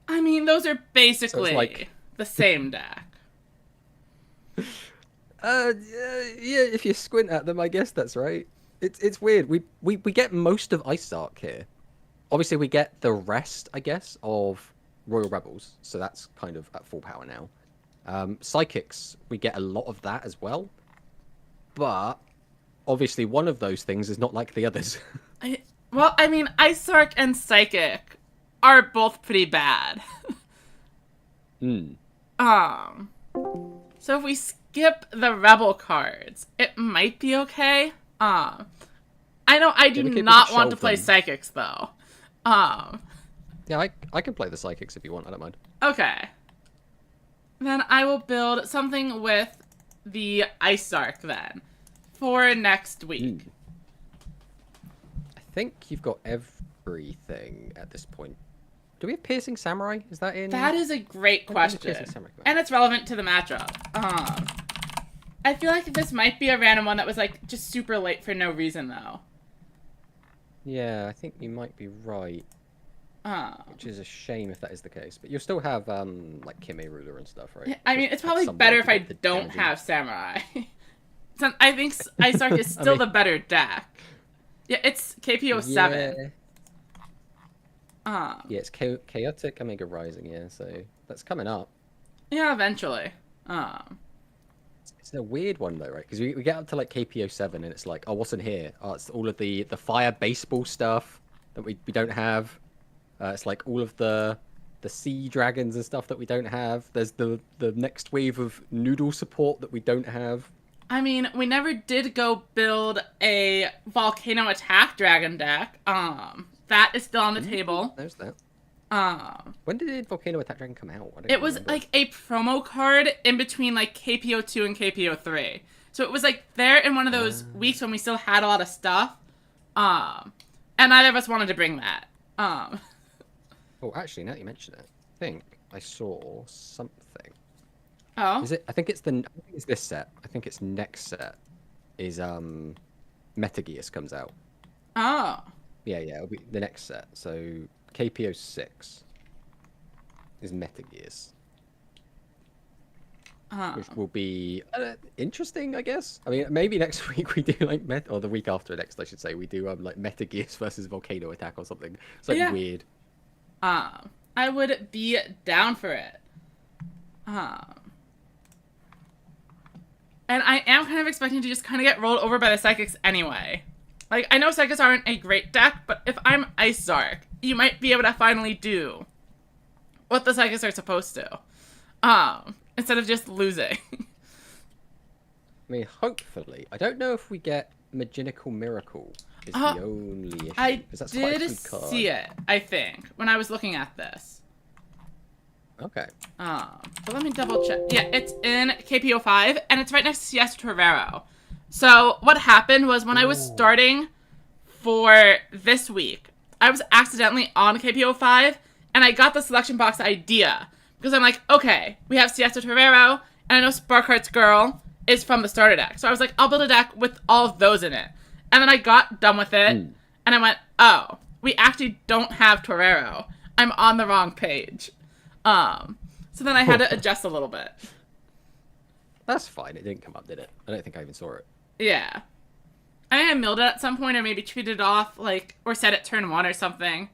I mean, those are basically So like... the same deck. Yeah, if you squint at them, I guess that's right. It's weird. We get most of Ice Sark here. Obviously, we get the rest, I guess, of Royal Rebels, so that's kind of at full power now. Psychics, we get a lot of that as well. But obviously, one of those things is not like the others. Well, I mean, Ice Sark and Psychic are both pretty bad. So if we skip the Rebel cards, it might be okay. I know I do not want to play Psychics, though. Yeah, I can play the Psychics if you want. I don't mind. Okay. Then I will build something with the Ice Sark, then, for next week. I think you've got everything at this point. Do we have Piercing Samurai? Is that in... That is a great question. And it's relevant to the matchup. I feel like this might be a random one that was, like, just super late for no reason, though. Yeah, I think you might be right. Which is a shame if that is the case. But you'll still have, like, Kime Ruler and stuff, right? I mean, it's probably better if I don't have Samurai. So I think Ice Sark is still the better deck. Yeah, it's KPO7. Yeah, it's Chaotic Omega Rising, yeah, so that's coming up. Yeah, eventually. It's a weird one, though, right? Because we get up to, like, KPO7, and it's like, oh, what's in here? Oh, it's all of the fire baseball stuff that we don't have. It's like all of the sea dragons and stuff that we don't have. There's the next wave of noodle support that we don't have. I mean, we never did go build a volcano attack dragon deck. That is still on the table. There's that. When did Volcano Attack Dragon come out? It was like a promo card in between like KPO2 and KPO3. So it was like there in one of those weeks when we still had a lot of stuff. And neither of us wanted to bring that. Oh, actually, now that you mention it, I think I saw something. Oh. Is it? I think it's this set. I think it's next set. Is Metagears comes out. Oh. Yeah, it'll be the next set. So KPO 6 is Metagears. Which will be interesting, I guess. I mean, maybe next week we do like or the week after next, I should say, we do like Metagears versus Volcano Attack or something. It's like weird. I would be down for it. And I am kind of expecting to just kind of get rolled over by the Psychics anyway. Like, I know Psychics aren't a great deck, but if I'm Ice Sark, you might be able to finally do what the Psychics are supposed to. Instead of just losing. I mean, hopefully. I don't know if we get Maginical Miracle is the only issue. I did see it, I think, when I was looking at this. Okay. But let me double check. Yeah, it's in KPO5, and it's right next to Siesta Torero. So what happened was when I was starting for this week, I was accidentally on KPO5, and I got the selection box idea. Because I'm like, okay, we have Siesta Torero, and I know Sparkheart's Girl is from the starter deck. So I was like, I'll build a deck with all of those in it. And then I got done with it, and I went, oh, we actually don't have Torero. I'm on the wrong page. So then I had to adjust a little bit. That's fine. It didn't come up, did it? I don't think I even saw it. Yeah. I think I milled it at some point, or maybe treated it off, like, or set it turn 1 or something.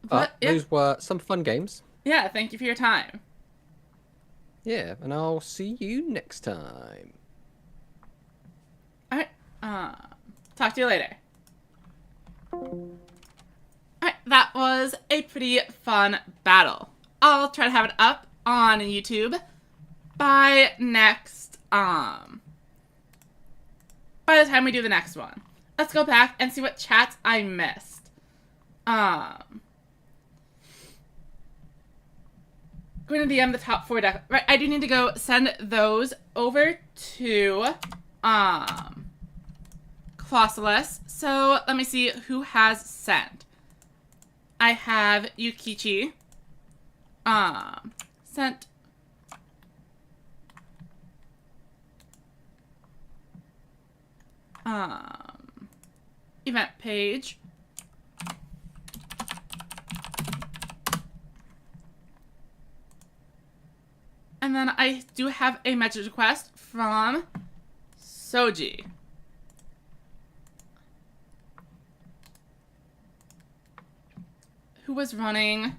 But those were some fun games. Yeah, thank you for your time. Yeah, and I'll see you next time. Alright, talk to you later. Alright, that was a pretty fun battle. I'll try to have it up on YouTube by by the time we do the next one. Let's go back and see what chats I missed. Going to DM the top 4 decks. Right, I do need to go send those over to Clausulus. So let me see who has sent. I have Yukichi. Sent. Event page. And then I do have a message request from Soji. Who was running?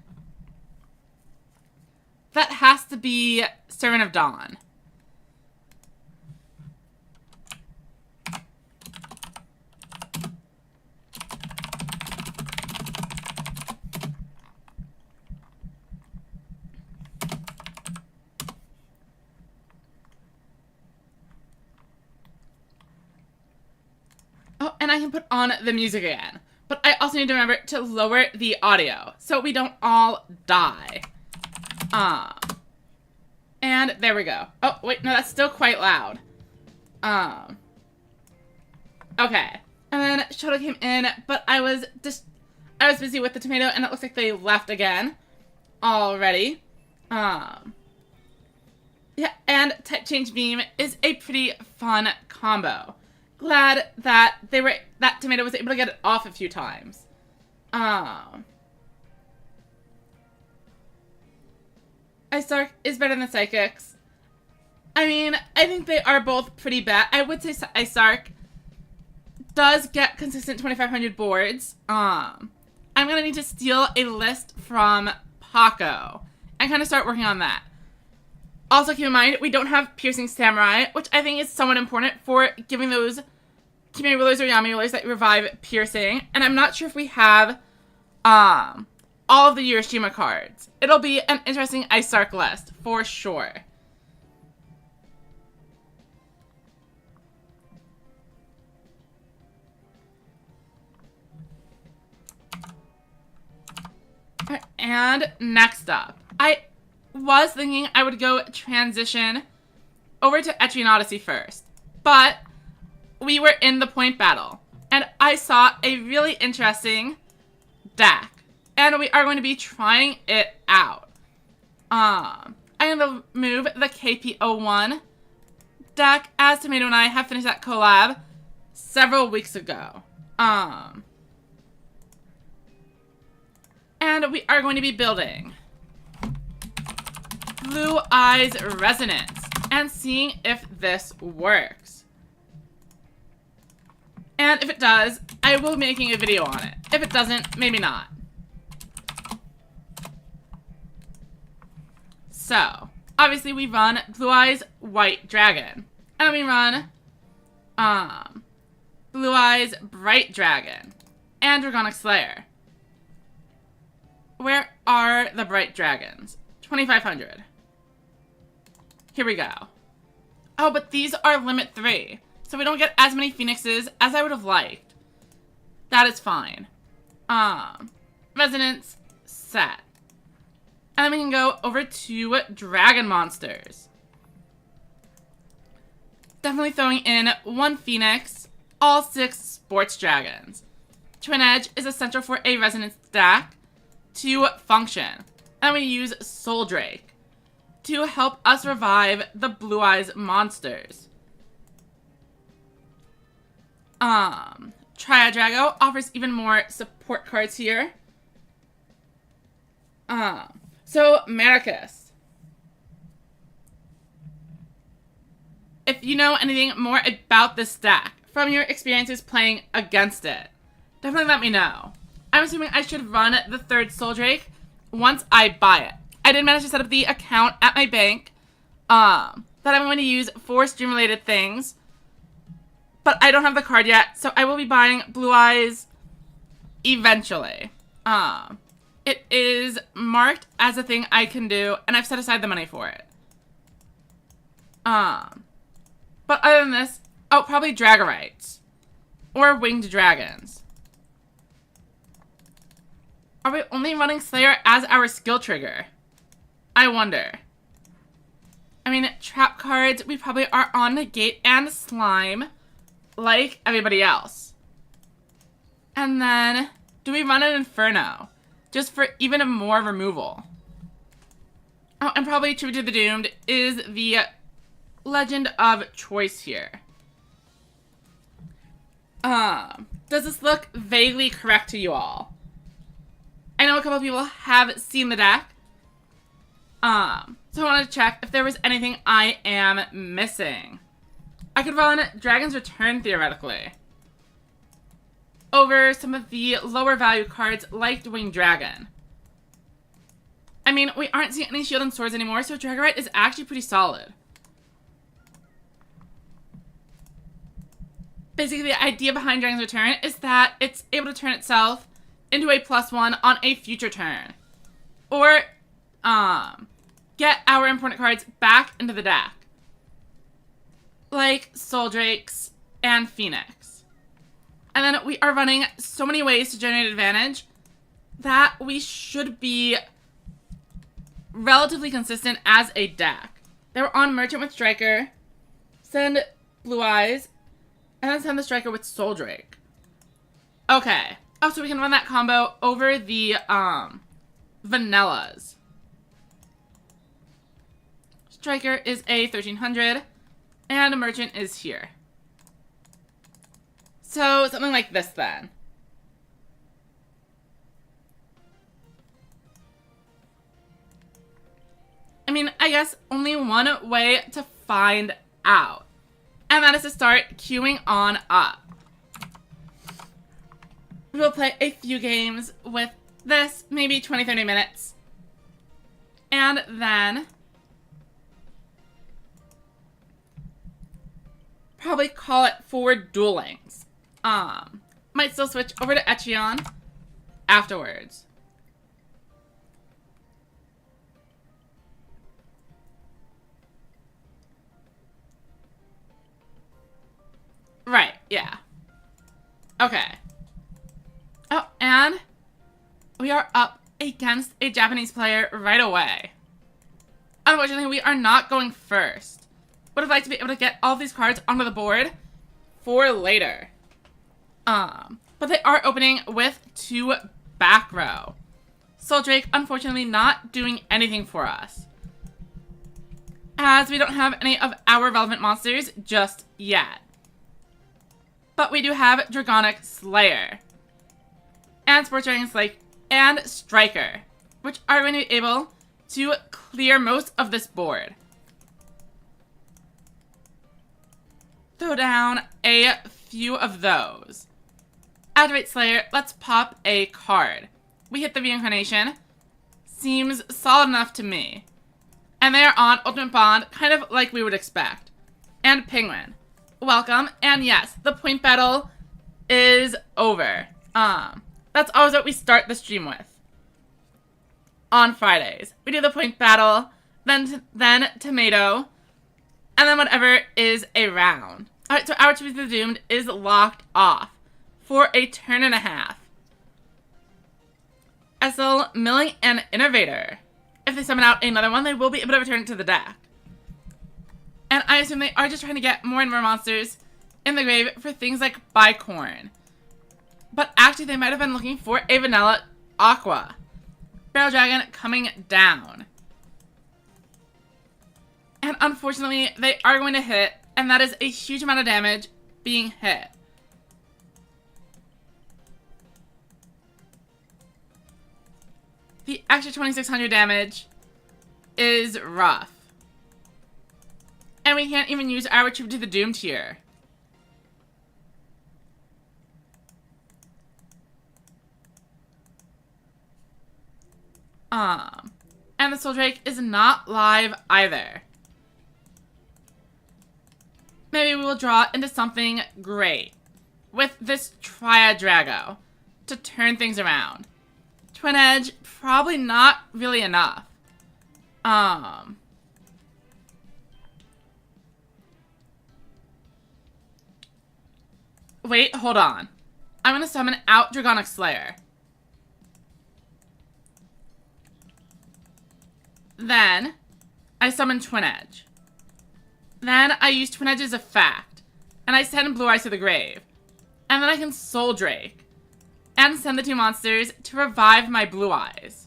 That has to be Servant of Dawn. Oh, and I can put on the music again. But I also need to remember to lower the audio so we don't all die. And there we go. Oh, wait, no, that's still quite loud. Okay. And then Shoto came in, but I was busy with the tomato, and it looks like they left again already. Yeah, and Type Change Beam is a pretty fun combo. Glad that that tomato was able to get it off a few times. Isarc is better than Psychics. I mean, I think they are both pretty bad. I would say Isarc does get consistent 2,500 boards. I'm gonna need to steal a list from Paco and kind of start working on that. Also, keep in mind, we don't have Piercing Samurai, which I think is somewhat important for giving those Kimi rulers or Yami rulers that revive Piercing. And I'm not sure if we have all of the Urashima cards. It'll be an interesting Isarc list, for sure. And next up, I was thinking I would go transition over to Etrian Odyssey first, but we were in the point battle, and I saw a really interesting deck, and we are going to be trying it out. I'm going to move the KP01 deck, as Tomato and I have finished that collab several weeks ago. And we are going to be building Blue Eyes Resonance and seeing if this works. And if it does, I will be making a video on it. If it doesn't, maybe not. So, obviously we run Blue Eyes White Dragon. And then we run Blue Eyes Bright Dragon and Dragonic Slayer. Where are the Bright Dragons? 2,500. Here we go. Oh, but these are limit 3. So we don't get as many Phoenixes as I would have liked. That is fine. Resonance set. And then we can go over to Dragon Monsters. Definitely throwing in 1 Phoenix, all 6 Sports Dragons. Twin Edge is essential for a Resonance stack to function. And we use Soul Drake to help us revive the Blue Eyes monsters. Triad Drago offers even more support cards here. So Maracus. If you know anything more about this deck from your experiences playing against it, definitely let me know. I'm assuming I should run the 3rd Soul Drake once I buy it. I did manage to set up the account at my bank that I'm going to use for stream-related things. But I don't have the card yet, so I will be buying Blue Eyes eventually. It is marked as a thing I can do, and I've set aside the money for it. But other than this, oh, probably Dragorites. Or Winged Dragons. Are we only running Slayer as our skill trigger? I wonder. I mean, trap cards, we probably are on Negate and Slime, like everybody else. And then, do we run an Inferno? Just for even more removal. Oh, and probably Tribute to the Doomed is the legend of choice here. Does this look vaguely correct to you all? I know a couple of people have seen the deck. So I wanted to check if there was anything I am missing. I could run Dragon's Return, theoretically, over some of the lower value cards like Winged Dragon. I mean, we aren't seeing any Shield and Swords anymore, so Dragorite is actually pretty solid. Basically, the idea behind Dragon's Return is that it's able to turn itself into a +1 on a future turn. Or, get our important cards back into the deck. Like Soul Drakes and Phoenix. And then we are running so many ways to generate advantage that we should be relatively consistent as a deck. They were on Merchant with Striker, send Blue Eyes, and then send the Striker with Soul Drake. Okay. Oh, so we can run that combo over the, Vanillas. Striker is a 1300, and a Merchant is here. So, something like this, then. I mean, I guess only one way to find out. And that is to start queuing on up. We will play a few games with this, maybe 20-30 minutes. And then probably call it for duelings. Might still switch over to Etrian afterwards. Right, yeah. Okay. Oh, and we are up against a Japanese player right away. Unfortunately, we are not going first. Would have liked to be able to get all these cards onto the board for later. But they are opening with 2 back row. Soul Drake, unfortunately, not doing anything for us, as we don't have any of our relevant monsters just yet. But we do have Dragonic Slayer, and Sports Dragon Slake, and Striker, which are going to be able to clear most of this board. Throw down a few of those. Activate Slayer, let's pop a card. We hit the Reincarnation. Seems solid enough to me. And they are on Ultimate Bond, kind of like we would expect. And Penguin. Welcome, and yes, the point battle is over. That's always what we start the stream with. On Fridays. We do the point battle, then tomato, and then whatever is around. Alright, so our Tribute to the Doomed is locked off for a turn and a half. SL, Milling, and Innovator. If they summon out another one, they will be able to return it to the deck. And I assume they are just trying to get more and more monsters in the grave for things like Bicorn. But actually, they might have been looking for a Vanilla Aqua. Barrel Dragon coming down. And unfortunately, they are going to hit, and that is a huge amount of damage being hit. The extra 2600 damage is rough. And we can't even use our Tribute to the Doomed here. And the Soul Drake is not live either. Maybe we will draw into something great with this Triad Drago to turn things around. Twin Edge, probably not really enough. Wait, hold on. I'm gonna summon out Dragonic Slayer. Then, I summon Twin Edge. Then, I use Twin Edge's effect. And I send Blue Eyes to the grave. And then I can Soul Drake. And send the two monsters to revive my Blue Eyes.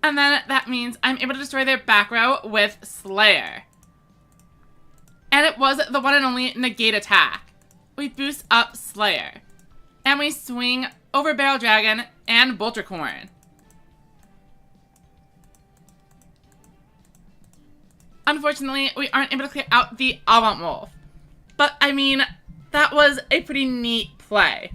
And then that means I'm able to destroy their back row with Slayer. And it was the one and only negate attack. We boost up Slayer. And we swing over Barrel Dragon and Boltercorn. Unfortunately, we aren't able to clear out the Avant Wolf. But, I mean, that was a pretty neat play.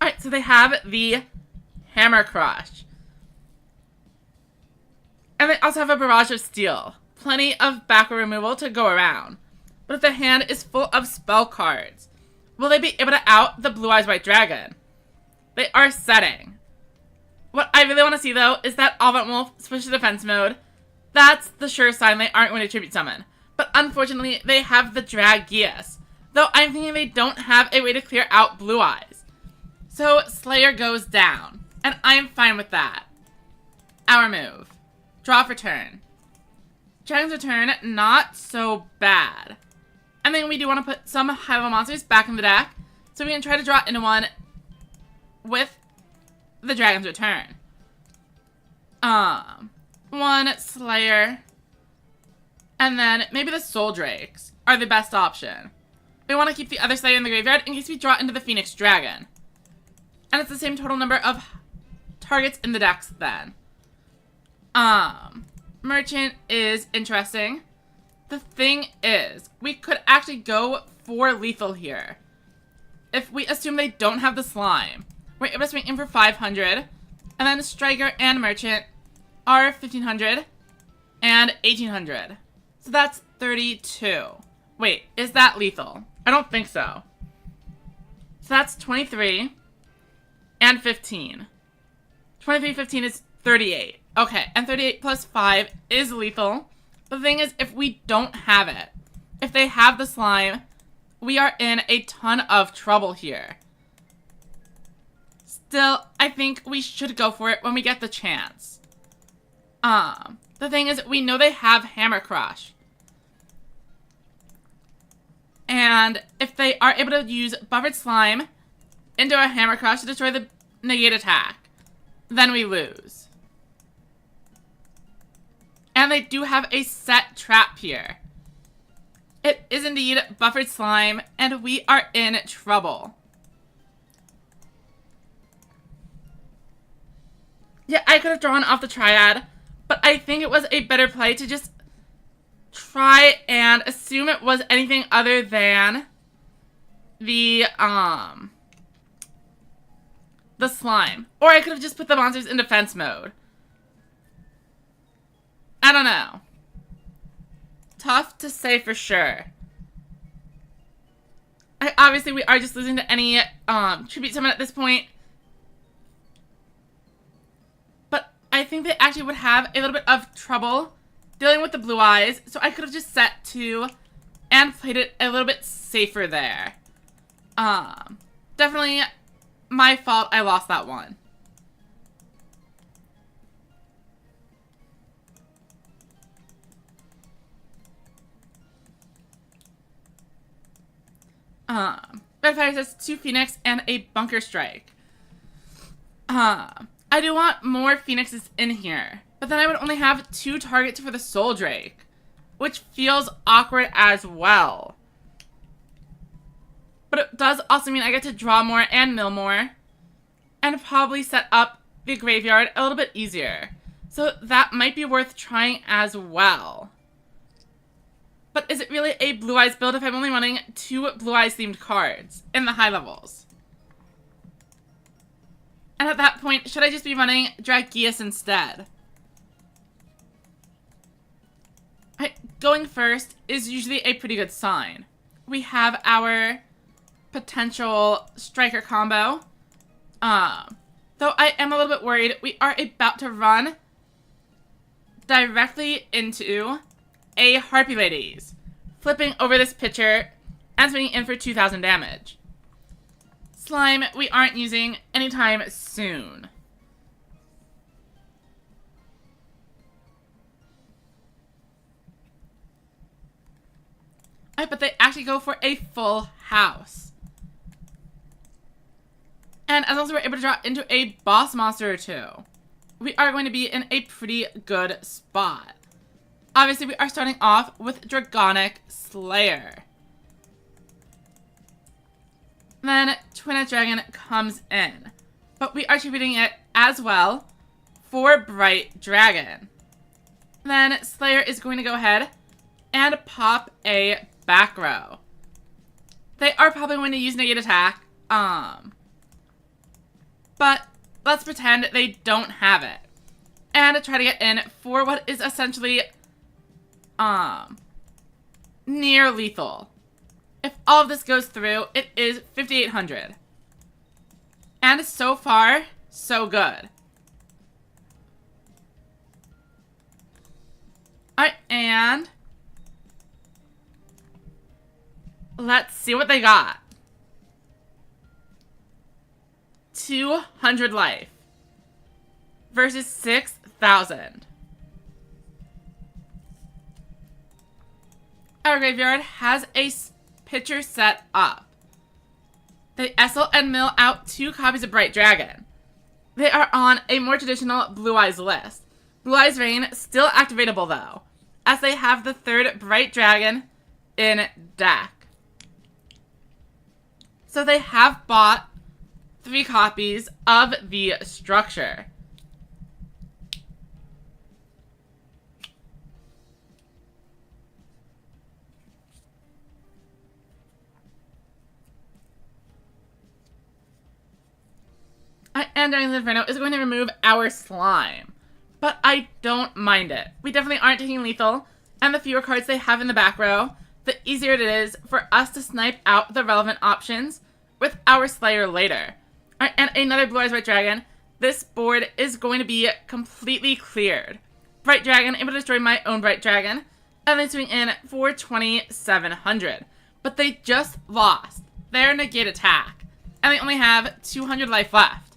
Alright, so they have the Hammer Crush. And they also have a Barrage of Steel. Plenty of back row removal to go around. But if the hand is full of spell cards, will they be able to out the Blue Eyes White Dragon? They are setting. What I really want to see, though, is that Avant Wolf switch to defense mode. That's the sure sign they aren't going to tribute summon. But unfortunately, they have the Dragius. Though I'm thinking they don't have a way to clear out Blue Eyes. So Slayer goes down. And I'm fine with that. Our move. Draw for turn. Dragon's Return, not so bad. And then we do want to put some high-level monsters back in the deck. So we can try to draw into one with the Dragon's Return. One Slayer. And then maybe the Soul Drakes are the best option. We want to keep the other Slayer in the graveyard in case we draw into the Phoenix Dragon. And it's the same total number of targets in the decks then. Merchant is interesting. The thing is, we could actually go for lethal here. If we assume they don't have the slime, we're able to swing in for 500. And then Striker and Merchant are 1500 and 1800. So that's 32. Wait, is that lethal? I don't think so. So that's 23 and 15. 23, 15 is 38. Okay, and 38 plus 5 is lethal. The thing is, if we don't have it, if they have the slime, we are in a ton of trouble here. Still, I think we should go for it when we get the chance. The thing is, we know they have Hammer Crush. And if they are able to use Buffered Slime into a Hammer Crush to destroy the negate attack, then we lose. And they do have a set trap here. It is indeed Buffered Slime, and we are in trouble. Yeah, I could have drawn off the Triad, but I think it was a better play to just try and assume it was anything other than the slime. Or I could have just put the monsters in defense mode. I don't know. Tough to say for sure. Obviously, we are just losing to any tribute summon at this point. But I think they actually would have a little bit of trouble dealing with the Blue Eyes. So I could have just set 2 and played it a little bit safer there. Definitely my fault I lost that one. Red Fire says 2 Phoenix and a Bunker Strike. I do want more Phoenixes in here, but then I would only have 2 targets for the Soul Drake, which feels awkward as well. But it does also mean I get to draw more and mill more, and probably set up the graveyard a little bit easier. So that might be worth trying as well. But is it really a Blue Eyes build if I'm only running 2 Blue Eyes themed cards in the high levels? And at that point, should I just be running Dragius instead? going first is usually a pretty good sign. We have our potential striker combo. Though I am a little bit worried, we are about to run directly into a Harpy Ladies, flipping over this pitcher and swinging in for 2,000 damage. Slime we aren't using anytime soon. But they actually go for a full house. And as long as we're able to draw into a boss monster or two, we are going to be in a pretty good spot. Obviously, we are starting off with Dragonic Slayer. Then Twin-Edged Dragon comes in. But we are treating it as well for Bright Dragon. Then Slayer is going to go ahead and pop a back row. They are probably going to use Negate Attack. But let's pretend they don't have it. And try to get in for what is essentially near lethal. If all of this goes through, it is 5,800. And so far, so good. Alright, and let's see what they got. 200 life versus 6,000. Our graveyard has a pitcher set up. They Essel and mill out 2 copies of Bright Dragon. They are on a more traditional Blue Eyes list. Blue Eyes Rain still activatable though, as they have the 3rd Bright Dragon in deck. So they have bought 3 copies of the structure. And Dragon's Inferno is going to remove our slime. But I don't mind it. We definitely aren't taking lethal, and the fewer cards they have in the back row, the easier it is for us to snipe out the relevant options with our Slayer later. Alright, and another Blue Eyes Bright Dragon. This board is going to be completely cleared. Bright Dragon able to destroy my own Bright Dragon, and then swing in for 2,700. But they just lost their Negate Attack, and they only have 200 life left.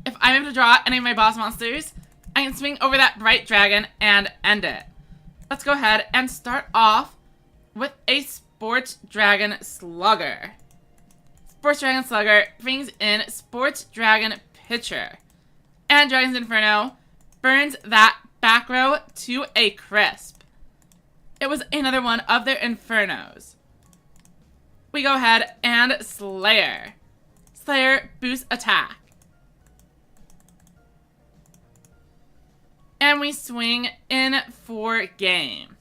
If I'm able to draw any of my boss monsters, I can swing over that Bright Dragon and end it. Let's go ahead and start off with a Sports Dragon Slugger. Sports Dragon Slugger brings in Sports Dragon Pitcher. And Dragon's Inferno burns that back row to a crisp. It was another one of their Infernos. We go ahead and Slayer. Slayer boosts attack. And we swing in for game.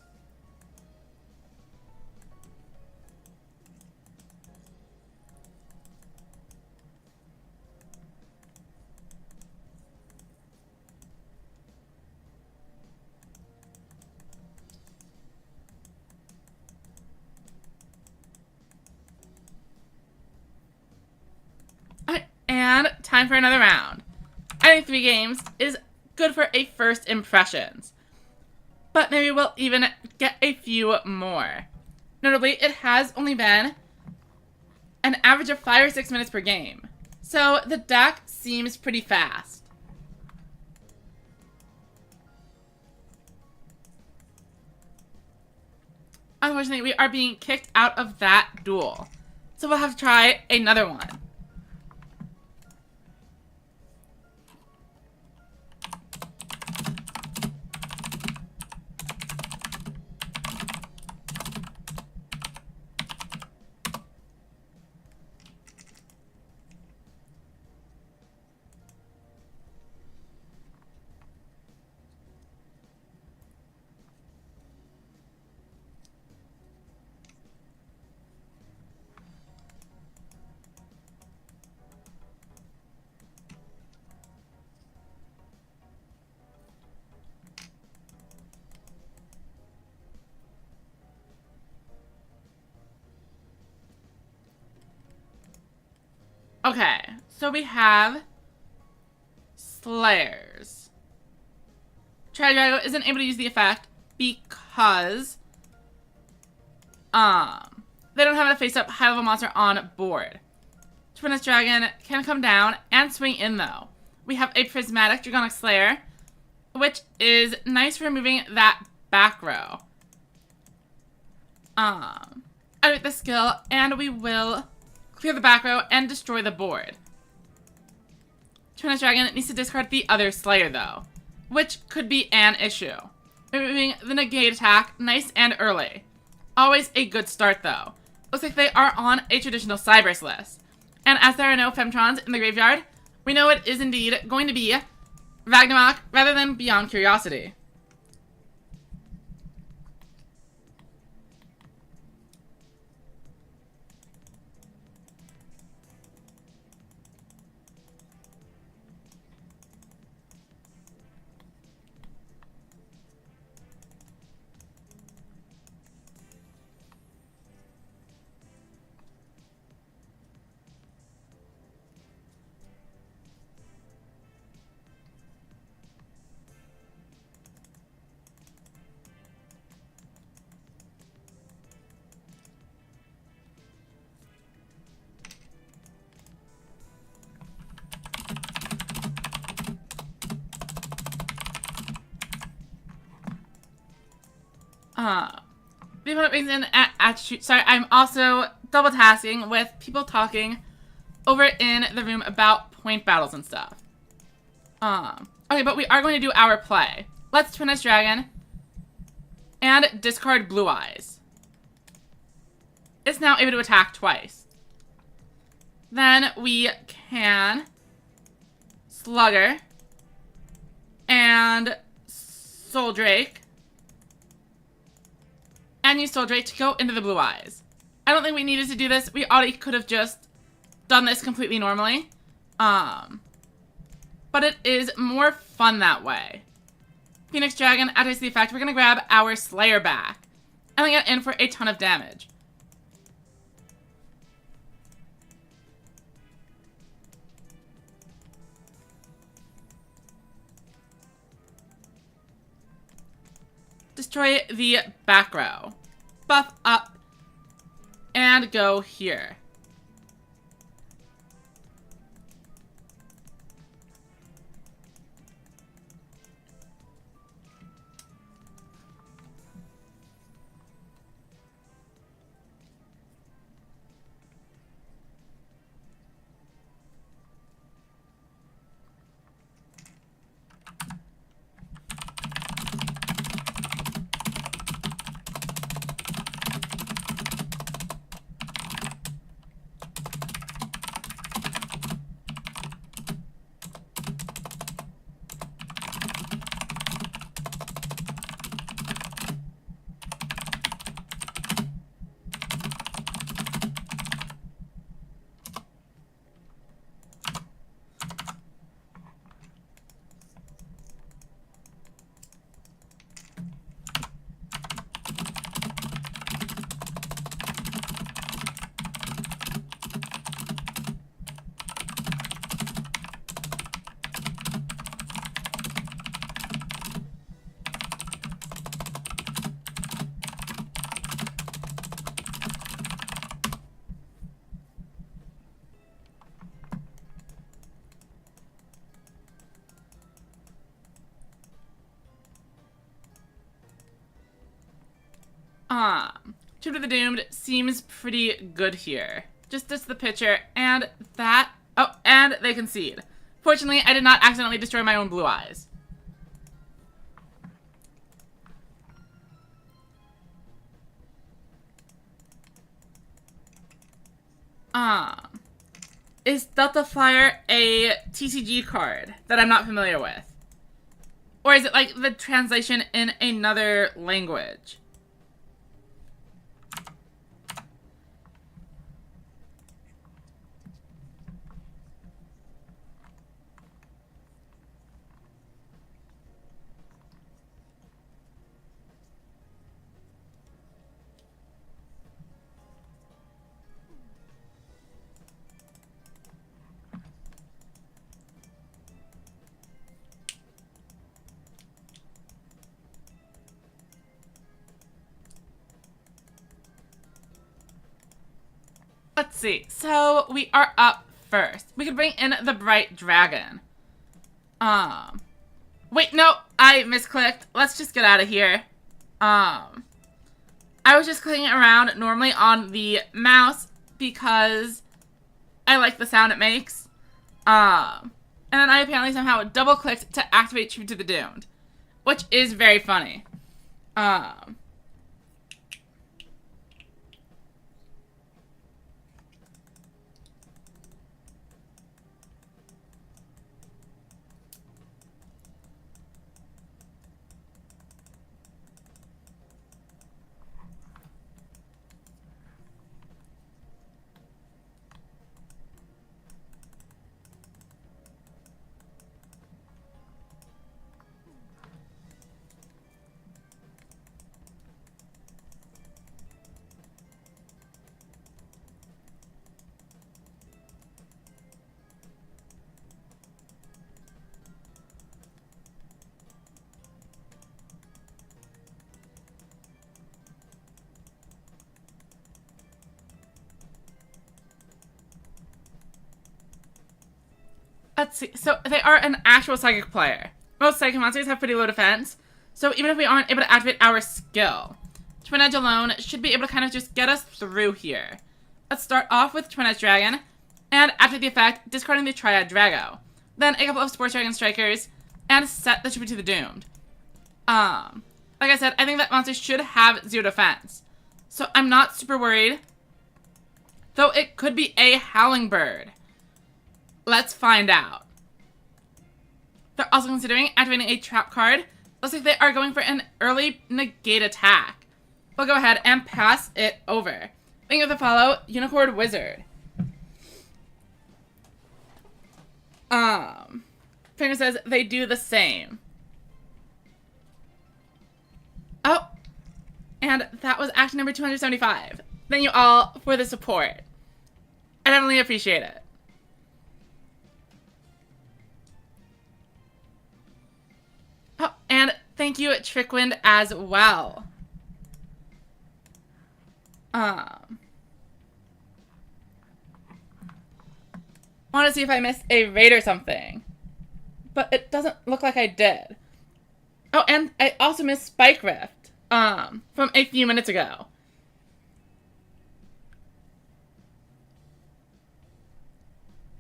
And time for another round. I think 3 games is good for a first impressions. But maybe we'll even get a few more. Notably, it has only been an average of 5 or 6 minutes per game. So the deck seems pretty fast. Unfortunately, we are being kicked out of that duel. So we'll have to try another one. Okay, so we have Slayers. Tridrago isn't able to use the effect because they don't have a face-up high-level monster on board. Twinus Dragon can come down and swing in though. We have a Prismatic Dragonic Slayer, which is nice for removing that back row. Activate the skill, and we will clear the back row and destroy the board. Twinus Dragon needs to discard the other Slayer though, which could be an issue. Removing the negate attack nice and early. Always a good start though. Looks like they are on a traditional Cyberse list. And as there are no Femtrons in the graveyard, we know it is indeed going to be Ragnarok rather than Beyond Curiosity. The opponent brings in attitude. Sorry, I'm also double tasking with people talking over in the room about point battles and stuff. Okay, but we are going to do our play. Let's Twinus Dragon and discard Blue Eyes. It's now able to attack twice. Then we can Slugger and Soul Drake. And use Soul Drake to go into the Blue Eyes. I don't think we needed to do this. We already could have just done this completely normally. But it is more fun that way. Phoenix Dragon activates the effect. We're going to grab our Slayer back. And then get in for a ton of damage. Destroy the back row. Buff up. And go here. Tomb of the Doomed seems pretty good here. Just the picture, and that... Oh, and they concede. Fortunately, I did not accidentally destroy my own Blue Eyes. Is Delta Flyer a TCG card that I'm not familiar with? Or is it like the translation in another language? Let's see. So we are up first. We could bring in the Bright Dragon. Wait, no, I misclicked. Let's just get out of here. I was just clicking around normally on the mouse because I like the sound it makes. And then I apparently somehow double-clicked to activate Tribute to the Doomed, which is very funny. Let's see. So they are an actual psychic player. Most psychic monsters have pretty low defense, so even if we aren't able to activate our skill, Twin Edge alone should be able to kind of just get us through here. Let's start off with Twin Edge Dragon, and activate the effect, discarding the Triad Drago. Then a couple of Sports Dragon Strikers, and set the Tribute to the Doomed. Like I said, I think that monster should have 0 defense, so I'm not super worried. Though it could be a Howling Bird. Let's find out. They're also considering activating a trap card. Looks like they are going for an early negate attack. We'll go ahead and pass it over. Thank you for the follow, Unicorn Wizard. Finger says they do the same. Oh, and that was action number 275. Thank you all for the support. I definitely appreciate it. Oh, and thank you, Trickwind, as well. Want to see if I missed a raid or something. But it doesn't look like I did. Oh, and I also missed Spike Rift, from a few minutes ago.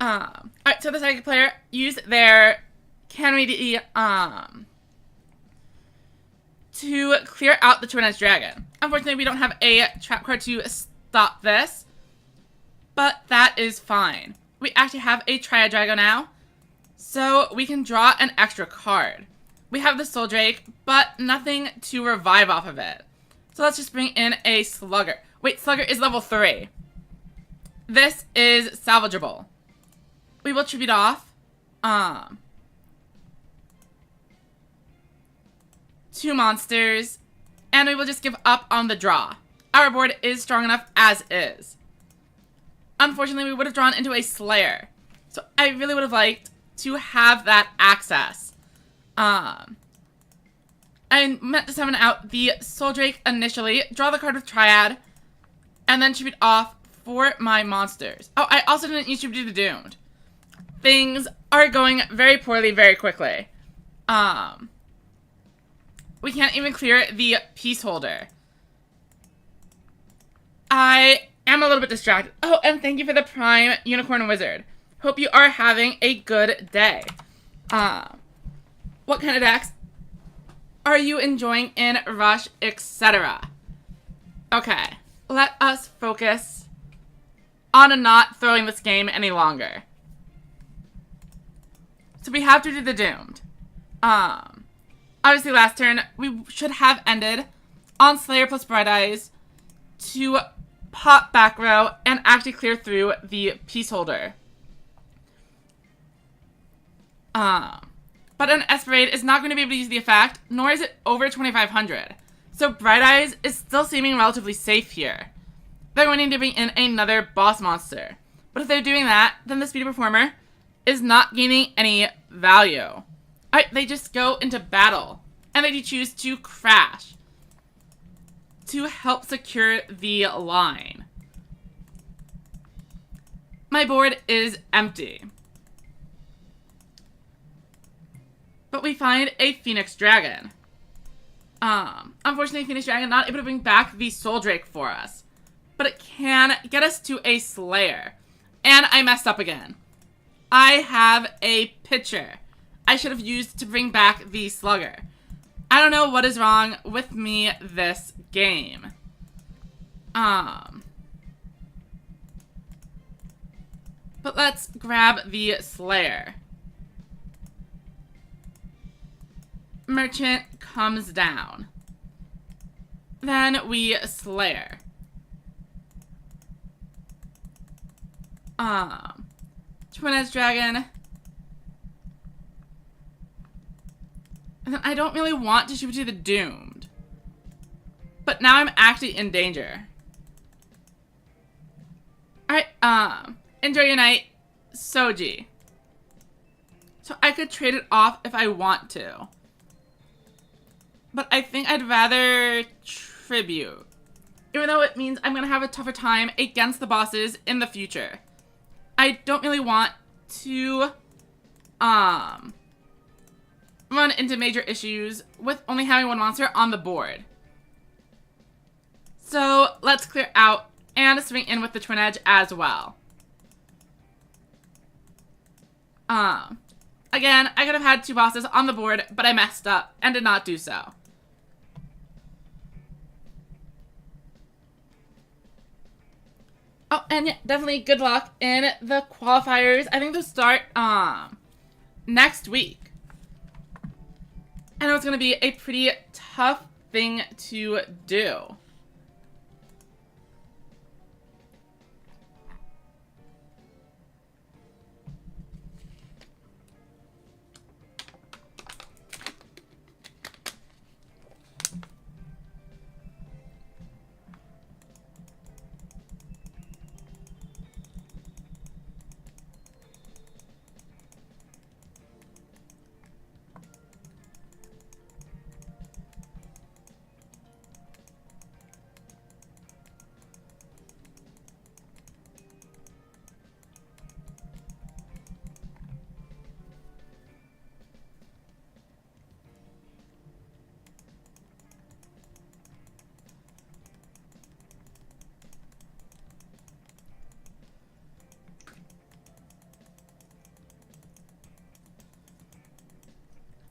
Alright, so the psychic player used their Canary to clear out the Twin Edge Dragon. Unfortunately, we don't have a trap card to stop this, but that is fine. We actually have a Triad Drago now, so we can draw an extra card. We have the Soul Drake, but nothing to revive off of it. So let's just bring in a Slugger. Wait, Slugger is level 3. This is salvageable. We will tribute off 2 monsters, and we will just give up on the draw. Our board is strong enough as is. Unfortunately, we would have drawn into a Slayer, so I really would have liked to have that access. I meant to summon out the Soul Drake initially, draw the card with Triad, and then tribute off for my monsters. Oh, I also didn't use Tribute to the Doomed. Things are going very poorly very quickly. We can't even clear the Peace Holder. I am a little bit distracted. Oh, and thank you for the Prime Unicorn Wizard. Hope you are having a good day. What kind of decks are you enjoying in Rush, etc.? Okay, let us focus on not throwing this game any longer. So we have to do the Doomed. Obviously last turn, we should have ended on Slayer plus Bright Eyes to pop back row and actually clear through the Peace Holder. But an Esperade is not going to be able to use the effect, nor is it over 2500. So Bright Eyes is still seeming relatively safe here. They're going to need to bring in another boss monster. But if they're doing that, then the Speedy Performer is not gaining any value. Alright, they just go into battle. And they do choose to crash to help secure the line. my board is empty. But we find a Phoenix Dragon. Unfortunately, Phoenix Dragon not able to bring back the Soul Drake for us. But it can get us to a Slayer. And I messed up again. I have a pitcher I should have used to bring back the Slugger. I don't know what is wrong with me this game. But let's grab the Slayer. Merchant comes down. Then we Slayer. Twin Edge Dragon. And then I don't really want to shoot to the Doomed. But now I'm actually in danger. Alright, enjoy your night, Soji. So I could trade it off if I want to. But I think I'd rather Tribute. Even though it means I'm going to have a tougher time against the bosses in the future. I don't really want to, run into major issues with only having one monster on the board. So let's clear out and swing in with the Twin Edge as well. Again, I could have had 2 bosses on the board, but I messed up and did not do so. Oh, and yeah, definitely good luck in the qualifiers. I think they'll start, next week. I know it's going to be a pretty tough thing to do.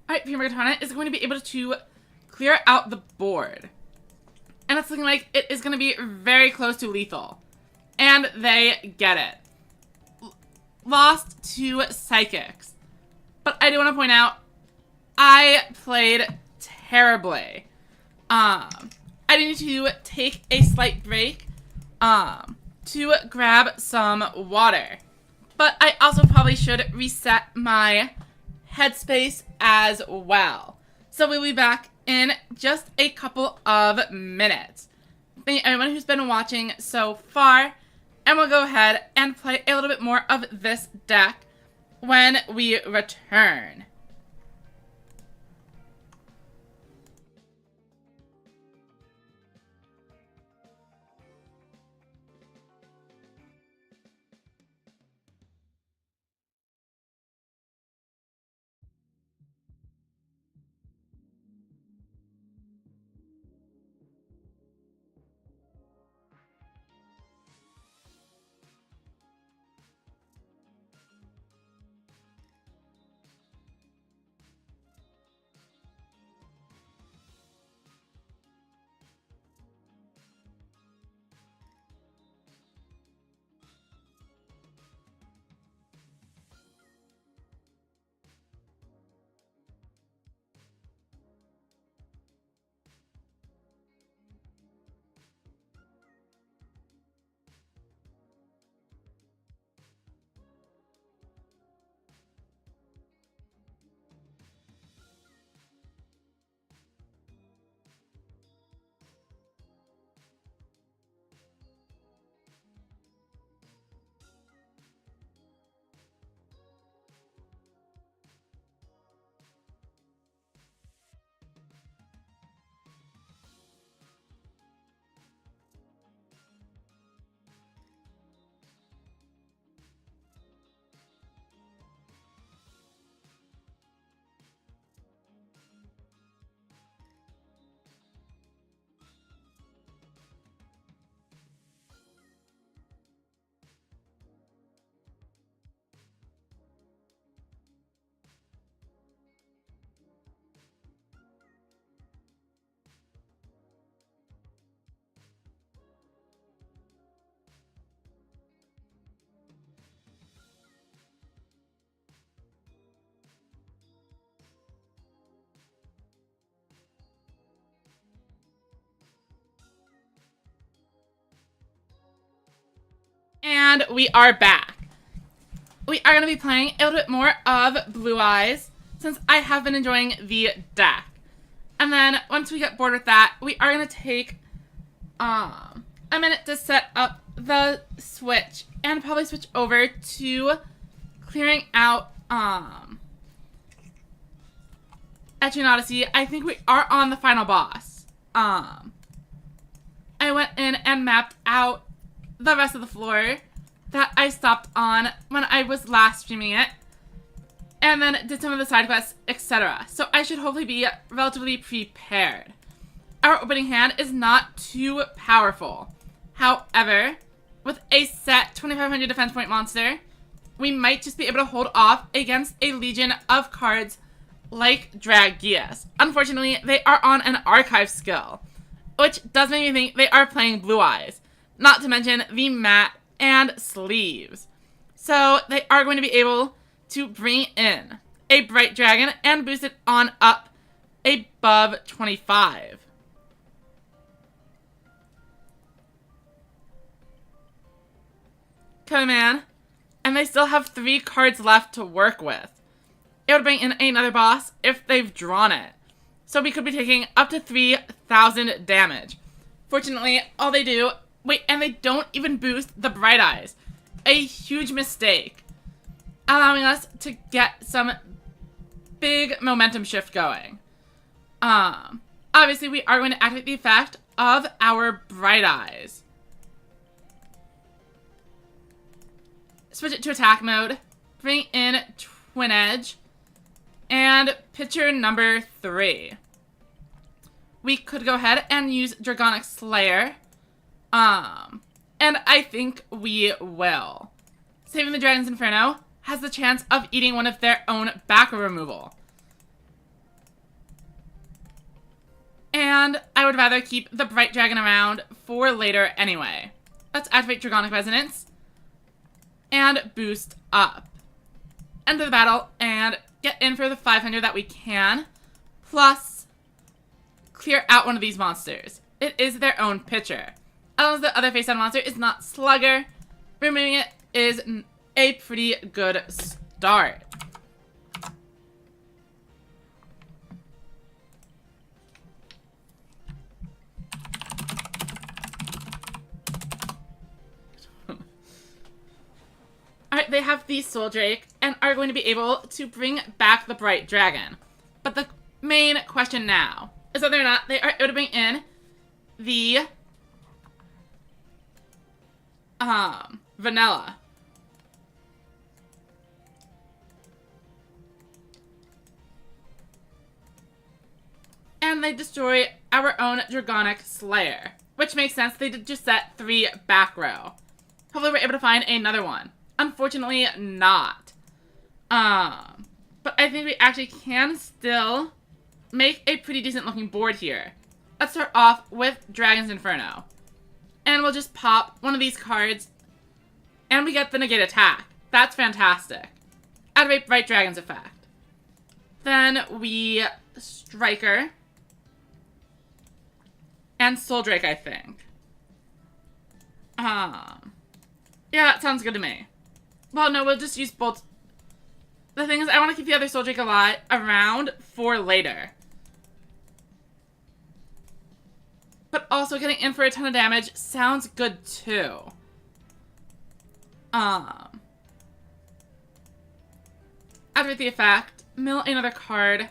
Alright, Primargatana is going to be able to clear out the board. And it's looking like it is going to be very close to lethal. And they get it. Lost to Psychics. But I do want to point out, I played terribly. I need to take a slight break to grab some water. But I also probably should reset my headspace as well. So we'll be back in just a couple of minutes. Thank you everyone who's been watching so far. And we'll go ahead and play a little bit more of this deck when we return. And we are back. We are going to be playing a little bit more of Blue Eyes, since I have been enjoying the deck. And then, once we get bored with that, we are going to take a minute to set up the switch, and probably switch over to clearing out Etrian Odyssey. I think we are on the final boss. I went in and mapped out the rest of the floor that I stopped on when I was last streaming it, and then did some of the side quests, etc. So I should hopefully be relatively prepared. Our opening hand is not too powerful. However, with a set 2500 defense point monster, we might just be able to hold off against a legion of cards like Dragias. Unfortunately, they are on an archive skill, which does make me think they are playing Blue Eyes, not to mention the mat and sleeves. So they are going to be able to bring in a Bright Dragon and boost it on up above 25. Come on. And they still have 3 cards left to work with. It would bring in another boss if they've drawn it. So we could be taking up to 3,000 damage. Fortunately, all they do... Wait, and they don't even boost the Bright Eyes. A huge mistake. Allowing us to get some big momentum shift going. Obviously, we are going to activate the effect of our Bright Eyes. Switch it to attack mode. Bring in Twin Edge. And picture number 3. We could go ahead and use Dragonic Slayer. And I think we will. Saving the Dragon's Inferno has the chance of eating one of their own back removal. And I would rather keep the Bright Dragon around for later anyway. Let's activate Dragonic Resonance. And boost up. Enter the battle and get in for the 500 that we can. Plus, clear out one of these monsters. It is their own pitcher. As long as the other face-down monster is not Slugger, removing it is a pretty good start. Alright, they have the Soul Drake and are going to be able to bring back the Bright Dragon. But the main question now is whether or not they are able to bring in the Vanilla. And they destroy our own Dragonic Slayer, which makes sense. They did just set 3 back row. Hopefully we're able to find another one. Unfortunately, not. But I think we actually can still make a pretty decent looking board here. Let's start off with Dragon's Inferno. And we'll just pop one of these cards. And we get the negate attack. That's fantastic. Activate Bright Dragon's effect. Then we Striker. And Soul Drake, I think. Yeah, that sounds good to me. Well, no, we'll just use both. The thing is, I want to keep the other Soul Drake alive around for later. But also getting in for a ton of damage sounds good too. Activate the effect. Mill another card.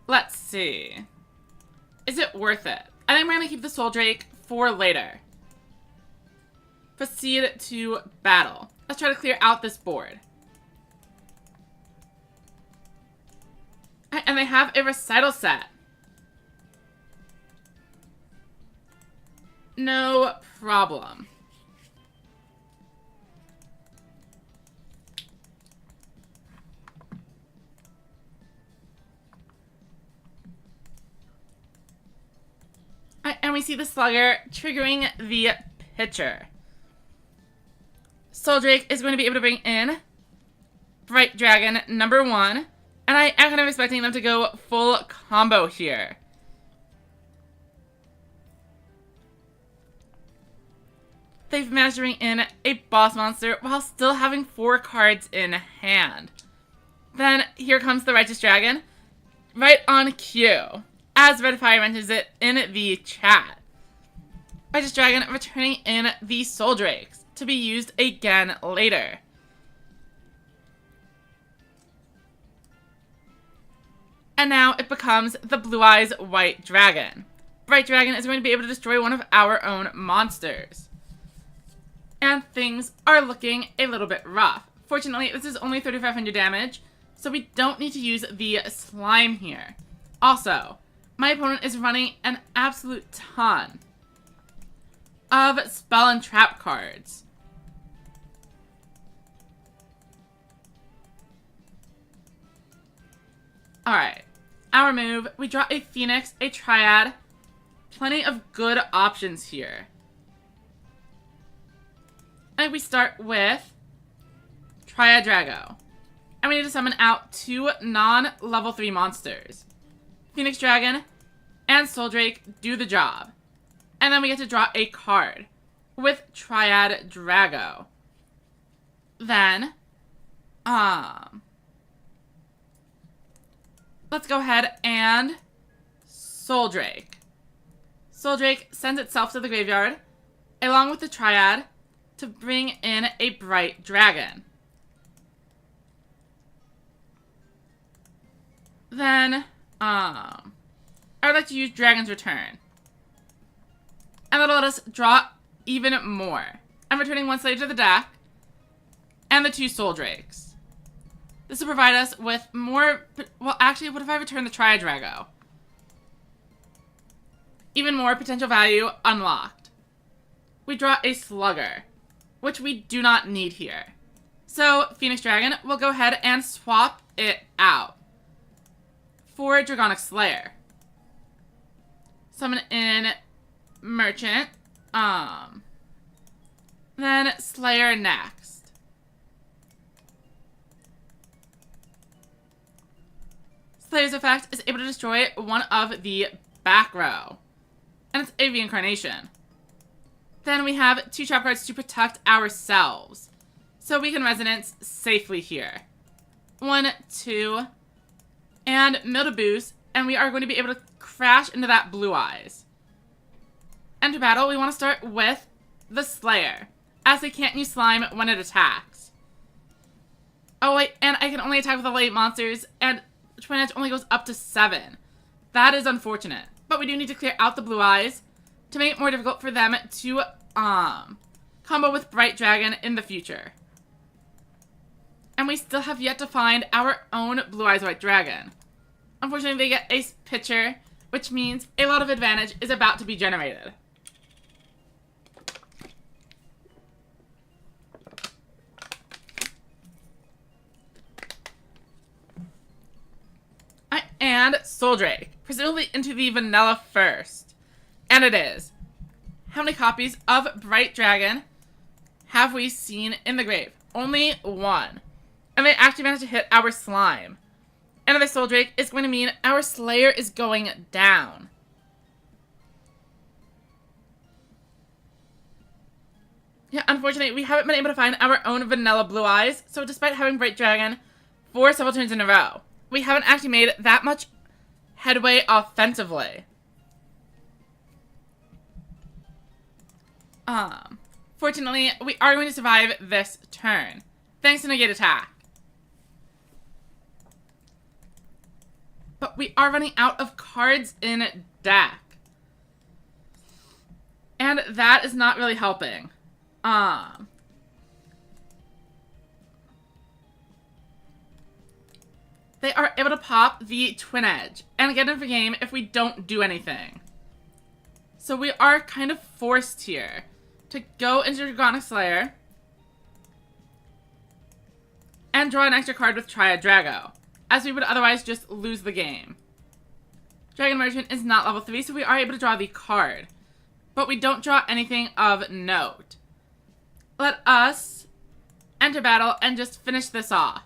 Let's see. Is it worth it? I think we're going to keep the Soul Drake for later. Proceed to battle. Let's try to clear out this board. And they have a recital set. No problem. And we see the Slugger triggering the pitcher. Soul Drake is going to be able to bring in Bright Dragon number 1. And I am kind of expecting them to go full combo here. they've managed to bring in a boss monster while still having 4 cards in hand. Then here comes the Righteous Dragon, right on cue, as Red Fire mentions it in the chat. Righteous Dragon returning in the Soul Drakes to be used again later. And now it becomes the Blue Eyes White Dragon. Bright Dragon is going to be able to destroy one of our own monsters. And things are looking a little bit rough. Fortunately, this is only 3,500 damage, so we don't need to use the slime here. Also, my opponent is running an absolute ton of spell and trap cards. Alright, our move, we draw a Phoenix, a Triad, plenty of good options here. And we start with Triad Drago. And we need to summon out 2 non-level 3 monsters. Phoenix Dragon and Soul Drake do the job. And then we get to draw a card with Triad Drago. Then, let's go ahead and Soul Drake. Soul Drake sends itself to the graveyard, along with the Triad, to bring in a Bright Dragon. Then, I would like to use Dragon's Return. And that'll let us draw even more. I'm returning 1 Slave to the deck, and the 2 Soul Drakes. This will provide us with more, well actually, what if I return the Triad Drago? Even more potential value unlocked. We draw a Slugger, which we do not need here. So, Phoenix Dragon will go ahead and swap it out for Dragonic Slayer. Summon in Merchant, then Slayer next. Slayer's effect is able to destroy one of the back row, and it's a reincarnation. Then we have 2 trap cards to protect ourselves, so we can resonance safely here. 1, 2, and mill to boost, and we are going to be able to crash into that Blue Eyes. Enter battle, we want to start with the Slayer, as they can't use slime when it attacks. Oh wait, and I can only attack with the late monsters, and Twin Edge only goes up to 7. That is unfortunate, but we do need to clear out the Blue Eyes to make it more difficult for them to combo with Bright Dragon in the future. And we still have yet to find our own Blue Eyes White Dragon. Unfortunately, they get Ace Pitcher, which means a lot of advantage is about to be generated. And Soul Drake, presumably into the vanilla first. And it is. How many copies of Bright Dragon have we seen in the grave? Only 1. And they actually managed to hit our slime. Another Soul Drake is going to mean our Slayer is going down. Yeah, unfortunately, we haven't been able to find our own vanilla Blue Eyes, so despite having Bright Dragon for several turns in a row, we haven't actually made that much headway offensively. Fortunately, we are going to survive this turn, thanks to Negate Attack. But we are running out of cards in deck. And that is not really helping. They are able to pop the Twin Edge and get in for game if we don't do anything. So we are kind of forced here to go into Dragonic Slayer and draw an extra card with Triad Drago, as we would otherwise just lose the game. Dragon Merchant is not level 3, so we are able to draw the card, but we don't draw anything of note. Let us enter battle and just finish this off.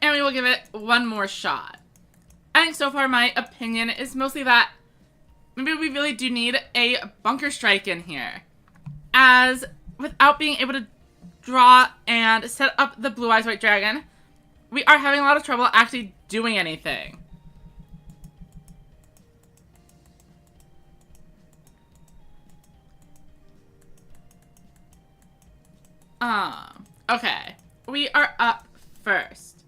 And one more shot. I think so far my opinion is mostly that maybe we really do need a bunker strike in here, as without being able to draw and set up the Blue Eyes White Dragon, we are having a lot of trouble actually doing anything. Okay. We are up first.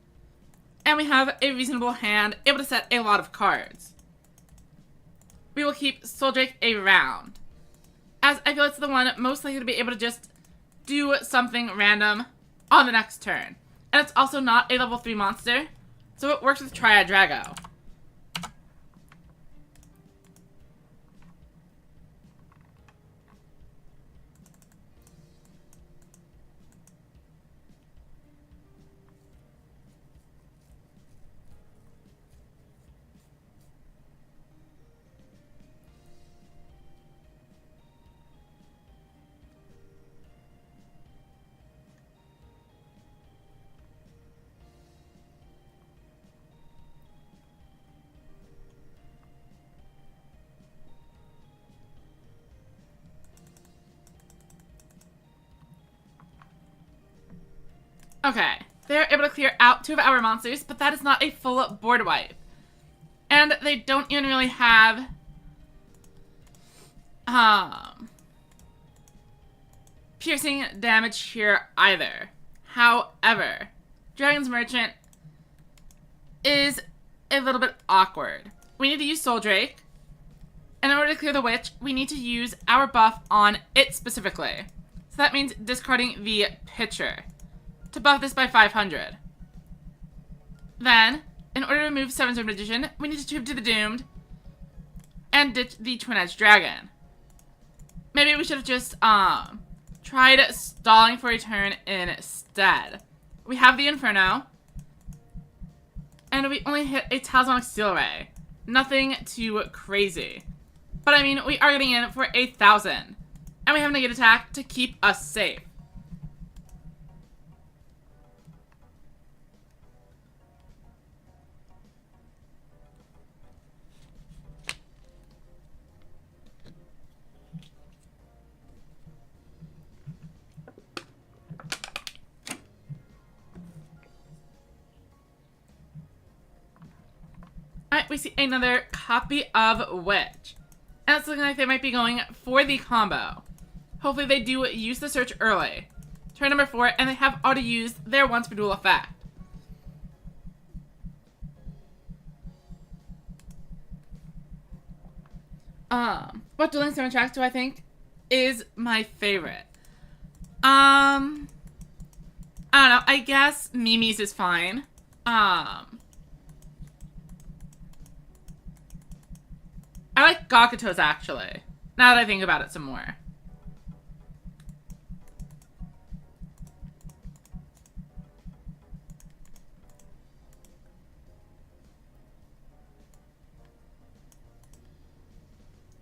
And we have a reasonable hand, able to set a lot of cards. We will keep Soul Drake around, as I feel it's the one most likely to be able to just do something random on the next turn. And it's also not a level 3 monster, so it works with Triad Drago. Okay, they're able to clear out 2 of our monsters, but that is not a full board wipe. And they don't even really have piercing damage here either. However, Dragon's Merchant is a little bit awkward. We need to use Soul Drake, and in order to clear the Witch, we need to use our buff on it specifically. So that means discarding the Pitcher to buff this by 500. Then, in order to remove 7-Sword Magician, we need to Tube to the Doomed and ditch the Twin-Edged Dragon. Maybe we should have just tried stalling for a turn instead. We have the Inferno, and we only hit a Talismanic Steel Ray. Nothing too crazy. But I mean, we are getting in for 1,000, and we have a negative attack to keep us safe. Alright, we see another copy of Witch. And it's looking like they might be going for the combo. Hopefully they do use the search early. Turn number 4, and they have already used their once per duel effect. What dueling soundtracks do I think is my favorite? I don't know, I guess Mimi's is fine. I like Gakuto's actually, now that I think about it some more.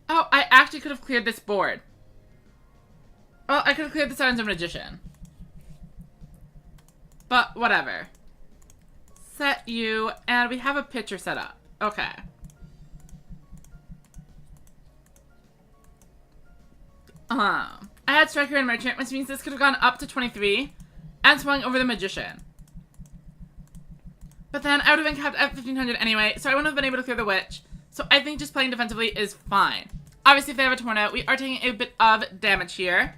Oh, I actually could have cleared this board. Well, I could have cleared the Sevens of Magician. But whatever. Set you, and we have a pitcher set up. Okay. I had Striker and Merchant, which means this could have gone up to 23 and swung over the Magician. But then I would have been capped at 1,500 anyway, so I wouldn't have been able to clear the Witch. So I think just playing defensively is fine. Obviously, if they have a Tornado, we are taking a bit of damage here.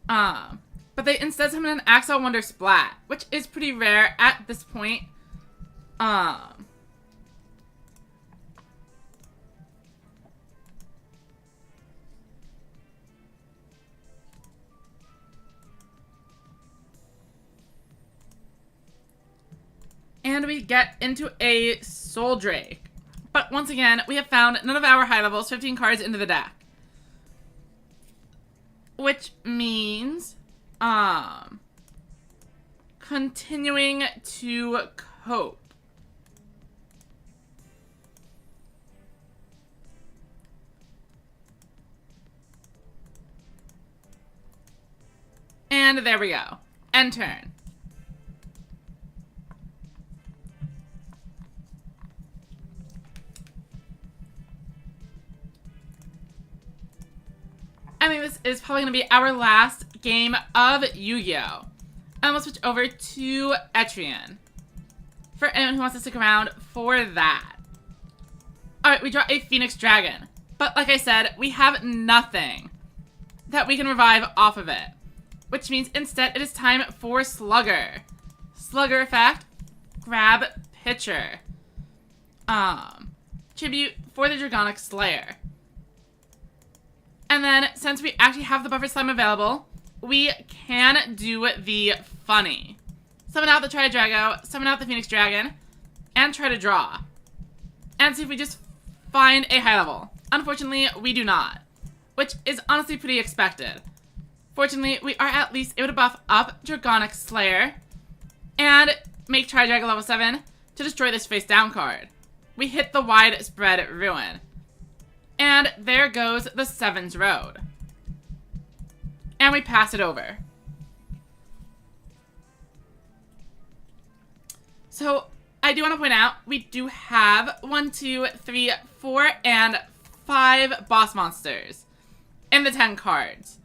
But they instead summon an Axel Wonder Splat, which is pretty rare at this point. And we get into a Soul Drake. But once again, we have found none of our high levels, 15 cards into the deck. Which means, continuing to cope. And there we go. End turn. I think this is probably going to be our last game of Yu-Gi-Oh! And we'll switch over to Etrian for anyone who wants to stick around for that. Alright, we draw a Phoenix Dragon. But like I said, we have nothing that we can revive off of it. Which means instead it is time for Slugger. Slugger effect, grab pitcher. Tribute for the Dragonic Slayer. And then, since we actually have the Buffer Slime available, we can do the funny. Summon out the Tri-Drago, summon out the Phoenix Dragon, and try to draw. And see if we just find a high level. Unfortunately, we do not, which is honestly pretty expected. Fortunately, we are at least able to buff up Dragonic Slayer and make Tri-Drago level 7 to destroy this face-down card. We hit the Widespread Ruin. And there goes the Seven's Road. And we pass it over. So, I do want to point out, we do have 1, 2, 3, 4, and 5 boss monsters in the 10 cards.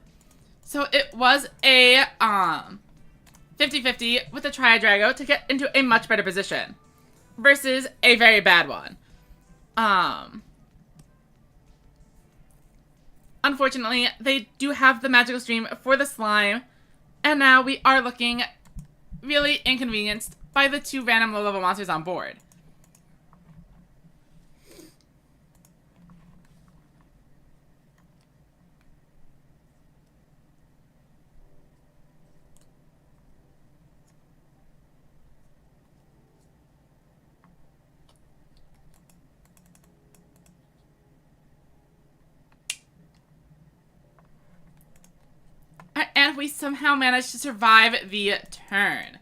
So it was a 50-50 with the Tri-Drago to get into a much better position versus a very bad one. Unfortunately, they do have the magical stream for the slime, and now we are looking really inconvenienced by the 2 random low-level monsters on board. And we somehow managed to survive the turn.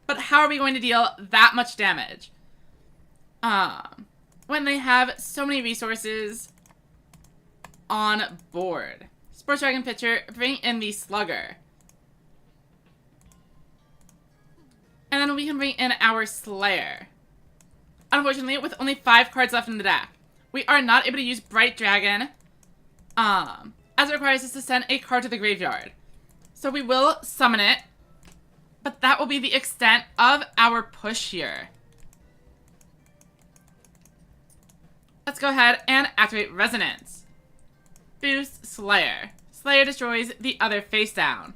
But how are we going to deal that much damage? When they have so many resources on board. Sports Dragon pitcher, bring in the Slugger. And then we can bring in our Slayer. Unfortunately, with only 5 cards left in the deck, we are not able to use Bright Dragon, as it requires us to send a card to the graveyard. So we will summon it, but that will be the extent of our push here. Let's go ahead and activate Resonance. Boost Slayer. Slayer destroys the other face down.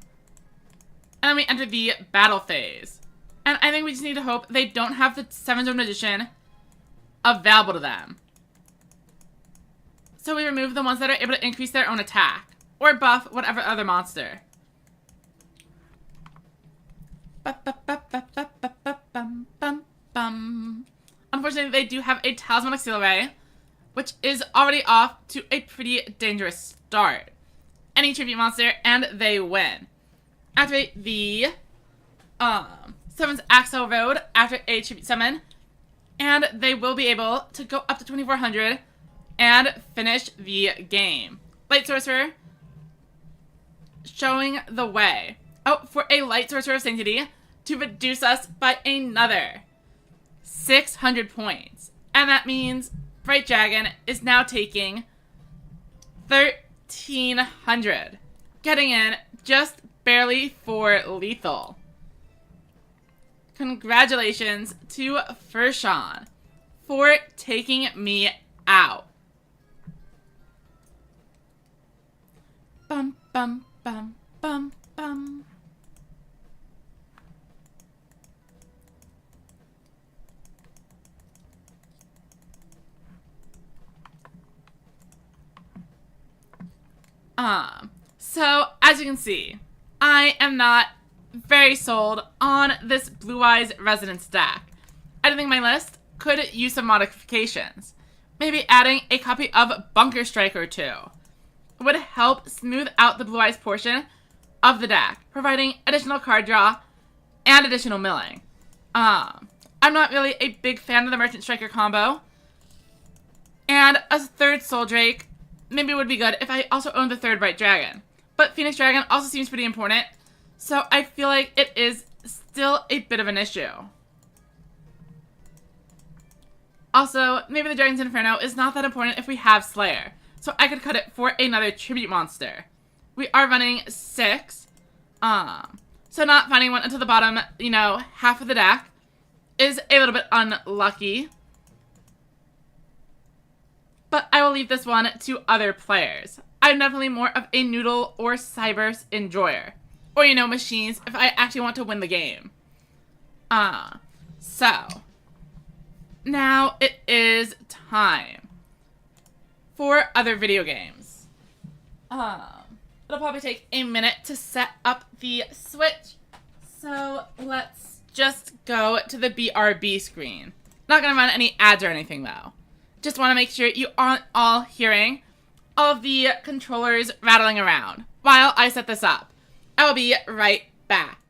And then we enter the battle phase. And I think we just need to hope they don't have the 7-Zone Magician available to them. So we remove the ones that are able to increase their own attack, or buff whatever other monster. Unfortunately, they do have a Talismanic Seal Ray, which is already off to a pretty dangerous start. Any tribute monster, and they win. Activate the Summons Axel Road after a tribute summon, and they will be able to go up to 2400 and finish the game. Light Sorcerer showing the way. Oh, for a Light Sorcerer of Sanctity to reduce us by another 600 points. And that means Bright Dragon is now taking 1300. Getting in just barely for lethal. Congratulations to Fershon for taking me out. Bum, bum, bum, bum, bum. So, as you can see, I am not very sold on this Blue Eyes Resonance deck. I think my list could use some modifications. Maybe adding a copy of Bunker Strike or 2 would help smooth out the Blue Eyes portion of the deck, providing additional card draw and additional milling. I'm not really a big fan of the Merchant Striker combo, and a 3rd Soul Drake maybe would be good if I also owned the 3rd Bright Dragon. But Phoenix Dragon also seems pretty important, so I feel like it is still a bit of an issue. Also, maybe the Dragon's Inferno is not that important if we have Slayer, so I could cut it for another tribute monster. we are running 6. So not finding one until the bottom, you know, half of the deck is a little bit unlucky. But I will leave this one to other players. I'm definitely more of a noodle or Cyberse enjoyer. Or, you know, machines if I actually want to win the game. So, now it is time for other video games. It'll probably take a minute to set up the Switch. So, let's just go to the BRB screen. Not gonna run any ads or anything, though. Just want to make sure you aren't all hearing all of the controllers rattling around while I set this up. I will be right back.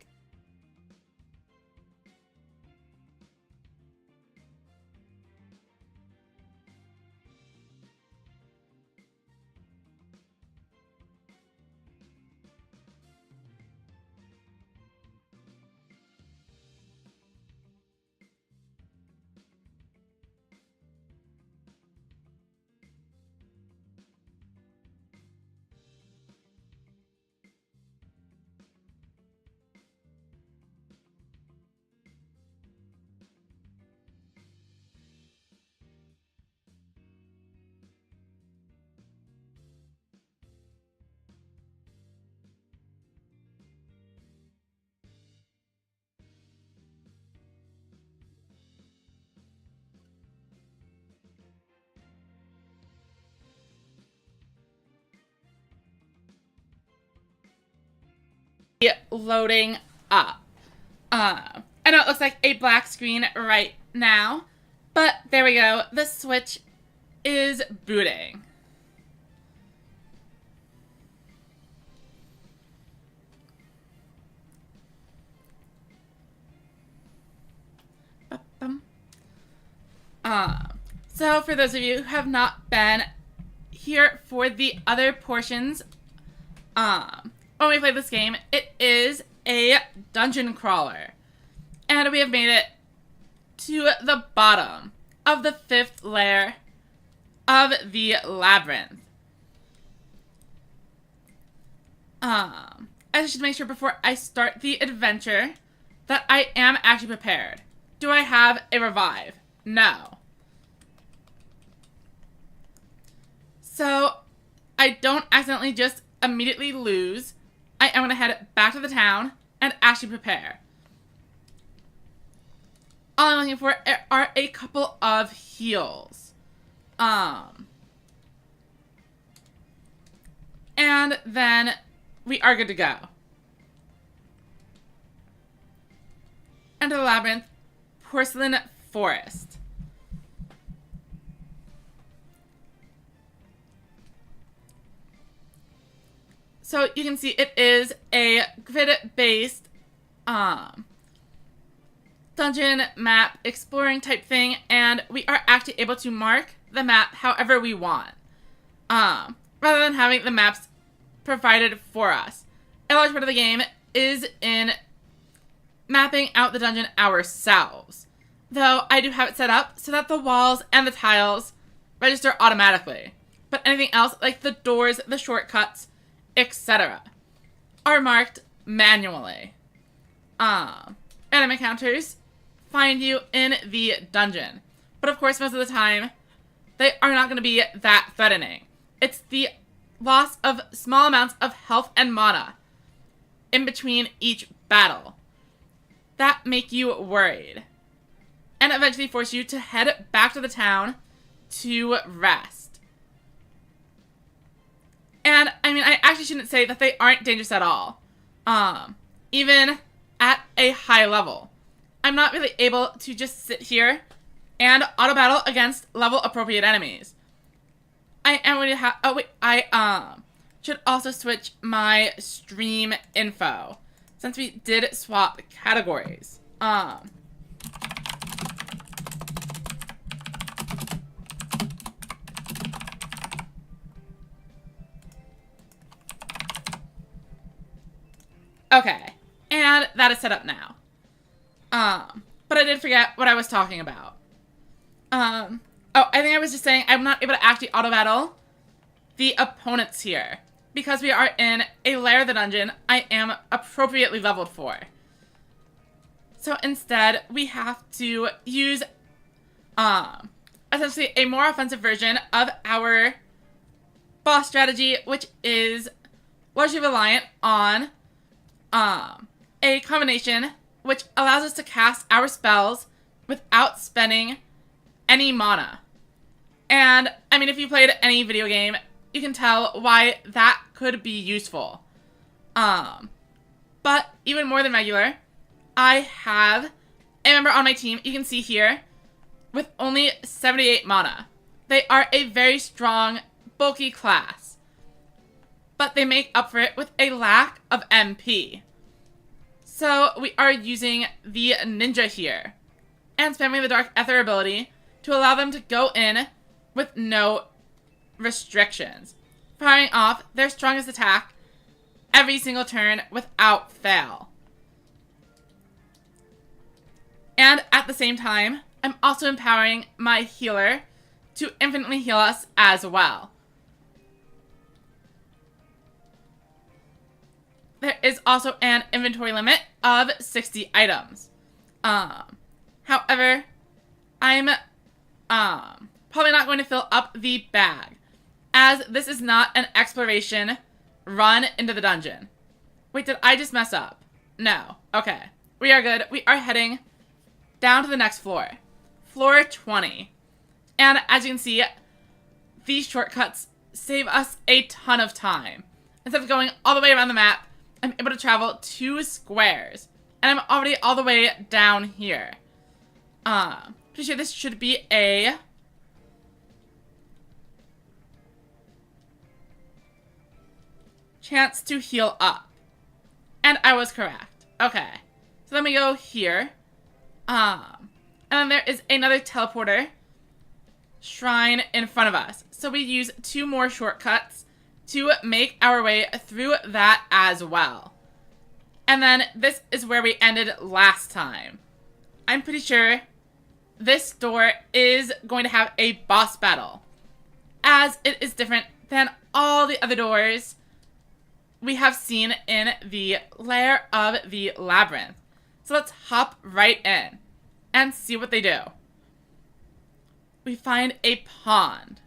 Loading up. I know it looks like a black screen right now, but there we go. The Switch is booting. So for those of you who have not been here for the other portions, when we play this game, it is a dungeon crawler. And we have made it to the bottom of the 5th layer of the labyrinth. I should make sure before I start the adventure that I am actually prepared. Do I have a revive? No. So, I don't accidentally just immediately lose. I am going to head back to the town and actually prepare. All I'm looking for are a couple of heals. And then we are good to go. Enter the labyrinth, porcelain forest. So you can see it is a grid-based dungeon map exploring type thing, and we are actually able to mark the map however we want, rather than having the maps provided for us. A large part of the game is in mapping out the dungeon ourselves, though I do have it set up so that the walls and the tiles register automatically, but anything else like the doors, the shortcuts, etc. are marked manually. Enemy encounters find you in the dungeon, but of course most of the time they are not going to be that threatening. It's the loss of small amounts of health and mana in between each battle that make you worried, and eventually force you to head back to the town to rest. And, I mean, I actually shouldn't say that they aren't dangerous at all. Even at a high level. I'm not really able to just sit here and auto-battle against level-appropriate enemies. I am going to have... Oh, wait. I should also switch my stream info, since we did swap categories. Okay, and that is set up now. But I did forget what I was talking about. Oh, I think I was just saying I'm not able to actually auto-battle the opponents here, because we are in a lair of the dungeon I am appropriately leveled for. So instead, we have to use essentially a more offensive version of our boss strategy, which is largely reliant on a combination which allows us to cast our spells without spending any mana. And, I mean, if you played any video game, you can tell why that could be useful. But even more than regular, I have a member on my team, you can see here, with only 78 mana. They are a very strong, bulky class, but they make up for it with a lack of MP. So we are using the ninja here, and spamming the Dark Ether ability to allow them to go in with no restrictions, firing off their strongest attack every single turn without fail. And at the same time, I'm also empowering my healer to infinitely heal us as well. There is also an inventory limit of 60 items. However, I'm probably not going to fill up the bag, as this is not an exploration run into the dungeon. Wait, did I just mess up? No. Okay. We are good. We are heading down to the next floor. Floor 20. And as you can see, these shortcuts save us a ton of time. Instead of going all the way around the map, I'm able to travel 2 squares. And I'm already all the way down here. Pretty sure this should be a chance to heal up. And I was correct. Okay. So then we go here. And then there is another teleporter shrine in front of us. So we use 2 more shortcuts to make our way through that as well. And then this is where we ended last time. I'm pretty sure this door is going to have a boss battle, as it is different than all the other doors we have seen in the lair of the labyrinth. So let's hop right in and see what they do. We find a pond.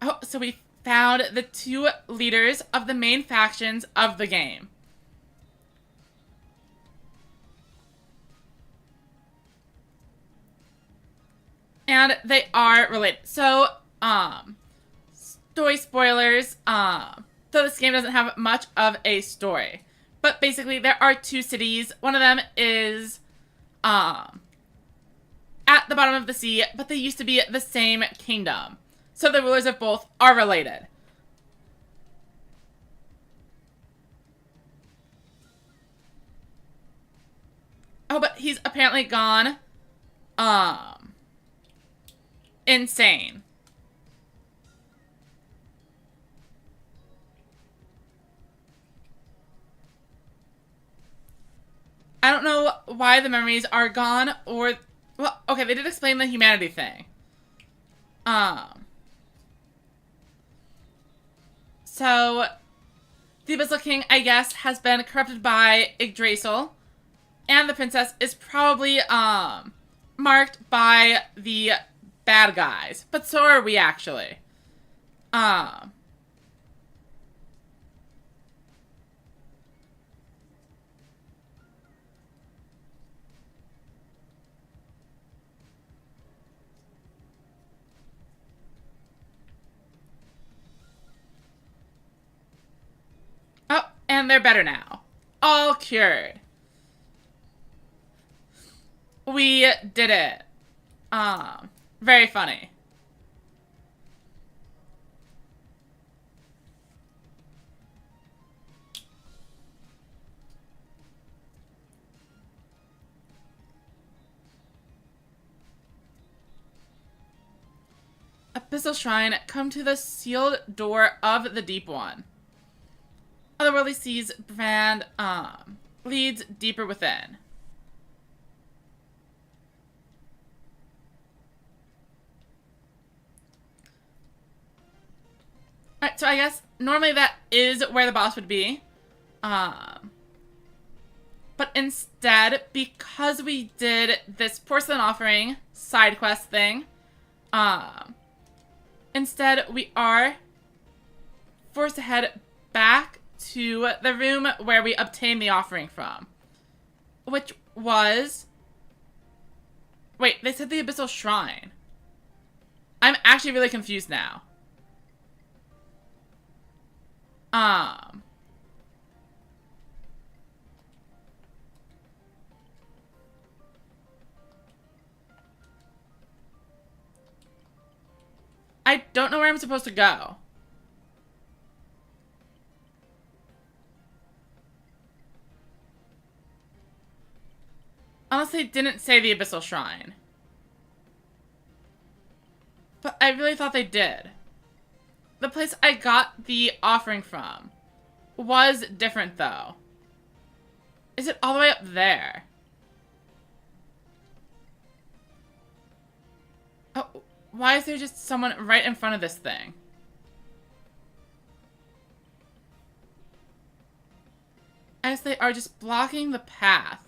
Oh, so we found the 2 leaders of the main factions of the game. And they are related. So, story spoilers, so this game doesn't have much of a story. But basically, there are 2 cities. One of them is, at the bottom of the sea, but they used to be the same kingdom. So the rulers of both are related. Oh, but he's apparently gone, insane. I don't know why the memories are gone, or, well, okay, they did explain the humanity thing. So, the Abyssal King, I guess, has been corrupted by Yggdrasil, and the princess is probably, marked by the bad guys. But so are we, actually. Oh, and they're better now. All cured. We did it. Very funny. Abyssal Shrine, come to the sealed door of the Deep One. Otherworldly Seas brand leads deeper within. so I guess normally that is where the boss would be. But instead, because we did this porcelain offering side quest thing, instead we are forced to head back to the room where we obtained the offering from. Which was... Wait, they said the Abyssal Shrine. I'm actually really confused now. I don't know where I'm supposed to go. Unless they didn't say the Abyssal Shrine. But I really thought they did. The place I got the offering from was different, though. Is it all the way up there? Oh, why is there just someone right in front of this thing? I guess they are just blocking the path.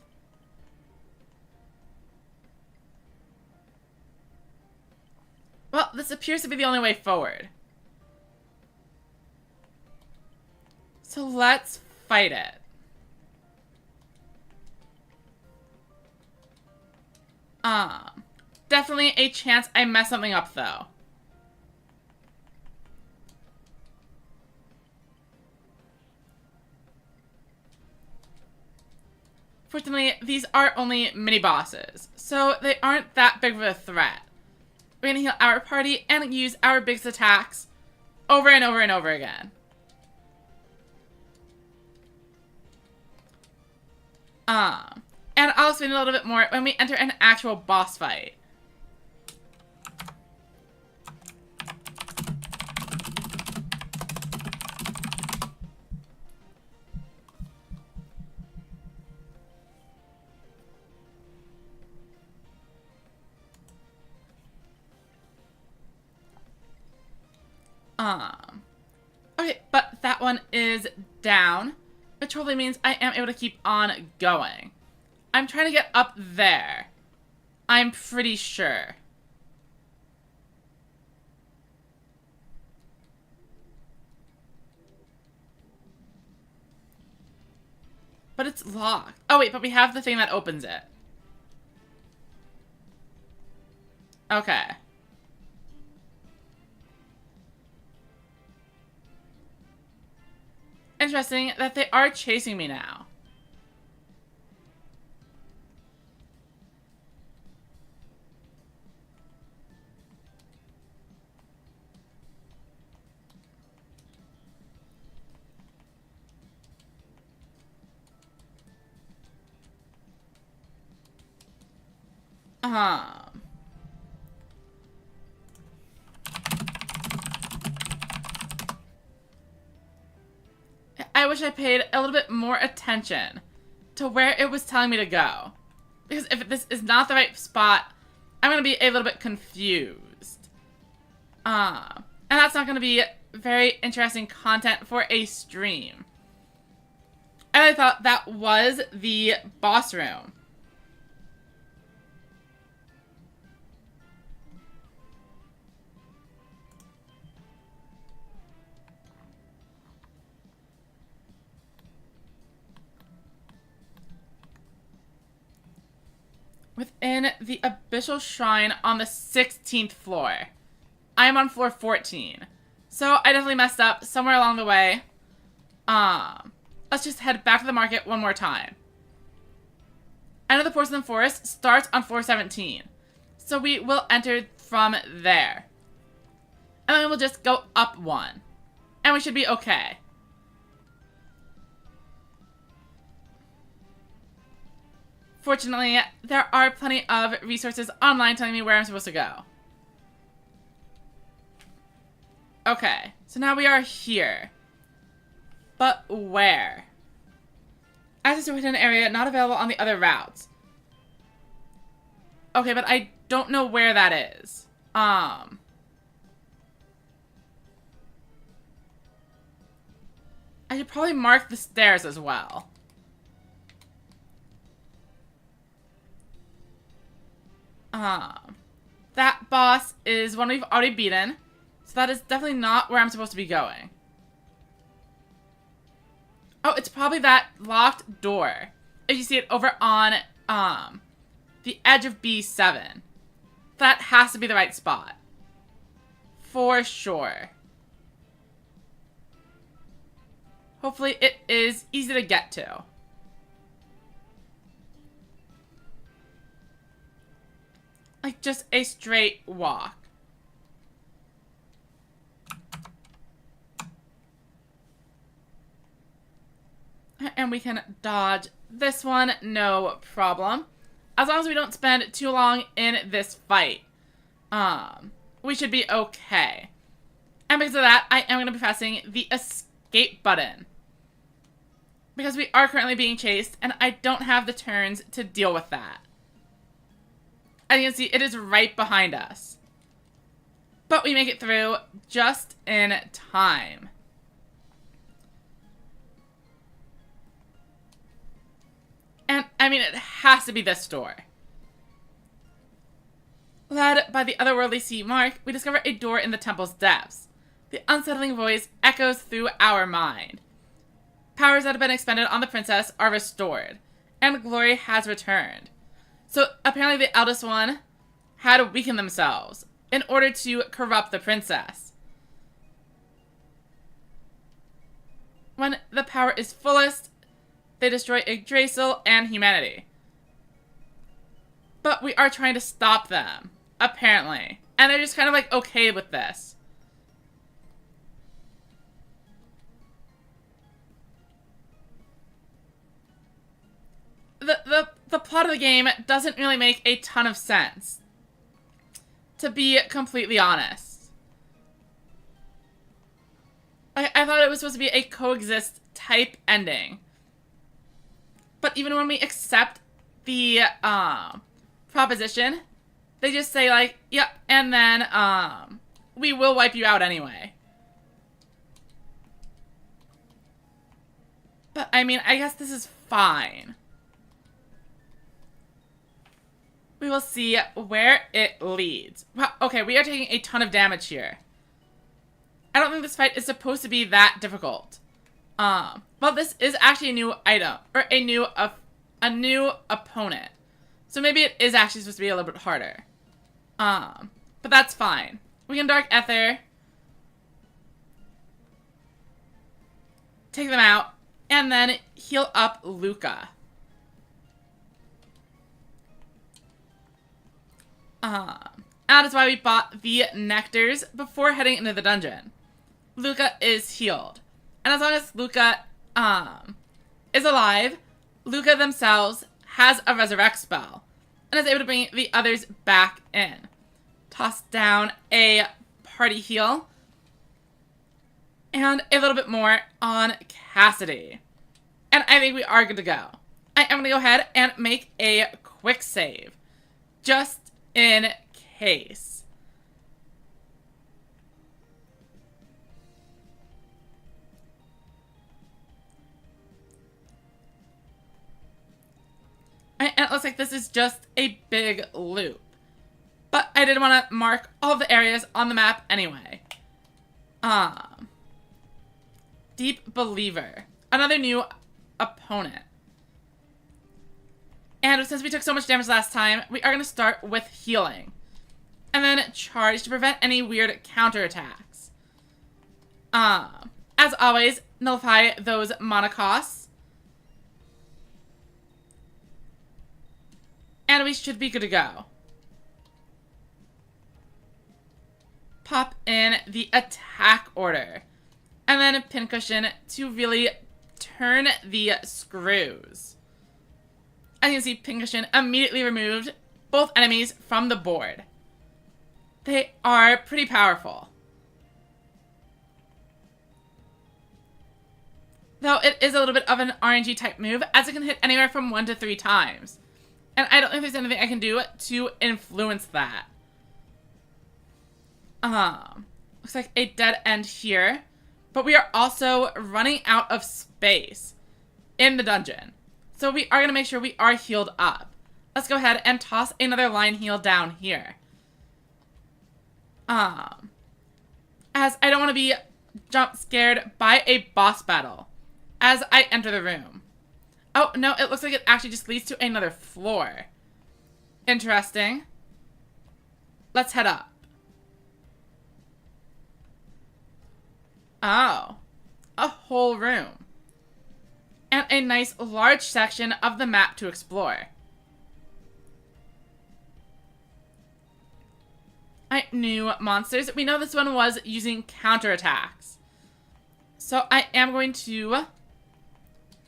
Well, this appears to be the only way forward. So let's fight it. Definitely a chance I mess something up, though. Fortunately, these are only mini-bosses, so they aren't that big of a threat. We're gonna heal our party and use our biggest attacks over and over and over again. And I'll explain a little bit more when we enter an actual boss fight. Okay, but that one is down, which probably means I am able to keep on going. I'm trying to get up there. I'm pretty sure. But it's locked. Oh wait, but we have the thing that opens it. Okay. Interesting that they are chasing me now. I wish I paid a little bit more attention to where it was telling me to go. Because if this is not the right spot, I'm going to be a little bit confused. And that's not going to be very interesting content for a stream. And I thought that was the boss room. Within the Abyssal Shrine on the 16th floor. I am on floor 14. So I definitely messed up somewhere along the way. Let's just head back to the market one more time. I know the Porcelain Forest starts on floor 17. So we will enter from there. And then we'll just go up one. And we should be okay. Fortunately, there are plenty of resources online telling me where I'm supposed to go. Okay, so now we are here. But where? Access to a hidden area not available on the other routes. Okay, but I don't know where that is. I should probably mark the stairs as well. That boss is one we've already beaten, so that is definitely not where I'm supposed to be going. Oh, it's probably that locked door. If you see it over on, the edge of B7. That has to be the right spot. For sure. Hopefully it is easy to get to. Like, just a straight walk. And we can dodge this one, no problem. As long as we don't spend too long in this fight, we should be okay. And because of that, I am going to be pressing the escape button. Because we are currently being chased, and I don't have the turns to deal with that. As you can see, it is right behind us. But we make it through just in time. And, I mean, it has to be this door. Led by the otherworldly sea mark, we discover a door in the temple's depths. The unsettling voice echoes through our mind. Powers that have been expended on the princess are restored, and glory has returned. So, apparently the eldest one had weakened themselves in order to corrupt the princess. When the power is fullest, they destroy Yggdrasil and humanity. But we are trying to stop them, apparently. And they're just kind of like okay with this. The plot of the game doesn't really make a ton of sense, to be completely honest. I thought it was supposed to be a coexist type ending. But even when we accept the proposition, they just say like, yep, and then we will wipe you out anyway. But I mean, I guess this is fine. We will see where it leads. Wow, okay, we are taking a ton of damage here. I don't think this fight is supposed to be that difficult. Well, this is actually a new item, or a new opponent. So maybe it is actually supposed to be a little bit harder. But that's fine. We can Dark Ether. Take them out, and then heal up Luca. That is why we bought the nectars before heading into the dungeon. Luca is healed. And as long as Luca, is alive, Luca themselves has a resurrect spell. And is able to bring the others back in. Toss down a party heal. And a little bit more on Cassidy. And I think we are good to go. I am going to go ahead and make a quick save. Just in case. And it looks like this is just a big loop. But I did want to mark all the areas on the map anyway. Deep Believer. Another new opponent. And since we took so much damage last time, we are going to start with healing. And then charge to prevent any weird counterattacks. As always, nullify those mana costs. And we should be good to go. Pop in the attack order. And then pincushion to really turn the screws. As you can see, pincushion immediately removed both enemies from the board. They are pretty powerful. Though it is a little bit of an RNG type move, as it can hit anywhere from 1 to 3 times. And I don't think there's anything I can do to influence that. Looks like a dead end here. but we are also running out of space in the dungeon. So we are going to make sure we are healed up. Let's go ahead and toss another line heal down here. As I don't want to be jump scared by a boss battle as I enter the room. Oh, no, it looks like it actually just leads to another floor. Interesting. Let's head up. Oh, a whole room. And a nice large section of the map to explore. New monsters. We know this one was using counterattacks. So I am going to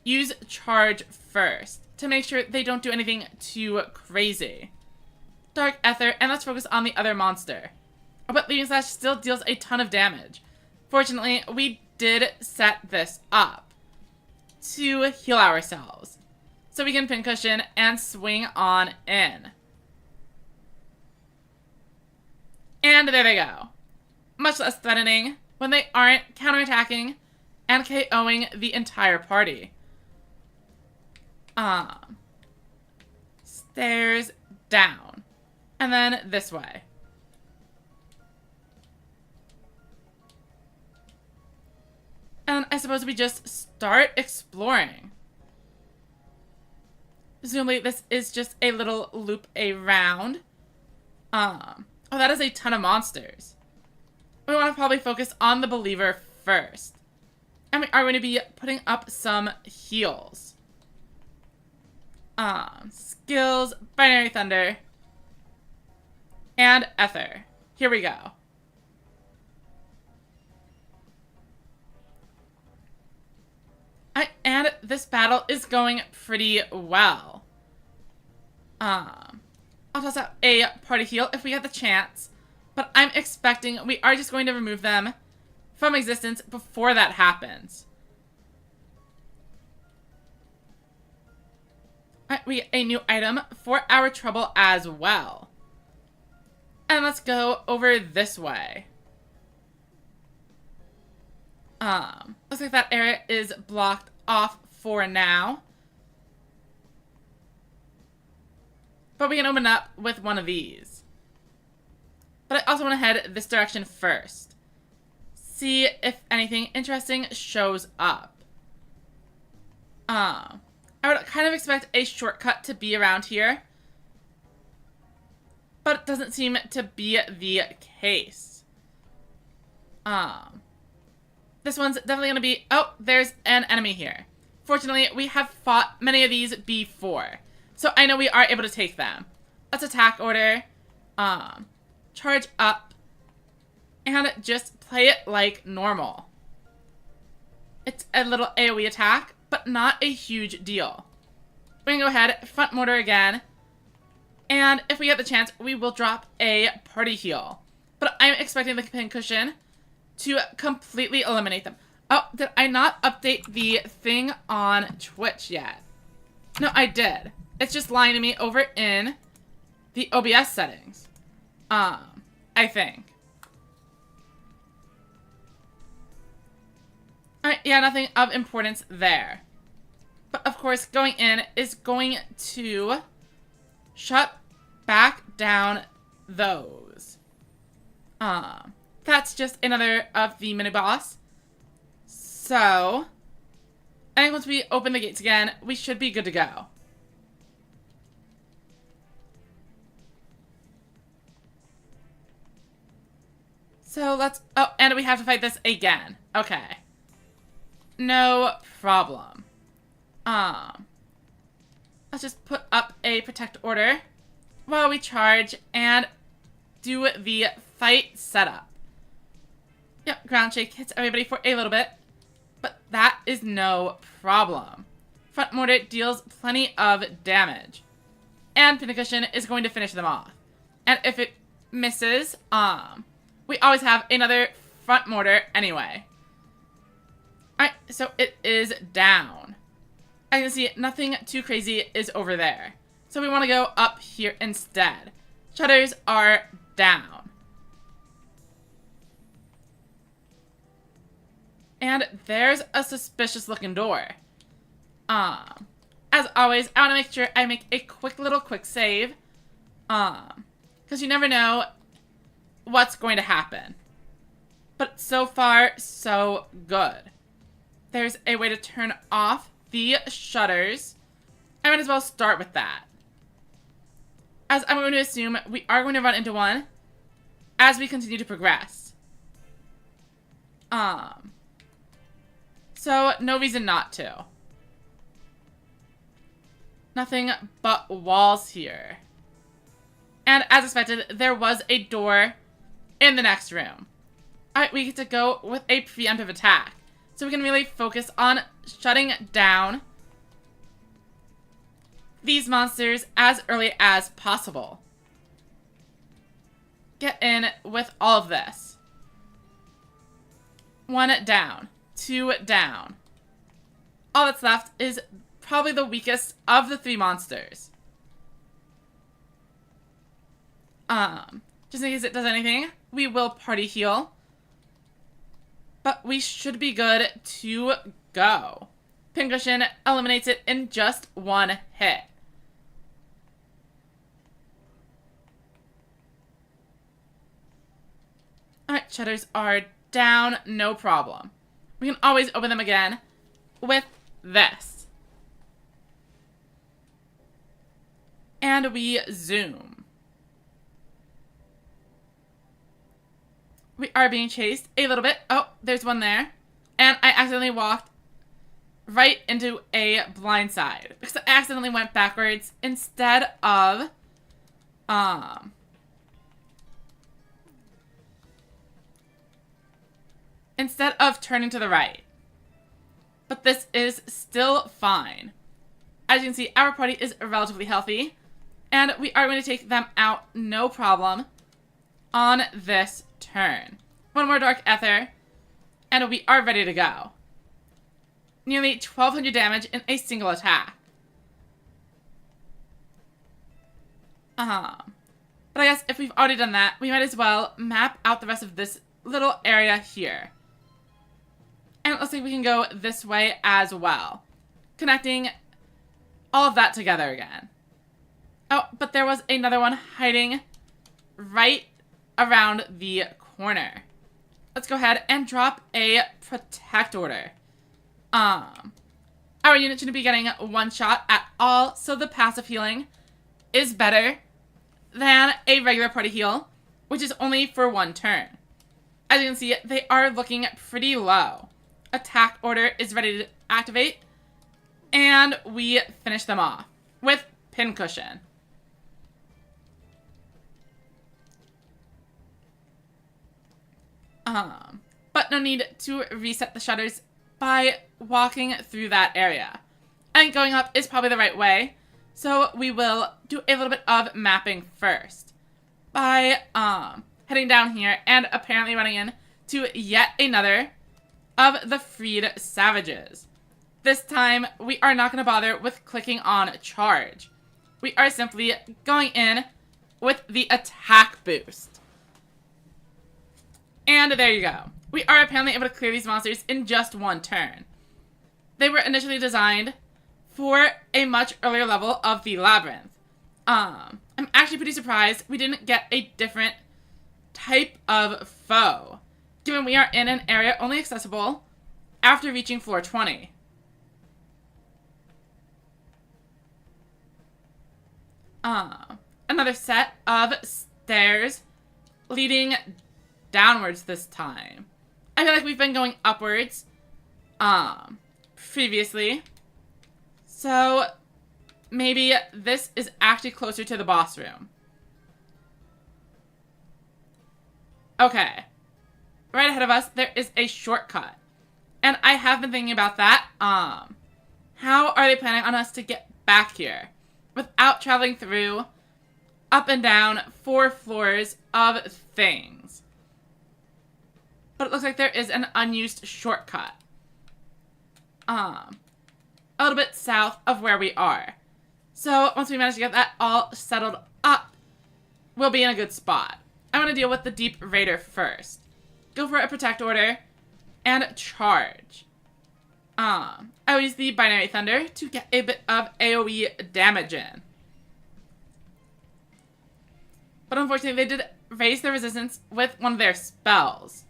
use charge first to make sure they don't do anything too crazy. Dark Ether, and let's focus on the other monster. But Leading Slash still deals a ton of damage. Fortunately, we did set this up to heal ourselves. So we can pincushion and swing on in. And there they go. Much less threatening when they aren't counterattacking and KOing the entire party. Stairs down. And then this way. And I suppose we just start exploring. Presumably this is just a little loop around. Oh, that is a ton of monsters. We want to probably focus on the believer first. And we are going to be putting up some heals. Skills, Binary Thunder, and Ether. Here we go. And this battle is going pretty well. I'll toss out a party heal if we get the chance, but I'm expecting we are just going to remove them from existence before that happens. Alright, we get a new item for our trouble as well. And let's go over this way. Looks like that area is blocked off for now. But we can open up with one of these. But I also want to head this direction first. See if anything interesting shows up. I would kind of expect a shortcut to be around here. But it doesn't seem to be the case. This one's definitely going to be... Oh, there's an enemy here. Fortunately, we have fought many of these before. So I know we are able to take them. Let's attack order. Charge up. And just play it like normal. It's a little AoE attack, but not a huge deal. We can go ahead, front mortar again. And if we get the chance, we will drop a party heal. But I'm expecting the pincushion to completely eliminate them. Oh, did I not update the thing on Twitch yet? No, I did. It's just lying to me over in the OBS settings. I think. Alright, yeah, nothing of importance there. But of course, going in is going to shut back down those. That's just another of the mini-boss. So, I think once we open the gates again, we should be good to go. So let's... Oh, and we have to fight this again. Okay. No problem. Let's just put up a protect order while we charge and do the fight setup. Yep, ground shake hits everybody for a little bit, but that is no problem. Front mortar deals plenty of damage, and pincushion is going to finish them off. And if it misses, we always have another front mortar anyway. Alright, so it is down. I can see nothing too crazy is over there. So we want to go up here instead. Shutters are down. And there's a suspicious looking door. As always, I want to make sure I make a quick save. Because you never know what's going to happen. But so far, so good. There's a way to turn off the shutters. I might as well start with that, as I'm going to assume we are going to run into one as we continue to progress. So no reason not to. Nothing but walls here. And as expected, there was a door in the next room. Alright, we get to go with a preemptive attack, so we can really focus on shutting down these monsters as early as possible. Get in with all of this. 1 down. 2 down. All that's left is probably the weakest of the 3 monsters. Just in case it does anything, we will party heal. But we should be good to go. Pincushion eliminates it in just 1 hit. Alright, shutters are down, no problem. We can always open them again with this. And we zoom. We are being chased a little bit. Oh, there's one there. And I accidentally walked right into a blind side because I accidentally went backwards instead of turning to the right. But this is still fine. As you can see, our party is relatively healthy, and we are going to take them out no problem on this turn. 1 more Dark Ether, and we are ready to go. Nearly 1,200 damage in a single attack. But I guess if we've already done that, we might as well map out the rest of this little area here. And it looks like we can go this way as well, connecting all of that together again. Oh, but there was another one hiding right around the corner. Let's go ahead and drop a Protect Order. Our unit shouldn't be getting 1 shot at all, so the passive healing is better than a regular party heal, which is only for 1 turn. As you can see, they are looking pretty low. Attack Order is ready to activate, and we finish them off with Pincushion. But no need to reset the shutters by walking through that area. I think going up is probably the right way, so we will do a little bit of mapping first by heading down here and apparently running in to yet another of the freed savages. This time, we are not going to bother with clicking on charge. We are simply going in with the attack boost. And there you go. We are apparently able to clear these monsters in just 1 turn. They were initially designed for a much earlier level of the labyrinth. I'm actually pretty surprised we didn't get a different type of foe, given we are in an area only accessible after reaching floor 20. Another set of stairs leading downwards this time. I feel like we've been going upwards previously, so maybe this is actually closer to the boss room. Okay, right ahead of us there is a shortcut, and I have been thinking about that. How are they planning on us to get back here without traveling through up and down 4 floors of things? But it looks like there is an unused shortcut. A little bit south of where we are. So once we manage to get that all settled up, we'll be in a good spot. I want to deal with the Deep Raider first. Go for a Protect Order, and charge. I will use the Binary Thunder to get a bit of AoE damage in. But unfortunately, they did raise their resistance with one of their spells.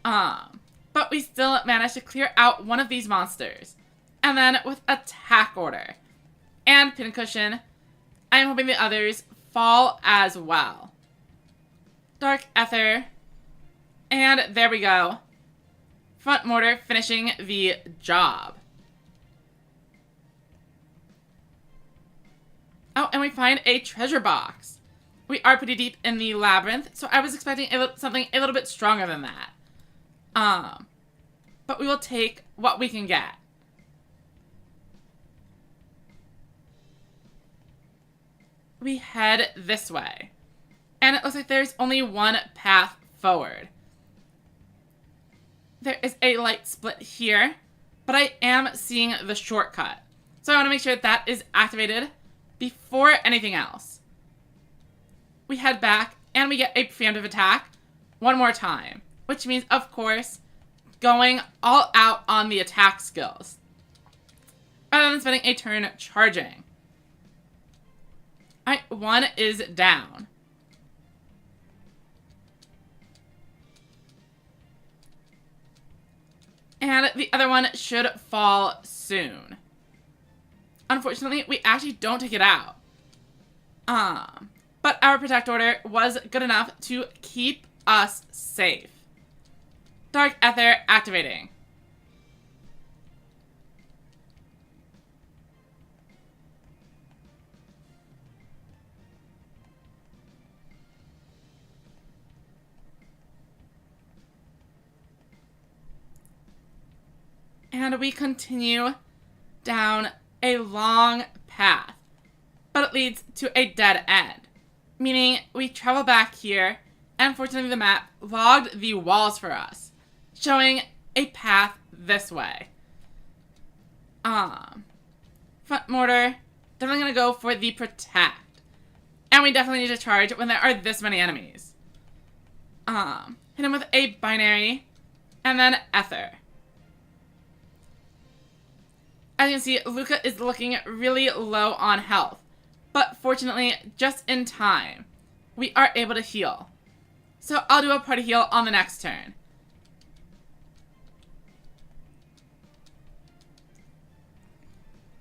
But we still managed to clear out one of these monsters. And then with Attack Order and Pincushion, I am hoping the others fall as well. Dark Ether. And there we go. Front Mortar finishing the job. Oh, and we find a treasure box. We are pretty deep in the labyrinth, so I was expecting something a little bit stronger than that. But we will take what we can get. We head this way. And it looks like there's only one path forward. There is a light split here, but I am seeing the shortcut. So I want to make sure that is activated before anything else. We head back and we get a preemptive attack one more time, which means, of course, going all out on the attack skills rather than spending a turn charging. Alright, one is down. And the other one should fall soon. Unfortunately, we actually don't take it out. But our Protect Order was good enough to keep us safe. Dark Ether activating. And we continue down a long path, but it leads to a dead end, meaning we travel back here, and unfortunately the map logged the walls for us, showing a path this way. Front Mortar, definitely gonna go for the Protect, and we definitely need to charge when there are this many enemies. Hit him with a Binary, and then Ether. As you can see, Luca is looking really low on health, but fortunately, just in time, we are able to heal. So I'll do a party heal on the next turn.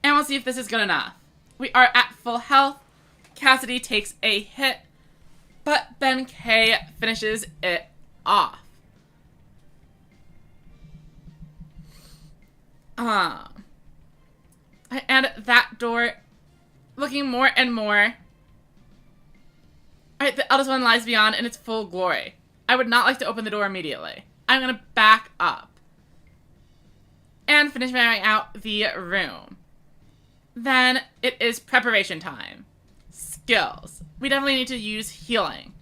And we'll see if this is good enough. We are at full health. Cassidy takes a hit, but Ben K finishes it off. And that door looking more and more. Alright, the eldest one lies beyond in its full glory. I would not like to open the door immediately. I'm going to back up. And finish measuring out the room. Then it is preparation time. Skills. We definitely need to use healing.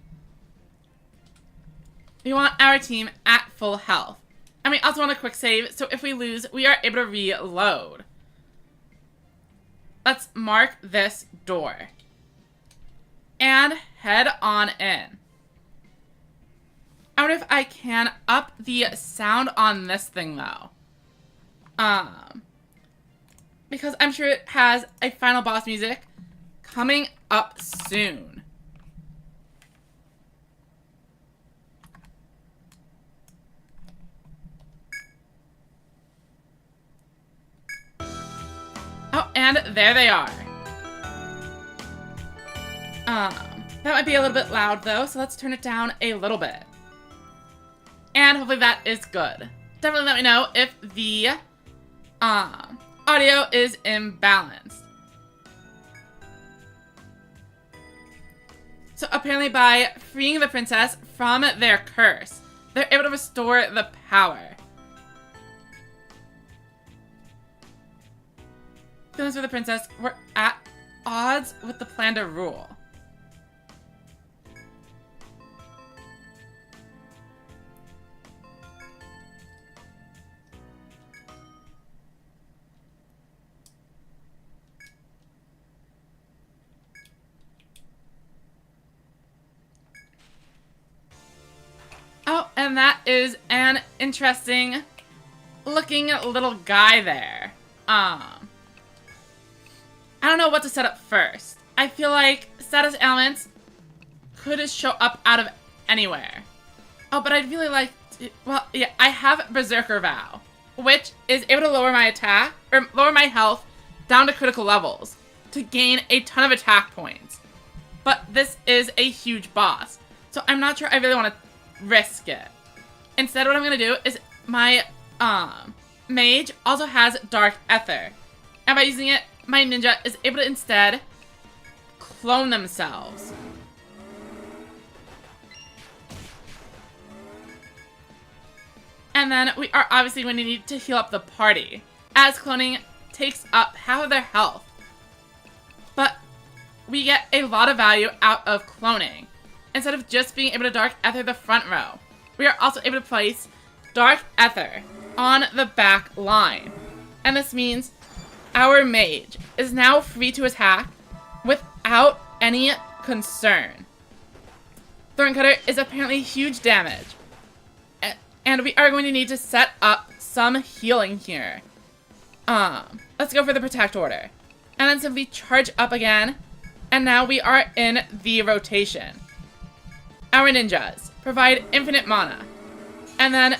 We want our team at full health. And we also want a quick save, so if we lose, we are able to reload. Let's mark this door. And head on in. I wonder if I can up the sound on this thing, though. Because I'm sure it has a final boss music coming up soon. Oh, and there they are. That might be a little bit loud though, so let's turn it down a little bit. And hopefully that is good. Definitely let me know if the audio is imbalanced. So apparently by freeing the princess from their curse, they're able to restore the power. Feelings for the princess were at odds with the plan to rule. Oh, and that is an interesting looking little guy there. I don't know what to set up first. I feel like status ailments could show up out of anywhere. Oh, but I'd really like to, well, yeah, I have Berserker Vow, which is able to lower my attack, or lower my health down to critical levels to gain a ton of attack points. But this is a huge boss, so I'm not sure I really want to risk it. Instead, what I'm going to do is my mage also has Dark Ether, and by using it, my ninja is able to instead clone themselves. And then we are obviously going to need to heal up the party, as cloning takes up half of their health. But we get a lot of value out of cloning. Instead of just being able to Dark Ether the front row, we are also able to place Dark Ether on the back line. And this means our mage is now free to attack without any concern. Thorncutter is apparently huge damage, and we are going to need to set up some healing here. Let's go for the Protect Order, and then simply charge up again, and now we are in the rotation. Our ninjas provide infinite mana, and then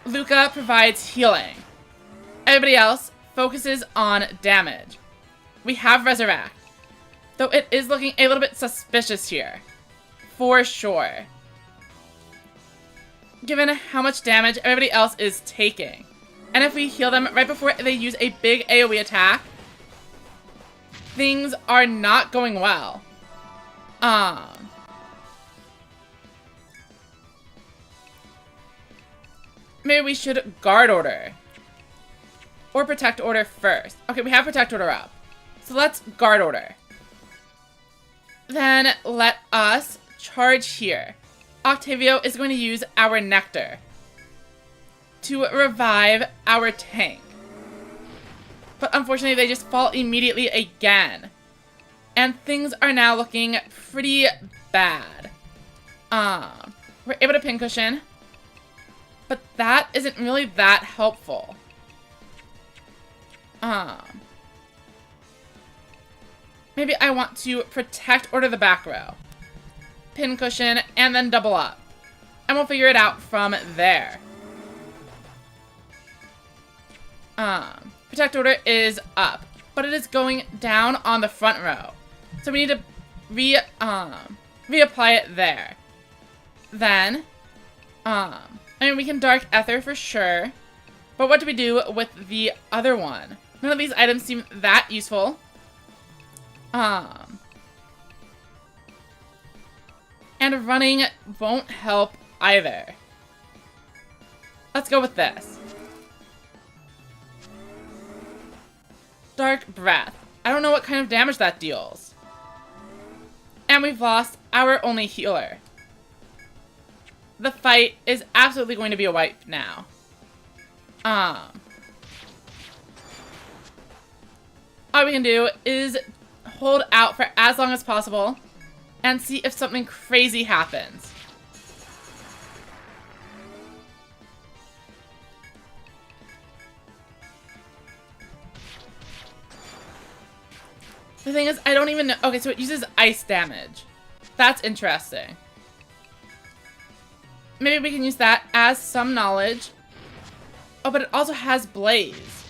Luca provides healing. Everybody else focuses on damage. We have Resurrect, though it is looking a little bit suspicious here, for sure, given how much damage everybody else is taking. And if we heal them right before they use a big AoE attack, things are not going well. Maybe we should Guard Order. Or Protect Order first. Okay, we have Protect Order up. So let's Guard Order. Then let us charge here. Octavio is going to use our Nectar to revive our tank. But unfortunately, they just fall immediately again. And things are now looking pretty bad. We're able to pincushion, but that isn't really that helpful. Maybe I want to Protect Order the back row, pincushion, and then double up. And we'll figure it out from there. Protect Order is up, but it is going down on the front row. So we need to reapply it there. Then, I mean, we can Dark Ether for sure, but what do we do with the other one? None of these items seem that useful. And running won't help either. Let's go with this. Dark Breath. I don't know what kind of damage that deals. And we've lost our only healer. The fight is absolutely going to be a wipe now. All we can do is hold out for as long as possible and see if something crazy happens. The thing is, I don't even know. Okay, so it uses ice damage. That's interesting. Maybe we can use that as some knowledge. Oh, but it also has blaze.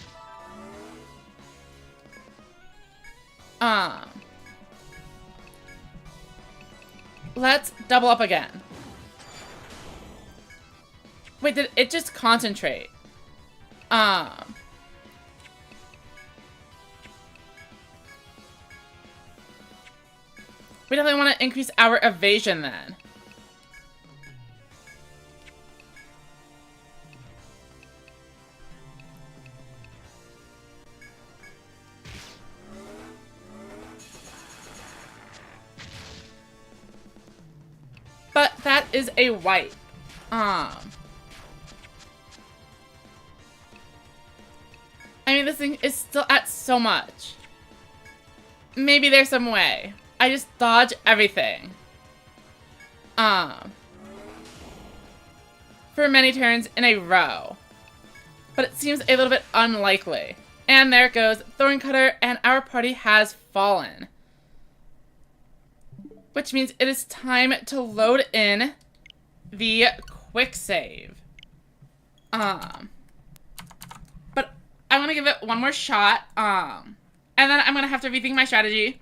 Let's double up again. Wait, did it just concentrate? We definitely want to increase our evasion then. But that is a wipe. I mean, this thing is still at so much. Maybe there's some way. I just dodge everything. for many turns in a row. But it seems a little bit unlikely. And there it goes, Thorn Cutter, and our party has fallen. Which means it is time to load in the quick save. But I want to give it one more shot. And then I'm going to have to rethink my strategy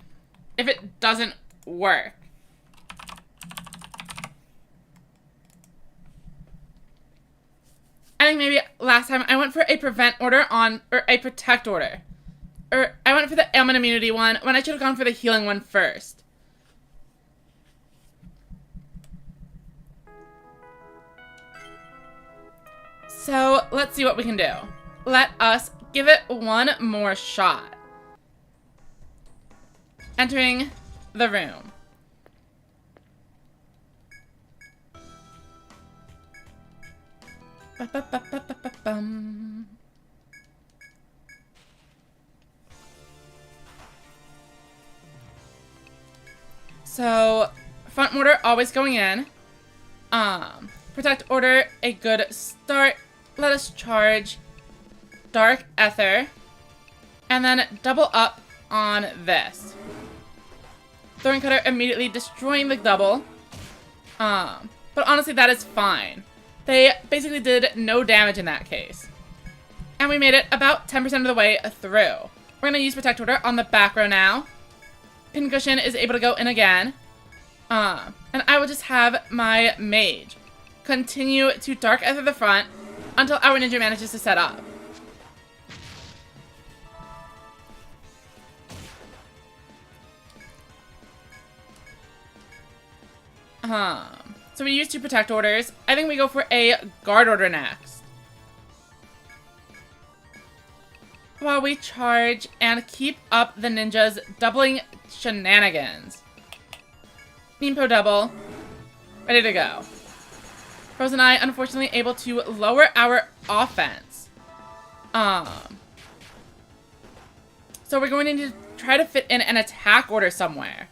if it doesn't work. I think maybe last time I went for a prevent order or a protect order. Or I went for the ailment immunity one when I should have gone for the healing one first. So let's see what we can do. Let us give it one more shot. Entering the room. Ba-ba-ba-ba-ba-bum. So, front mortar always going in. Protect order, a good start. Let us charge Dark Ether. And then double up on this. Thorn Cutter immediately destroying the double. But honestly, that is fine. They basically did no damage in that case. And we made it about 10% of the way through. We're going to use Protect Order on the back row now. Pincushion is able to go in again. And I will just have my mage continue to Dark Ether the front until our ninja manages to set up. So we use 2 protect orders. I think we go for a guard order next. While we charge and keep up the ninjas doubling shenanigans. Nimpo double. Ready to go. Frozen Eye, unfortunately, able to lower our offense. So we're going to need to try to fit in an attack order somewhere.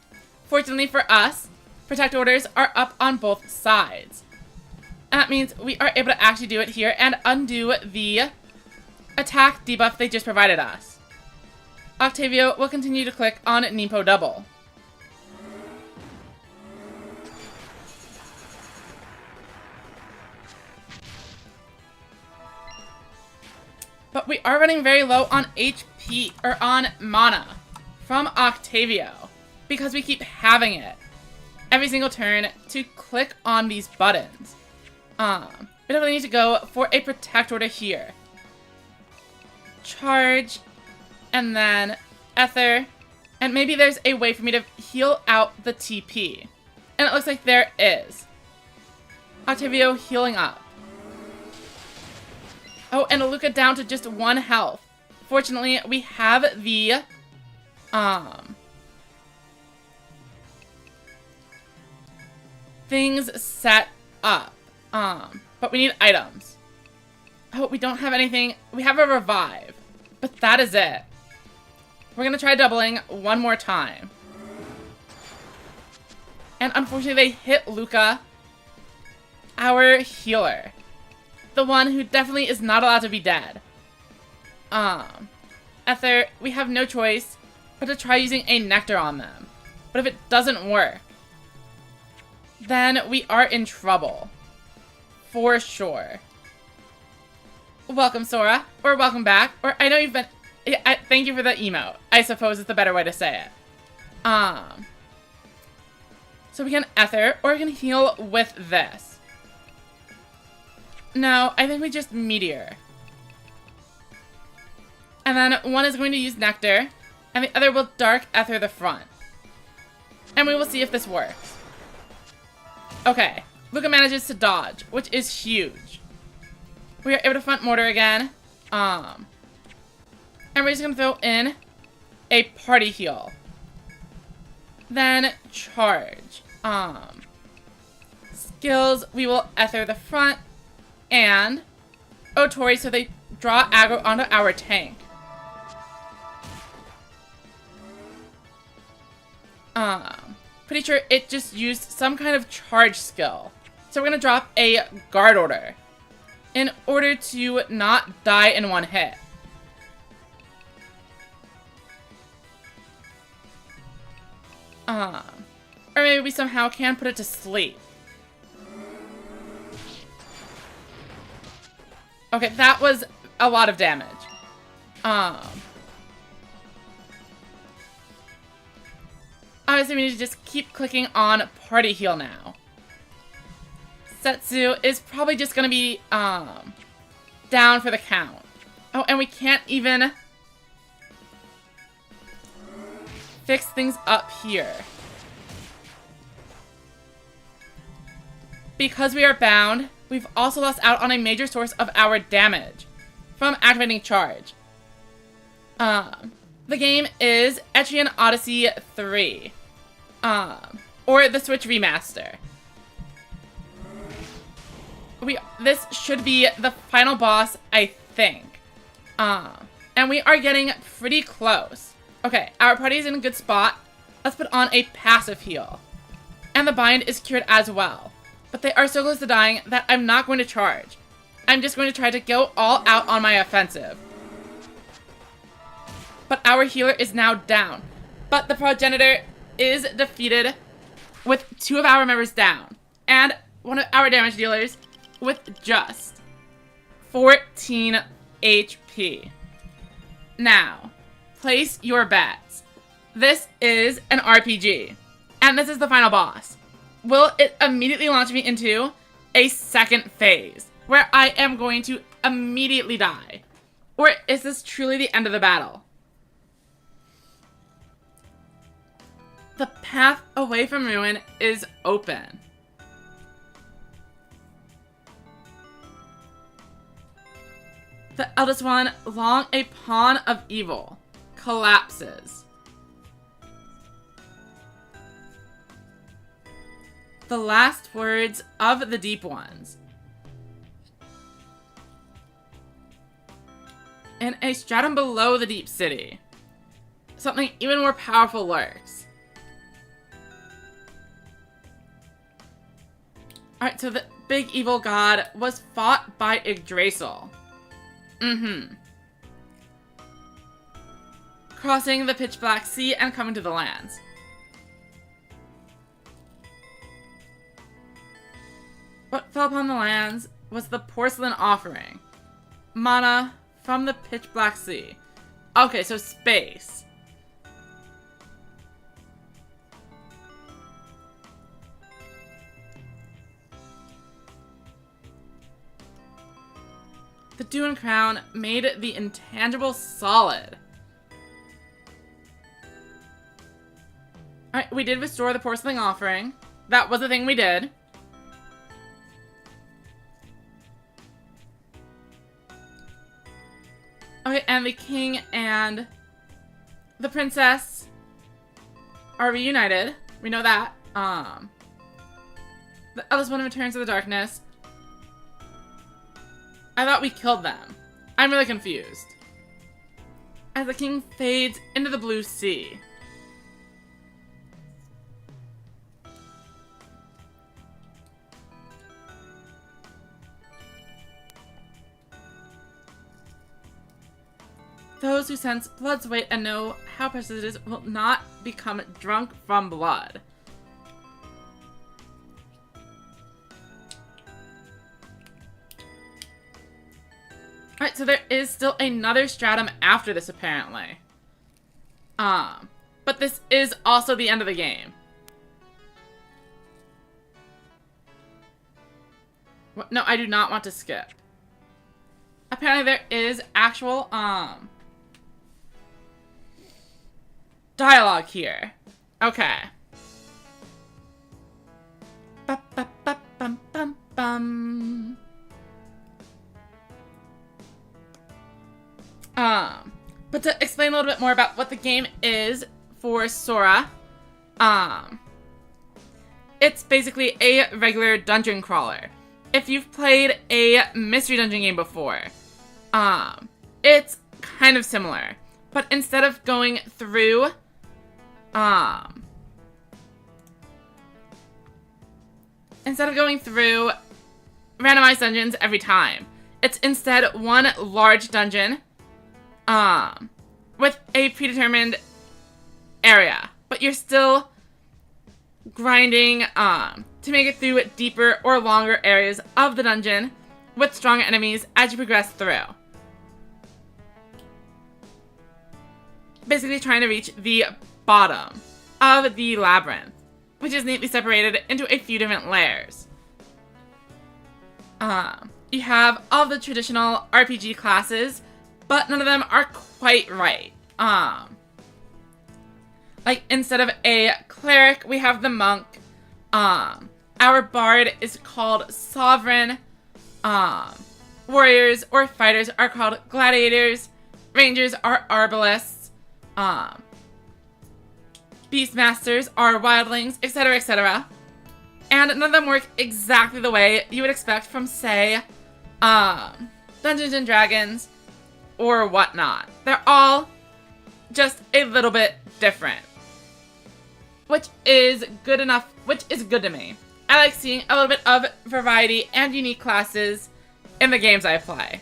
Fortunately for us, protect orders are up on both sides. And that means we are able to actually do it here and undo the attack debuff they just provided us. Octavio will continue to click on Nimpo double. But we are running very low on HP, or on mana, from Octavio, because we keep having it every single turn to click on these buttons. We definitely need to go for a protect order here. Charge, and then Ether, and maybe there's a way for me to heal out the TP. And it looks like there is. Octavio healing up. Oh, and Aluka down to just 1 health. Fortunately, we have the, things set up. But we need items. Oh, we don't have anything. We have a revive. But that is it. We're gonna try doubling one more time. And unfortunately, they hit Luca, our healer. The one who definitely is not allowed to be dead. Ether, we have no choice but to try using a nectar on them. But if it doesn't work, then we are in trouble. For sure. Welcome, Sora. Or welcome back. Or I know you've been... thank you for the emote. I suppose is the better way to say it. So we can Ether, or we can heal with this. No, I think we just Meteor. And then one is going to use Nectar, and the other will Dark Ether the front. And we will see if this works. Okay, Luca manages to dodge, which is huge. We are able to front mortar again. And we're just going to throw in a party heal. Then charge. Skills, we will Ether the front. And Otori, so they draw aggro onto our tank. Pretty sure it just used some kind of charge skill. So we're gonna drop a guard order. in order to not die in one hit. Or maybe we somehow can put it to sleep. Okay, that was a lot of damage. Obviously, we need to just keep clicking on Party Heal now. Setsu is probably just gonna be, down for the count. Oh, and we can't even fix things up here. Because we are bound, we've also lost out on a major source of our damage from activating charge. The game is Etrian Odyssey 3. Or the Switch Remaster. This should be the final boss, I think. And we are getting pretty close. Okay, our party is in a good spot. Let's put on a passive heal. And the bind is cured as well. But they are so close to dying that I'm not going to charge. I'm just going to try to go all out on my offensive. But our healer is now down. But the progenitor is defeated with 2 of our members down. And one of our damage dealers with just 14 HP. Now, place your bets. This is an RPG. And this is the final boss. Will it immediately launch me into a second phase where I am going to immediately die? Or is this truly the end of the battle? The path away from ruin is open. The eldest one, long a pawn of evil, collapses. The last words of the deep ones. In a stratum below the deep city, something even more powerful lurks. Alright, so the big evil god was fought by Yggdrasil. Crossing the pitch black sea and coming to the lands. What fell upon the lands was the porcelain offering. Mana from the pitch black sea. Okay, so space. The Dune Crown made the intangible solid. Alright, we did restore the porcelain offering. That was the thing we did. Okay, and the king and the princess are reunited. We know that. The eldest one returns to the darkness. I thought we killed them. I'm really confused. As the king fades into the blue sea. Those who sense blood's weight and know how precious it is will not become drunk from blood. Alright, so there is still another stratum after this, apparently. But this is also the end of the game. What? No, I do not want to skip. Apparently there is actual, dialogue here. Okay. Ba-ba-ba-bum-bum-bum. But to explain a little bit more about what the game is for Sora, it's basically a regular dungeon crawler. If you've played a mystery dungeon game before, it's kind of similar. But instead of going through, randomized dungeons every time, It's instead one large dungeon with a predetermined area, but you're still grinding to make it through deeper or longer areas of the dungeon with stronger enemies as you progress through. Basically trying to reach the bottom of the labyrinth, which is neatly separated into a few different layers. You have all the traditional RPG classes, but none of them are quite right. Like, instead of a cleric, we have the monk. Our bard is called sovereign. Warriors or fighters are called gladiators. Rangers are arbalists. Beastmasters are wildlings, etc., etc. And none of them work exactly the way you would expect from, say, Dungeons and Dragons or whatnot. They're all just a little bit different, which is good enough, which is good to me. I like seeing a little bit of variety and unique classes in the games I play.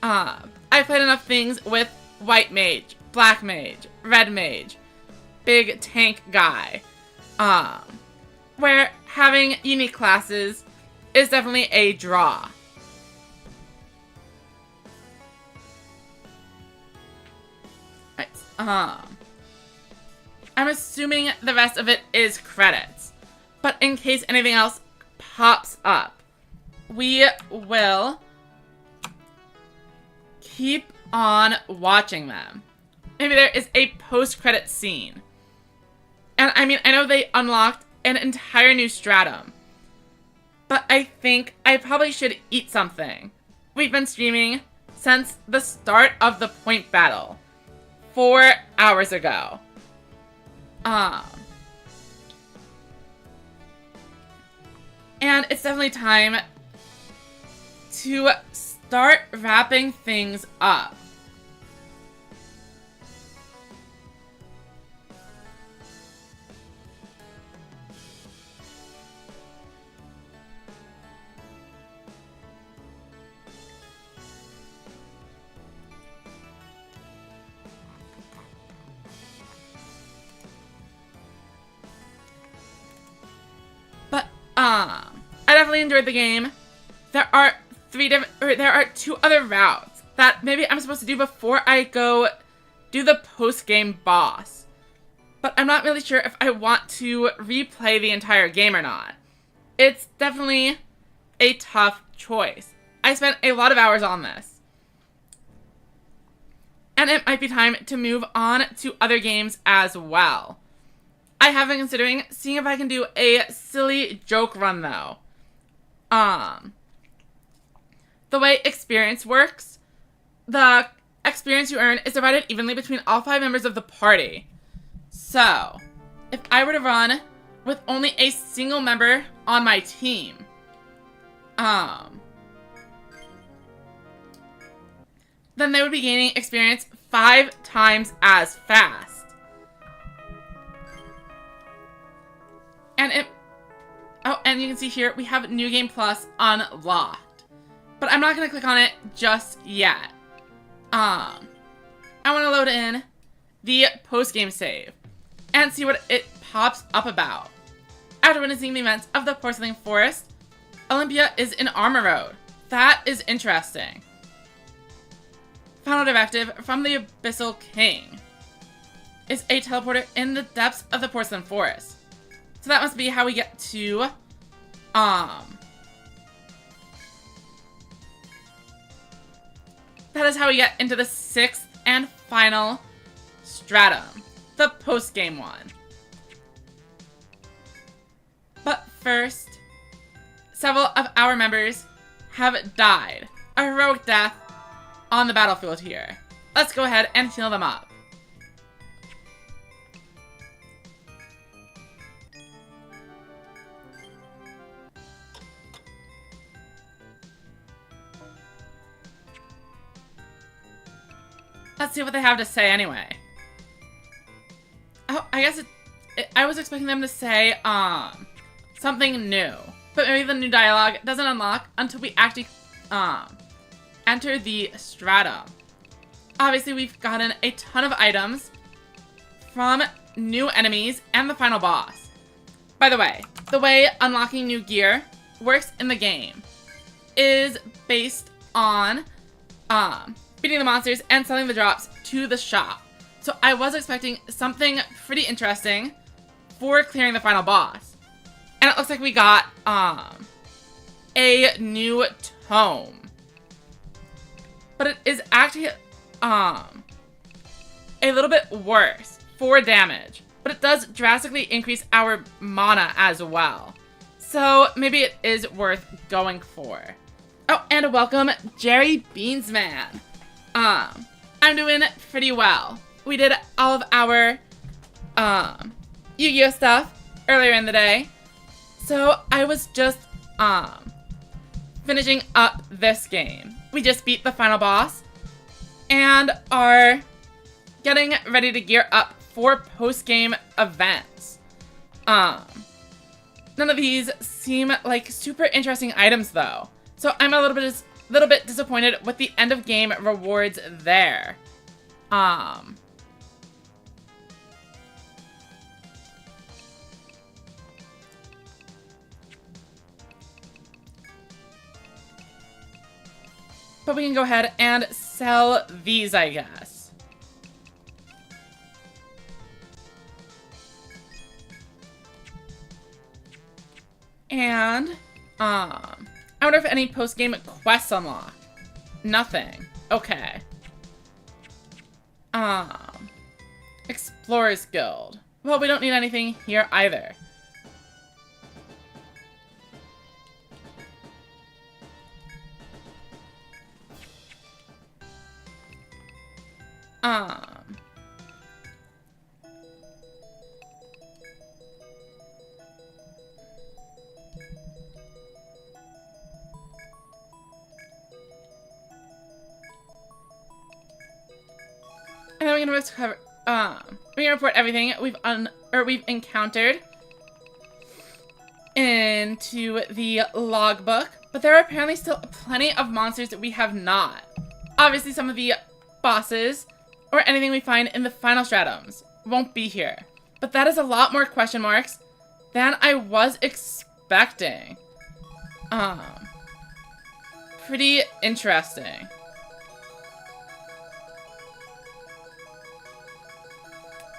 I've played enough things with white mage, black mage, red mage, big tank guy, where having unique classes is definitely a draw. Right. I'm assuming the rest of it is credits, but in case anything else pops up, we will keep on watching them. Maybe there is a post-credit scene. And I mean, I know they unlocked an entire new stratum, but I think I probably should eat something. We've been streaming since the start of the point battle 4 hours ago. And it's definitely time to start wrapping things up. But I definitely enjoyed the game. There are two other routes that maybe I'm supposed to do before I go do the post-game boss. But I'm not really sure if I want to replay the entire game or not. It's definitely a tough choice. I spent a lot of hours on this. And it might be time to move on to other games as well. I have been considering seeing if I can do a silly joke run though. The way experience works, the experience you earn is divided evenly between all 5 members of the party. So, if I were to run with only a single member on my team, then they would be gaining experience 5 times as fast. And you can see here, we have New Game Plus unlocked. But I'm not going to click on it just yet. I want to load in the post-game save and see what it pops up about. After witnessing the events of the Porcelain Forest, Olympia is in Armor Road. That is interesting. Final directive from the Abyssal King is a teleporter in the depths of the Porcelain Forest. So that must be how we get to, that is how we get into the 6th and final stratum, the post-game one. But first, several of our members have died. A heroic death on the battlefield here. Let's go ahead and heal them up. Let's see what they have to say anyway. Oh, I guess I was expecting them to say, something new. But maybe the new dialogue doesn't unlock until we actually, enter the stratum. Obviously, we've gotten a ton of items from new enemies and the final boss. By the way unlocking new gear works in the game is based on beating the monsters and selling the drops to the shop. So I was expecting something pretty interesting for clearing the final boss. And it looks like we got a new tome. But it is actually a little bit worse for damage. But it does drastically increase our mana as well. So maybe it is worth going for. Oh, and welcome Jerry Beansman. I'm doing pretty well. We did all of our Yu-Gi-Oh stuff earlier in the day. So I was just finishing up this game. We just beat the final boss and are getting ready to gear up for post-game events. None of these seem like super interesting items though. So I'm a little bit disappointed with the end of game rewards there. But we can go ahead and sell these, I guess. And, I wonder if any post-game quests unlock. Nothing. Okay. Explorers Guild. Well, we don't need anything here either. And then we're gonna report everything we've encountered into the logbook. But there are apparently still plenty of monsters that we have not. Obviously, some of the bosses or anything we find in the final stratums won't be here. But that is a lot more question marks than I was expecting. Pretty interesting.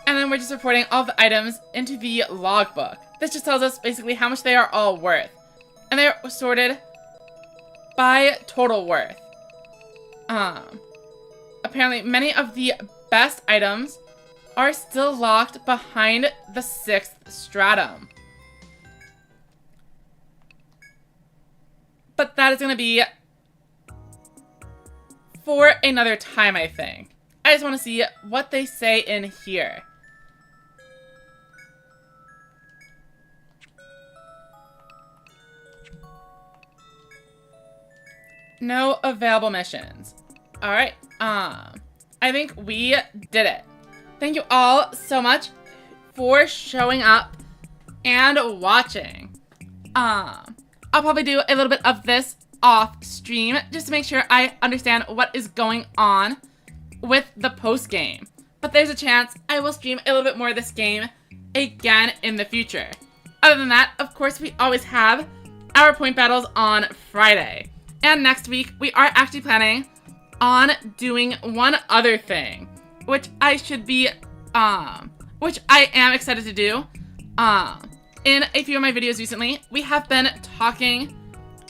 And then we're just reporting all the items into the logbook. This just tells us basically how much they are all worth. And they're sorted by total worth. Apparently many of the best items are still locked behind the 6th stratum. But that is going to be for another time, I think. I just want to see what they say in here. No available missions. Alright, I think we did it. Thank you all so much for showing up and watching. I'll probably do a little bit of this off stream just to make sure I understand what is going on with the post game. But there's a chance I will stream a little bit more of this game again in the future. Other than that, of course, we always have our point battles on Friday. And next week, we are actually planning on doing one other thing, which I should be, which I am excited to do. In a few of my videos recently, we have been talking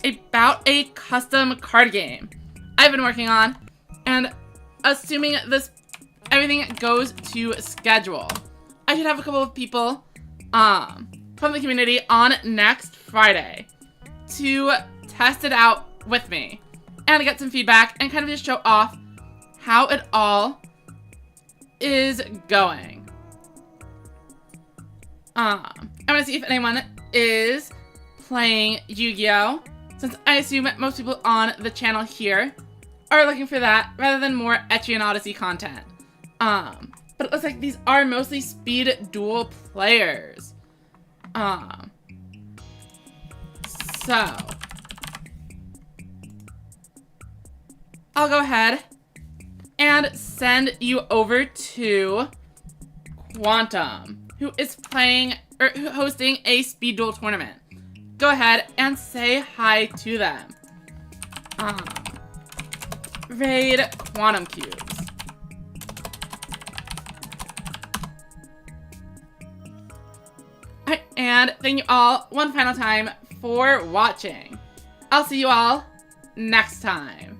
about a custom card game I've been working on, and assuming everything goes to schedule, I should have a couple of people, from the community on next Friday to test it out with me and get some feedback and kind of just show off how it all is going. I want to see if anyone is playing Yu-Gi-Oh, since I assume most people on the channel here are looking for that rather than more Etrian Odyssey content. But it looks like these are mostly speed duel players. So I'll go ahead and send you over to Quantum, who is playing or hosting a speed duel tournament. Go ahead and say hi to them. Raid Quantum Cubes. Alright, and thank you all one final time for watching. I'll see you all next time.